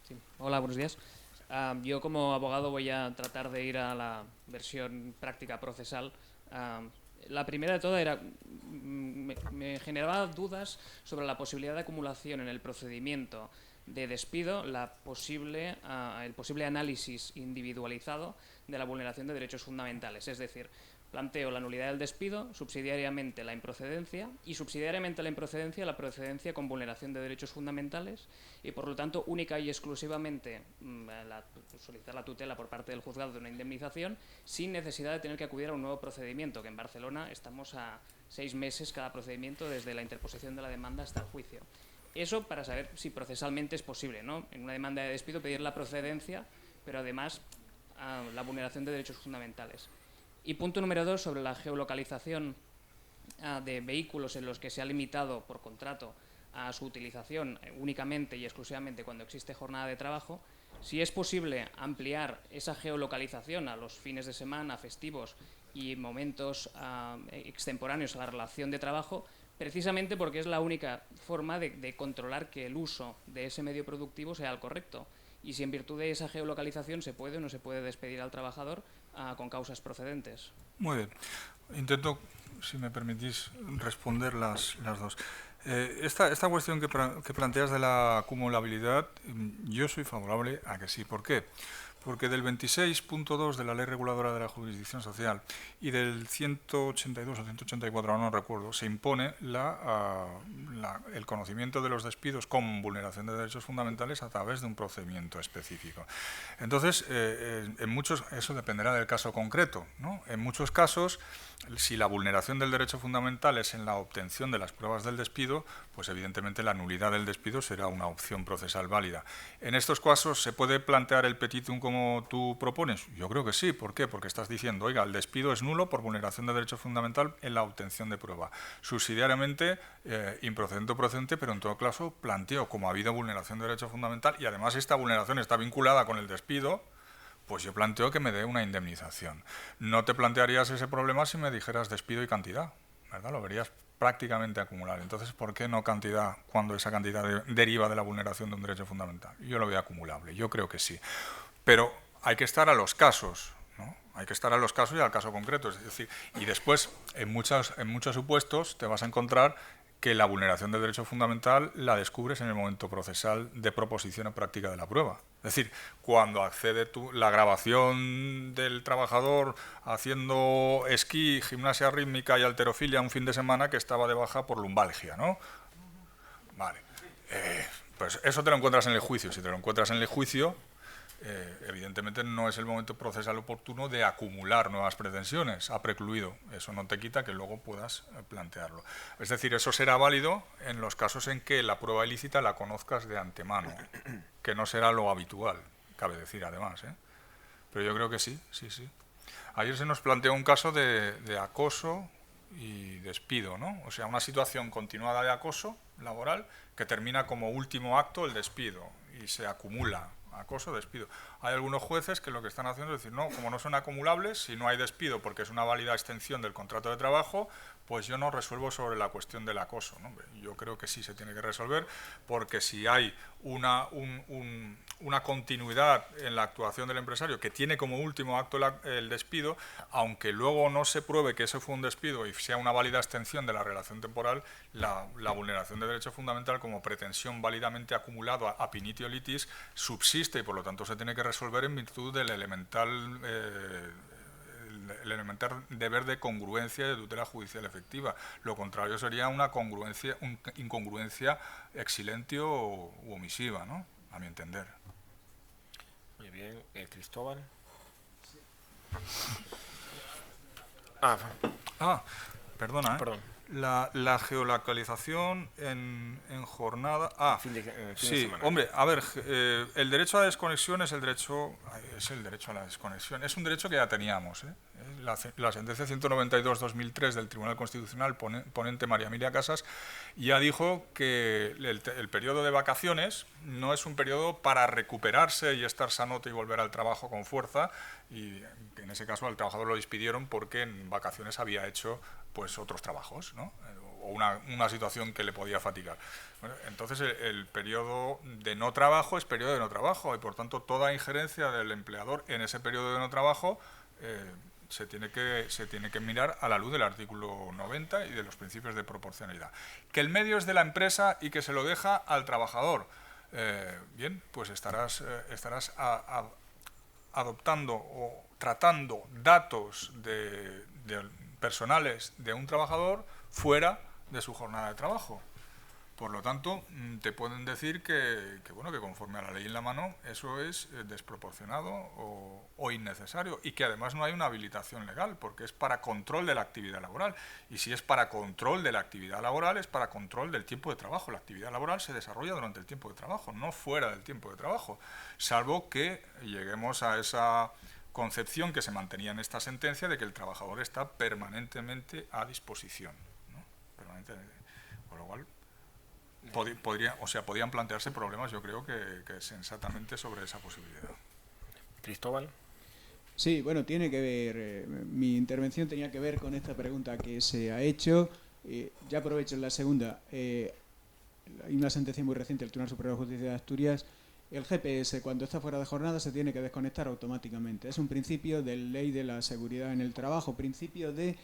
Sí. Hola, buenos días. Yo como abogado voy a tratar de ir a la versión práctica procesal. La primera de todas era, me generaba dudas sobre la posibilidad de acumulación en el procedimiento de despido, el posible análisis individualizado de la vulneración de derechos fundamentales. Es decir, planteo la nulidad del despido, subsidiariamente la improcedencia y subsidiariamente la improcedencia, la procedencia con vulneración de derechos fundamentales y por lo tanto única y exclusivamente solicitar la tutela por parte del juzgado de una indemnización sin necesidad de tener que acudir a un nuevo procedimiento, que en Barcelona estamos a 6 meses cada procedimiento desde la interposición de la demanda hasta el juicio. Eso para saber si procesalmente es posible, ¿no? En una demanda de despido pedir la procedencia, pero además la vulneración de derechos fundamentales. Y punto número 2, sobre la geolocalización de vehículos en los que se ha limitado por contrato a su utilización únicamente y exclusivamente cuando existe jornada de trabajo, si es posible ampliar esa geolocalización a los fines de semana, festivos y momentos extemporáneos a la relación de trabajo, precisamente porque es la única forma de controlar que el uso de ese medio productivo sea el correcto. Y si en virtud de esa geolocalización se puede o no se puede despedir al trabajador con causas procedentes. Muy bien. Intento, si me permitís, responder las dos. Esta cuestión que planteas de la acumulabilidad, yo soy favorable a que sí. ¿Por qué? Porque del 26.2 de la Ley Reguladora de la Jurisdicción Social y del 182 o 184, no recuerdo, se impone el conocimiento de los despidos con vulneración de derechos fundamentales a través de un procedimiento específico. Entonces, eso dependerá del caso concreto, ¿no? En muchos casos, si la vulneración del derecho fundamental es en la obtención de las pruebas del despido, pues evidentemente la nulidad del despido será una opción procesal válida. En estos casos se puede plantear el petitum como tú propones? Yo creo que sí. ¿Por qué? Porque estás diciendo, oiga, el despido es nulo por vulneración de derecho fundamental en la obtención de prueba. Subsidiariamente, improcedente o procedente, pero en todo caso planteo, como ha habido vulneración de derecho fundamental y además esta vulneración está vinculada con el despido, pues yo planteo que me dé una indemnización. No te plantearías ese problema si me dijeras despido y cantidad, ¿verdad? Lo verías prácticamente acumular. Entonces, ¿por qué no cantidad cuando esa cantidad deriva de la vulneración de un derecho fundamental? Yo lo veo acumulable, yo creo que sí. Pero hay que estar a los casos, ¿no? Hay que estar a los casos y al caso concreto. Es decir, y después, en muchos supuestos, te vas a encontrar que la vulneración del derecho fundamental la descubres en el momento procesal de proposición o práctica de la prueba. Es decir, cuando accede la grabación del trabajador haciendo esquí, gimnasia rítmica y halterofilia un fin de semana que estaba de baja por lumbalgia, ¿no? Vale. Pues eso te lo encuentras en el juicio. Si te lo encuentras en el juicio, evidentemente no es el momento procesal oportuno de acumular nuevas pretensiones. Ha precluido. Eso no te quita que luego puedas plantearlo. Es decir, eso será válido en los casos en que la prueba ilícita la conozcas de antemano, que no será lo habitual, cabe decir además, ¿eh? Pero yo creo que sí, sí, sí. Ayer se nos planteó un caso de acoso y despido, ¿no? O sea, una situación continuada de acoso laboral que termina como último acto el despido y se acumula acoso, despido. Hay algunos jueces que lo que están haciendo es decir, no, como no son acumulables, si no hay despido porque es una válida extensión del contrato de trabajo, pues yo no resuelvo sobre la cuestión del acoso, ¿no? Yo creo que sí se tiene que resolver, porque si hay una continuidad en la actuación del empresario que tiene como último acto el despido, aunque luego no se pruebe que ese fue un despido y sea una válida extensión de la relación temporal, la vulneración de derecho fundamental como pretensión válidamente acumulada a pinitio litis subsiste y por lo tanto se tiene que resolver en virtud del elemental deber de congruencia y de tutela judicial efectiva. Lo contrario sería una incongruencia ex silentio u omisiva, ¿no? A mi entender. Muy bien, Cristóbal. Perdona, ¿eh? Perdón. La geolocalización en jornada... Fin de sí, semana. hombre, a ver, el derecho a la desconexión es el derecho a la desconexión. Es un derecho que ya teníamos, ¿eh? La sentencia 192-2003 del Tribunal Constitucional, ponente María Emilia Casas, ya dijo que el periodo de vacaciones no es un periodo para recuperarse y estar sanote y volver al trabajo con fuerza, y en ese caso al trabajador lo despidieron porque en vacaciones había hecho pues otros trabajos, ¿no? O una situación que le podía fatigar. Bueno, entonces el periodo de no trabajo es periodo de no trabajo y por tanto toda injerencia del empleador en ese periodo de no trabajo se tiene que mirar a la luz del artículo 90 y de los principios de proporcionalidad. Que el medio es de la empresa y que se lo deja al trabajador. Bien, pues estarás adoptando o tratando datos personales de un trabajador fuera de su jornada de trabajo. Por lo tanto, te pueden decir que conforme a la ley en la mano, eso es desproporcionado o innecesario y que además no hay una habilitación legal porque es para control de la actividad laboral. Y si es para control de la actividad laboral, es para control del tiempo de trabajo. La actividad laboral se desarrolla durante el tiempo de trabajo, no fuera del tiempo de trabajo, salvo que lleguemos a esa concepción que se mantenía en esta sentencia de que el trabajador está permanentemente a disposición, ¿no? Permanentemente. Con lo cual, podían plantearse problemas, yo creo que sensatamente sobre esa posibilidad. Cristóbal. Sí, bueno, tiene que ver, mi intervención tenía que ver con esta pregunta que se ha hecho. Ya aprovecho en la segunda. Hay una sentencia muy reciente del Tribunal Superior de Justicia de Asturias. El GPS, cuando está fuera de jornada, se tiene que desconectar automáticamente. Es un principio de ley de la seguridad en el trabajo, principio de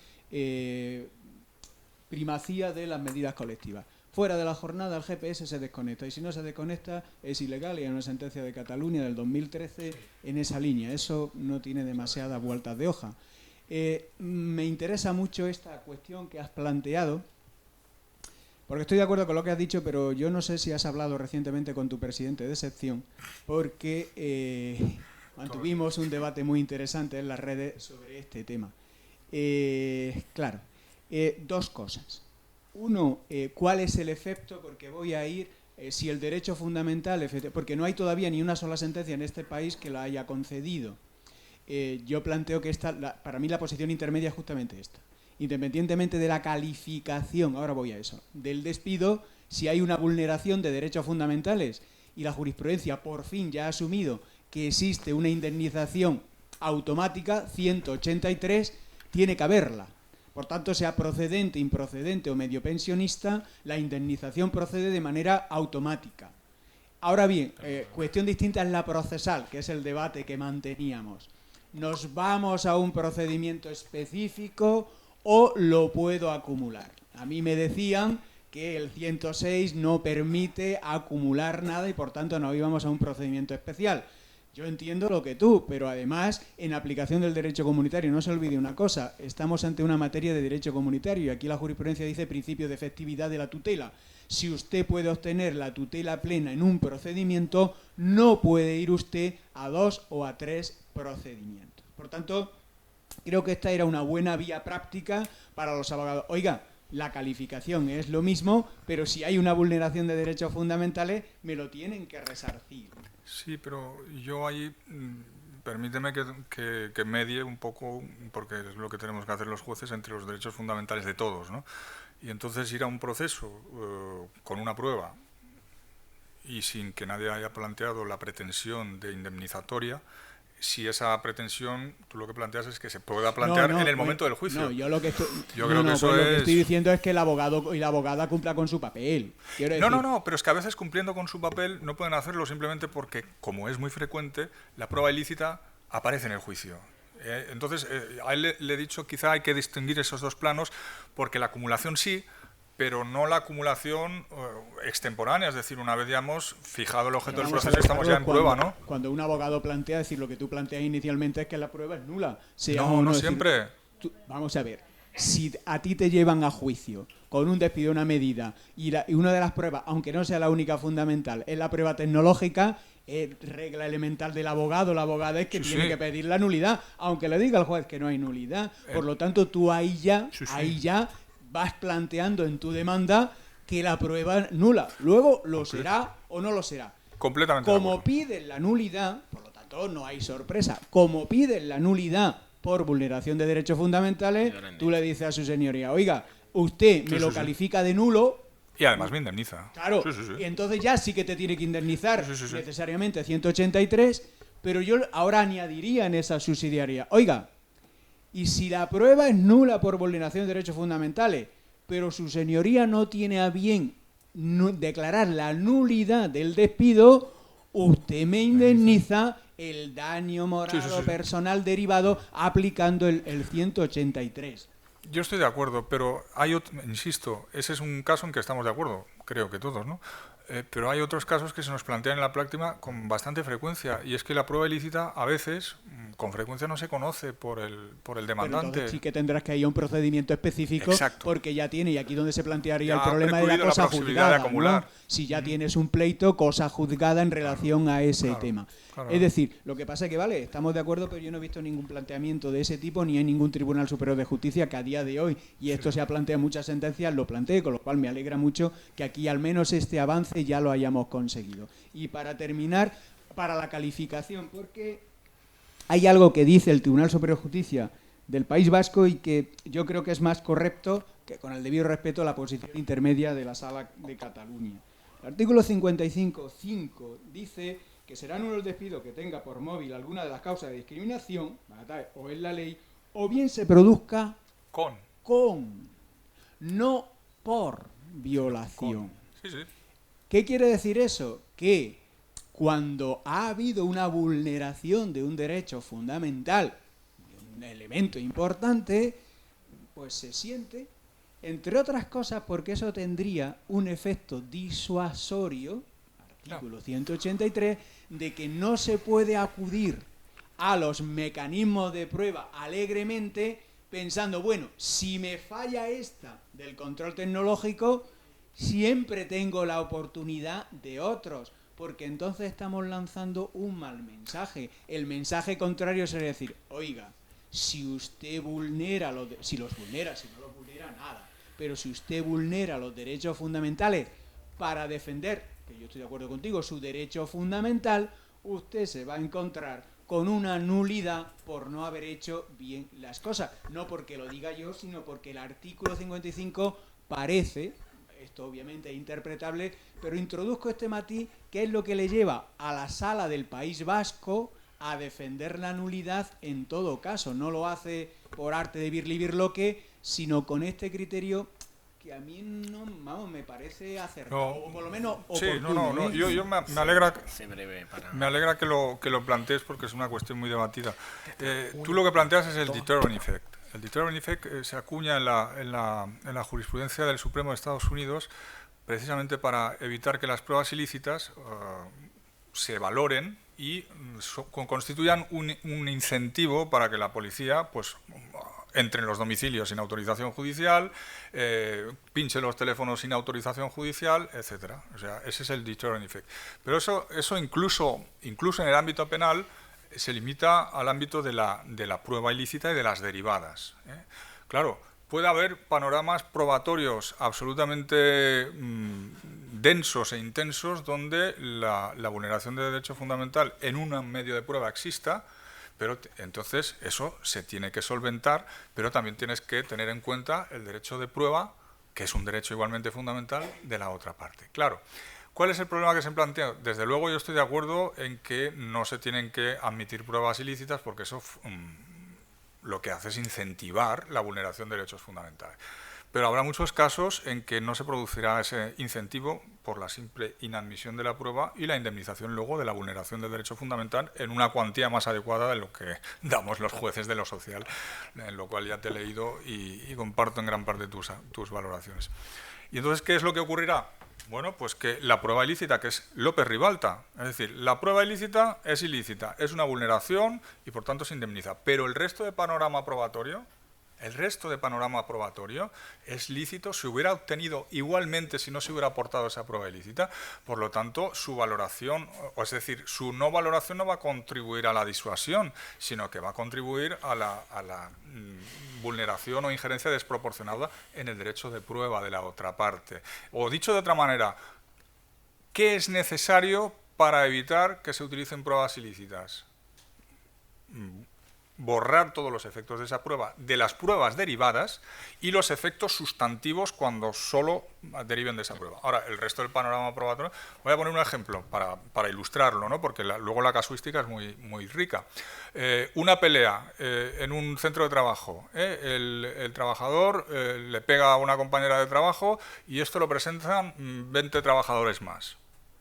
primacía de las medidas colectivas. Fuera de la jornada el GPS se desconecta y si no se desconecta es ilegal y hay una sentencia de Cataluña del 2013 en esa línea. Eso no tiene demasiadas vueltas de hoja. Me interesa mucho esta cuestión que has planteado porque estoy de acuerdo con lo que has dicho, pero yo no sé si has hablado recientemente con tu presidente de sección porque mantuvimos un debate muy interesante en las redes sobre este tema. Claro, dos cosas. Uno, ¿cuál es el efecto? Porque voy a ir si el derecho fundamental, porque no hay todavía ni una sola sentencia en este país que la haya concedido. Yo planteo que para mí la posición intermedia es justamente esta. Independientemente de la calificación, ahora voy a eso, del despido, si hay una vulneración de derechos fundamentales y la jurisprudencia por fin ya ha asumido que existe una indemnización automática, 183, tiene que haberla. Por tanto, sea procedente, improcedente o medio pensionista, la indemnización procede de manera automática. Ahora bien, cuestión distinta es la procesal, que es el debate que manteníamos. ¿Nos vamos a un procedimiento específico o lo puedo acumular? A mí me decían que el 106 no permite acumular nada y por tanto no íbamos a un procedimiento especial. Yo entiendo lo que tú, pero además en aplicación del derecho comunitario, no se olvide una cosa, estamos ante una materia de derecho comunitario y aquí la jurisprudencia dice principio de efectividad de la tutela. Si usted puede obtener la tutela plena en un procedimiento, no puede ir usted a 2 o a 3 procedimientos. Por tanto, creo que esta era una buena vía práctica para los abogados. Oiga, la calificación es lo mismo, pero si hay una vulneración de derechos fundamentales, me lo tienen que resarcir. Sí, pero yo ahí, permíteme que medie un poco, porque es lo que tenemos que hacer los jueces, entre los derechos fundamentales de todos, ¿no? Y entonces ir a un proceso con una prueba y sin que nadie haya planteado la pretensión de indemnizatoria, si esa pretensión, tú lo que planteas es que se pueda plantear en el momento del juicio. No, yo lo que estoy, creo que eso lo que estoy diciendo es que el abogado y la abogada cumpla con su papel. No, pero es que a veces cumpliendo con su papel no pueden hacerlo simplemente porque, como es muy frecuente, la prueba ilícita aparece en el juicio. Entonces, a él le he dicho, quizá hay que distinguir esos dos planos, porque la acumulación sí, pero no la acumulación extemporánea, es decir, una vez ya hemos fijado el objeto del proceso, estamos ya en prueba, ¿no? Cuando un abogado plantea, decir, lo que tú planteas inicialmente es que la prueba es nula. No siempre. Vamos a ver, si a ti te llevan a juicio con un despido, una medida, y una de las pruebas, aunque no sea la única fundamental, es la prueba tecnológica, regla elemental del abogado, la abogada es que tiene que pedir la nulidad, aunque le diga al juez que no hay nulidad. Por lo tanto, tú ahí ya vas planteando en tu demanda que la prueba es nula. Luego lo será o no lo será. Completamente. Como piden la nulidad, por lo tanto no hay sorpresa, como piden la nulidad por vulneración de derechos fundamentales, tú le dices a su señoría, oiga, usted me lo califica de nulo. Y además me indemniza. Claro, y entonces ya sí que te tiene que indemnizar necesariamente 183, pero yo ahora añadiría en esa subsidiaria, oiga, y si la prueba es nula por vulneración de derechos fundamentales, pero su señoría no tiene a bien declarar la nulidad del despido, usted me indemniza el daño moral o personal derivado aplicando el 183. Yo estoy de acuerdo, pero hay otro, insisto, ese es un caso en que estamos de acuerdo, creo que todos, ¿no? Pero hay otros casos que se nos plantean en la práctica con bastante frecuencia, y es que la prueba ilícita a veces, con frecuencia, no se conoce por el demandante. Pero sí que tendrás que ir a un procedimiento específico. Exacto. Porque ya tiene, y aquí donde se plantearía Ya el problema de la cosa juzgada, ¿no? Si ya tienes un pleito, cosa juzgada en relación a ese tema. Claro. Es decir, lo que pasa es que, vale, estamos de acuerdo, pero yo no he visto ningún planteamiento de ese tipo, ni hay ningún Tribunal Superior de Justicia que a día de hoy, y esto se ha planteado en muchas sentencias, lo plantee, con lo cual me alegra mucho que aquí al menos este avance ya lo hayamos conseguido. Y para terminar, para la calificación, porque hay algo que dice el Tribunal Superior de Justicia del País Vasco y que yo creo que es más correcto, que con el debido respeto a la posición intermedia de la Sala de Cataluña. El artículo 55.5 dice que será nulo el despido que tenga por móvil alguna de las causas de discriminación, o en la ley, o bien se produzca con, no por violación. Sí. ¿Qué quiere decir eso? Que cuando ha habido una vulneración de un derecho fundamental, un elemento importante, pues se siente, entre otras cosas, porque eso tendría un efecto disuasorio, artículo 183, de que no se puede acudir a los mecanismos de prueba alegremente pensando, bueno, si me falla esta del control tecnológico, siempre tengo la oportunidad de otros, porque entonces estamos lanzando un mal mensaje. El mensaje contrario sería decir, oiga, si usted vulnera si no los vulnera, nada, pero si usted vulnera los derechos fundamentales para defender que yo estoy de acuerdo contigo, su derecho fundamental, usted se va a encontrar con una nulidad por no haber hecho bien las cosas. No porque lo diga yo, sino porque el artículo 55 parece, esto obviamente es interpretable, pero introduzco este matiz que es lo que le lleva a la Sala del País Vasco a defender la nulidad en todo caso. No lo hace por arte de birlibirloque, sino con este criterio que a mí no, vamos, me parece acertado, o por lo menos oportuno. Yo me alegra que lo plantees porque es una cuestión muy debatida. Tú lo que planteas es el deterrent effect. El deterrent effect se acuña en la jurisprudencia del Supremo de Estados Unidos precisamente para evitar que las pruebas ilícitas se valoren y constituyan un incentivo para que la policía pues entre en los domicilios sin autorización judicial, pinche los teléfonos sin autorización judicial, etcétera. O sea, ese es el deterrent effect. Pero eso incluso en el ámbito penal se limita al ámbito de la prueba ilícita y de las derivadas. Claro, puede haber panoramas probatorios absolutamente densos e intensos donde la vulneración de derecho fundamental en un medio de prueba exista, pero entonces eso se tiene que solventar, pero también tienes que tener en cuenta el derecho de prueba, que es un derecho igualmente fundamental, de la otra parte. Claro, ¿cuál es el problema que se plantea? Desde luego yo estoy de acuerdo en que no se tienen que admitir pruebas ilícitas porque eso lo que hace es incentivar la vulneración de derechos fundamentales. Pero habrá muchos casos en que no se producirá ese incentivo por la simple inadmisión de la prueba y la indemnización luego de la vulneración del derecho fundamental en una cuantía más adecuada de lo que damos los jueces de lo social, en lo cual ya te he leído y comparto en gran parte tus valoraciones. ¿Y entonces qué es lo que ocurrirá? Bueno, pues que la prueba ilícita, que es López Ribalta, es decir, la prueba ilícita, es una vulneración y por tanto se indemniza, pero el resto de panorama probatorio es lícito, se hubiera obtenido igualmente si no se hubiera aportado esa prueba ilícita, por lo tanto su valoración, es decir, su no valoración no va a contribuir a la disuasión, sino que va a contribuir a la vulneración o injerencia desproporcionada en el derecho de prueba de la otra parte. O dicho de otra manera, ¿qué es necesario para evitar que se utilicen pruebas ilícitas? Borrar todos los efectos de esa prueba, de las pruebas derivadas y los efectos sustantivos cuando solo deriven de esa prueba. Ahora, el resto del panorama probatorio, voy a poner un ejemplo para ilustrarlo, ¿no? Porque luego la casuística es muy rica. Una pelea en un centro de trabajo, el trabajador le pega a una compañera de trabajo y esto lo presentan 20 trabajadores más.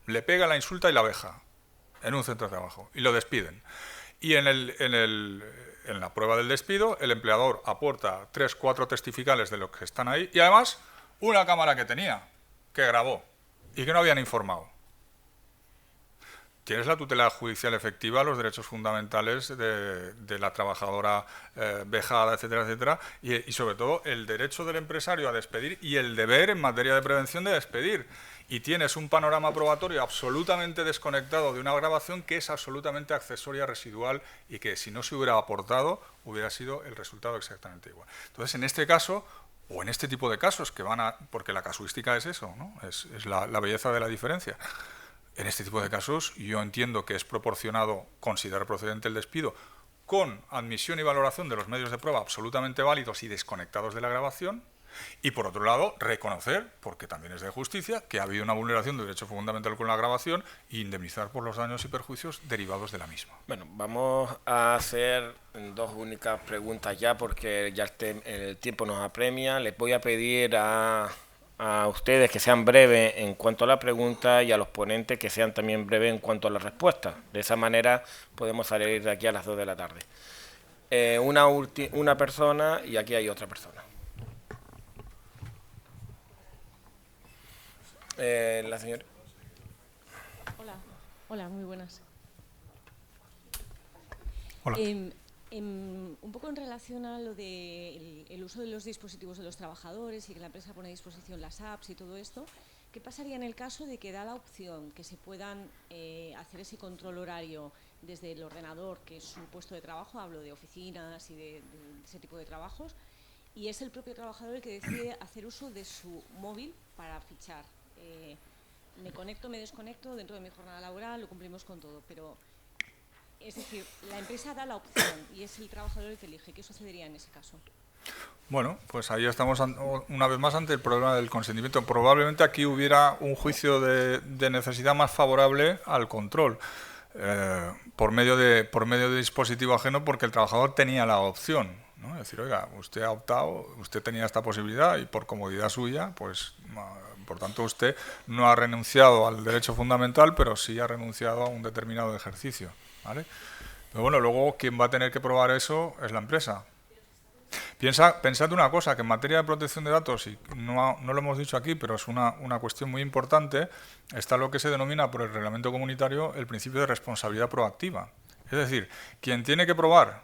Le pega, la insulta y la veja en un centro de trabajo y lo despiden. Y en la prueba del despido, el empleador aporta 3 o 4 testificales de los que están ahí y además una cámara que tenía, que grabó y que no habían informado. Tienes la tutela judicial efectiva, los derechos fundamentales de la trabajadora vejada, etcétera, etcétera, y sobre todo el derecho del empresario a despedir y el deber en materia de prevención de despedir. Y tienes un panorama probatorio absolutamente desconectado de una grabación que es absolutamente accesoria, residual y que si no se hubiera aportado hubiera sido el resultado exactamente igual. Entonces, en este caso, o en este tipo de casos que porque la casuística es eso, ¿no? Es la belleza de la diferencia. En este tipo de casos yo entiendo que es proporcionado considerar procedente el despido con admisión y valoración de los medios de prueba absolutamente válidos y desconectados de la grabación y por otro lado reconocer, porque también es de justicia, que ha habido una vulneración de derecho fundamental con la grabación e indemnizar por los daños y perjuicios derivados de la misma. Bueno, vamos a hacer 2 únicas preguntas ya porque ya el tiempo nos apremia. Les voy a pedir a ustedes que sean breves en cuanto a la pregunta y a los ponentes que sean también breves en cuanto a la respuesta. De esa manera podemos salir de aquí a las 2 de la tarde. Una persona y aquí hay otra persona. La señora. Hola, muy buenas. Hola. Un poco en relación a lo de el uso de los dispositivos de los trabajadores y que la empresa pone a disposición las apps y todo esto, ¿qué pasaría en el caso de que da la opción que se puedan hacer ese control horario desde el ordenador, que es su puesto de trabajo, hablo de oficinas y de ese tipo de trabajos, y es el propio trabajador el que decide hacer uso de su móvil para fichar? me conecto, me desconecto dentro de mi jornada laboral, lo cumplimos con todo, pero es decir, la empresa da la opción y es el trabajador el que elige. ¿Qué sucedería en ese caso? Bueno, pues ahí estamos una vez más ante el problema del consentimiento. Probablemente aquí hubiera un juicio de necesidad más favorable al control por medio de dispositivo ajeno, porque el trabajador tenía la opción, ¿no? Es decir, oiga, usted ha optado, usted tenía esta posibilidad y por comodidad suya, pues por tanto usted no ha renunciado al derecho fundamental, pero sí ha renunciado a un determinado ejercicio, ¿vale? Pero bueno, luego quien va a tener que probar eso es la empresa. Pensad una cosa, que en materia de protección de datos, y no lo hemos dicho aquí, pero es una cuestión muy importante, está lo que se denomina por el reglamento comunitario el principio de responsabilidad proactiva. Es decir, quien tiene que probar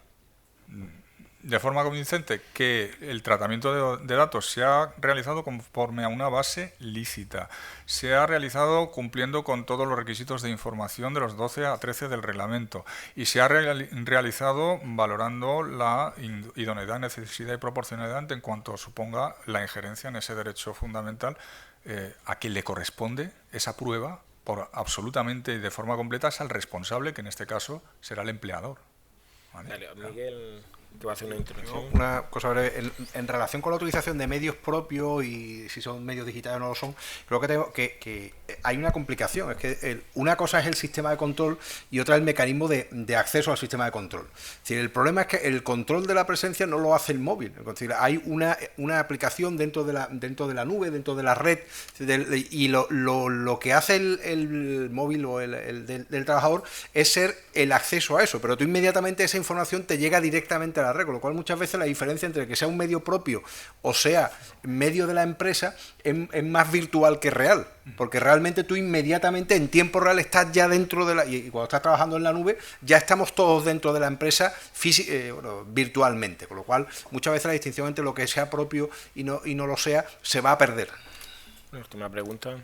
de forma convincente que el tratamiento de datos se ha realizado conforme a una base lícita, se ha realizado cumpliendo con todos los requisitos de información de los 12 a 13 del reglamento y se ha realizado valorando la idoneidad, necesidad y proporcionalidad en cuanto suponga la injerencia en ese derecho fundamental a quien le corresponde esa prueba por absolutamente y de forma completa es al responsable, que en este caso será el empleador. ¿Vale? Dale, Miguel, te va a hacer una introducción. Una cosa breve, en relación con la utilización de medios propios y si son medios digitales o no lo son, creo que tengo que hay una complicación. Es que una cosa es el sistema de control y otra el mecanismo de acceso al sistema de control. Es decir, el problema es que el control de la presencia no lo hace el móvil. Es decir, hay una aplicación dentro de la nube, dentro de la red, y lo que hace el móvil o el del trabajador es ser el acceso a eso, pero tú inmediatamente esa información te llega directamente a la red, con lo cual muchas veces la diferencia entre que sea un medio propio o sea medio de la empresa es más virtual que real, porque realmente tú inmediatamente en tiempo real estás ya dentro de la, y cuando estás trabajando en la nube ya estamos todos dentro de la empresa virtualmente, con lo cual muchas veces la distinción entre lo que sea propio y no lo sea se va a perder. Última pregunta.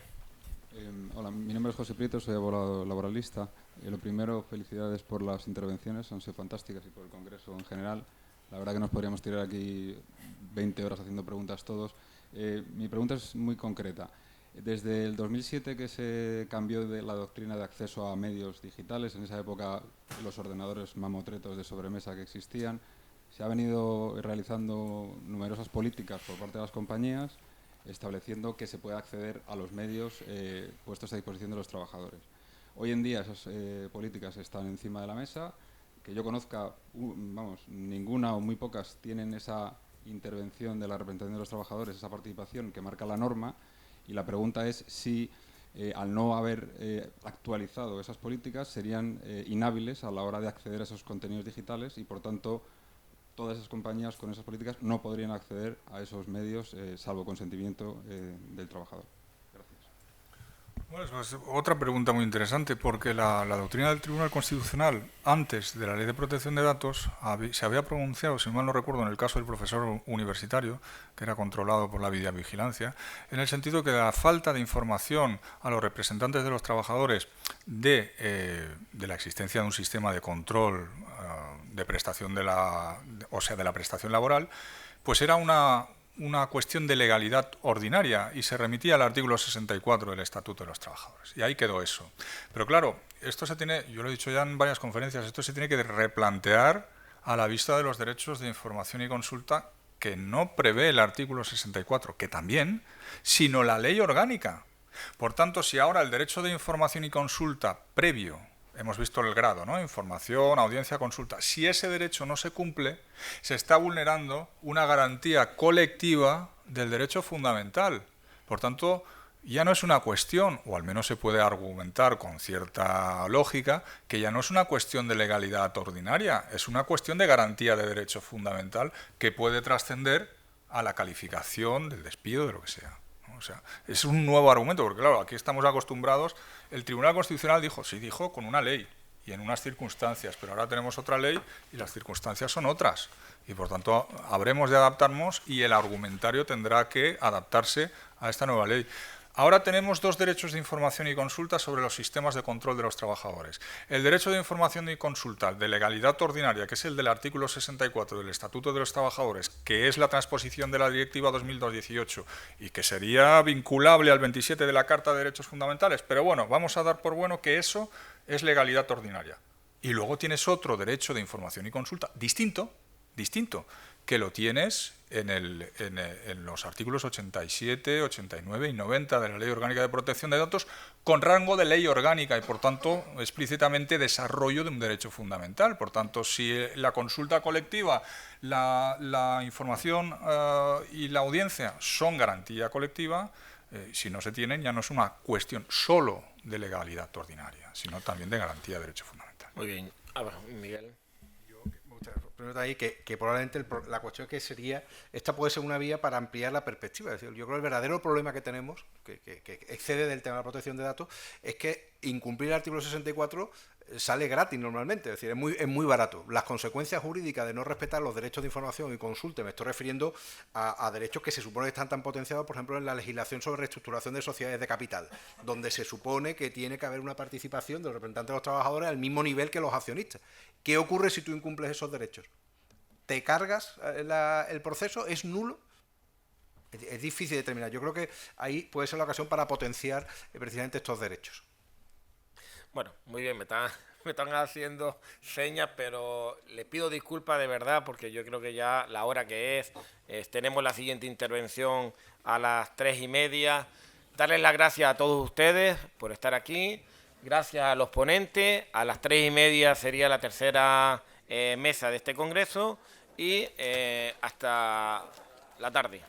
Hola, mi nombre es José Prieto, soy abogado laboralista. Lo primero, felicidades por las intervenciones, han sido fantásticas, y por el Congreso en general. La verdad que nos podríamos tirar aquí 20 horas haciendo preguntas todos. Mi pregunta es muy concreta. Desde el 2007 que se cambió de la doctrina de acceso a medios digitales, en esa época los ordenadores mamotretos de sobremesa que existían, se ha venido realizando numerosas políticas por parte de las compañías, estableciendo que se puede acceder a los medios puestos a disposición de los trabajadores. Hoy en día esas políticas están encima de la mesa. Que yo conozca, ninguna o muy pocas tienen esa intervención de la representación de los trabajadores, esa participación que marca la norma, y la pregunta es si al no haber actualizado esas políticas serían inhábiles a la hora de acceder a esos contenidos digitales y, por tanto, todas esas compañías con esas políticas no podrían acceder a esos medios salvo consentimiento del trabajador. Bueno, pues otra pregunta muy interesante, porque la doctrina del Tribunal Constitucional, antes de la Ley de Protección de Datos, se había pronunciado, si mal no recuerdo, en el caso del profesor universitario, que era controlado por la videovigilancia, en el sentido que la falta de información a los representantes de los trabajadores de la existencia de un sistema de control de prestación de la prestación laboral, pues era una cuestión de legalidad ordinaria y se remitía al artículo 64 del Estatuto de los Trabajadores. Y ahí quedó eso. Pero claro, esto se tiene, yo lo he dicho ya en varias conferencias, esto se tiene que replantear a la vista de los derechos de información y consulta que no prevé el artículo 64, que también, sino la ley orgánica. Por tanto, si ahora el derecho de información y consulta previo, hemos visto el grado, ¿no? Información, audiencia, consulta. Si ese derecho no se cumple, se está vulnerando una garantía colectiva del derecho fundamental. Por tanto, ya no es una cuestión, o al menos se puede argumentar con cierta lógica, que ya no es una cuestión de legalidad ordinaria, es una cuestión de garantía de derecho fundamental que puede trascender a la calificación del despido, de lo que sea. O sea, es un nuevo argumento, porque claro, aquí estamos acostumbrados. El Tribunal Constitucional dijo con una ley y en unas circunstancias, pero ahora tenemos otra ley y las circunstancias son otras. Y por tanto, habremos de adaptarnos y el argumentario tendrá que adaptarse a esta nueva ley. Ahora tenemos dos derechos de información y consulta sobre los sistemas de control de los trabajadores. El derecho de información y consulta de legalidad ordinaria, que es el del artículo 64 del Estatuto de los Trabajadores, que es la transposición de la Directiva 2002-18 y que sería vinculable al 27 de la Carta de Derechos Fundamentales. Pero bueno, vamos a dar por bueno que eso es legalidad ordinaria. Y luego tienes otro derecho de información y consulta distinto, que lo tienes en los artículos 87, 89 y 90 de la Ley Orgánica de Protección de Datos, con rango de ley orgánica y, por tanto, explícitamente desarrollo de un derecho fundamental. Por tanto, si la consulta colectiva, la información y la audiencia son garantía colectiva, si no se tienen, ya no es una cuestión solo de legalidad ordinaria, sino también de garantía de derecho fundamental. Muy bien. Miguel. Primero ahí que probablemente la cuestión que sería, esta puede ser una vía para ampliar la perspectiva. Es decir, yo creo que el verdadero problema que tenemos, que excede del tema de la protección de datos, es que incumplir el artículo 64 sale gratis normalmente, es decir, es muy barato. Las consecuencias jurídicas de no respetar los derechos de información y consulta, me estoy refiriendo a derechos que se supone que están tan potenciados, por ejemplo, en la legislación sobre reestructuración de sociedades de capital, donde se supone que tiene que haber una participación de los representantes de los trabajadores al mismo nivel que los accionistas. ¿Qué ocurre si tú incumples esos derechos? ¿Te cargas el proceso? ¿Es nulo? Es difícil determinar. Yo creo que ahí puede ser la ocasión para potenciar precisamente estos derechos. Bueno, muy bien, me están haciendo señas, pero le pido disculpas de verdad porque yo creo que ya la hora que es, tenemos la siguiente intervención a las 3:30. Darles las gracias a todos ustedes por estar aquí, gracias a los ponentes, a las 3:30 sería la tercera mesa de este congreso y hasta la tarde.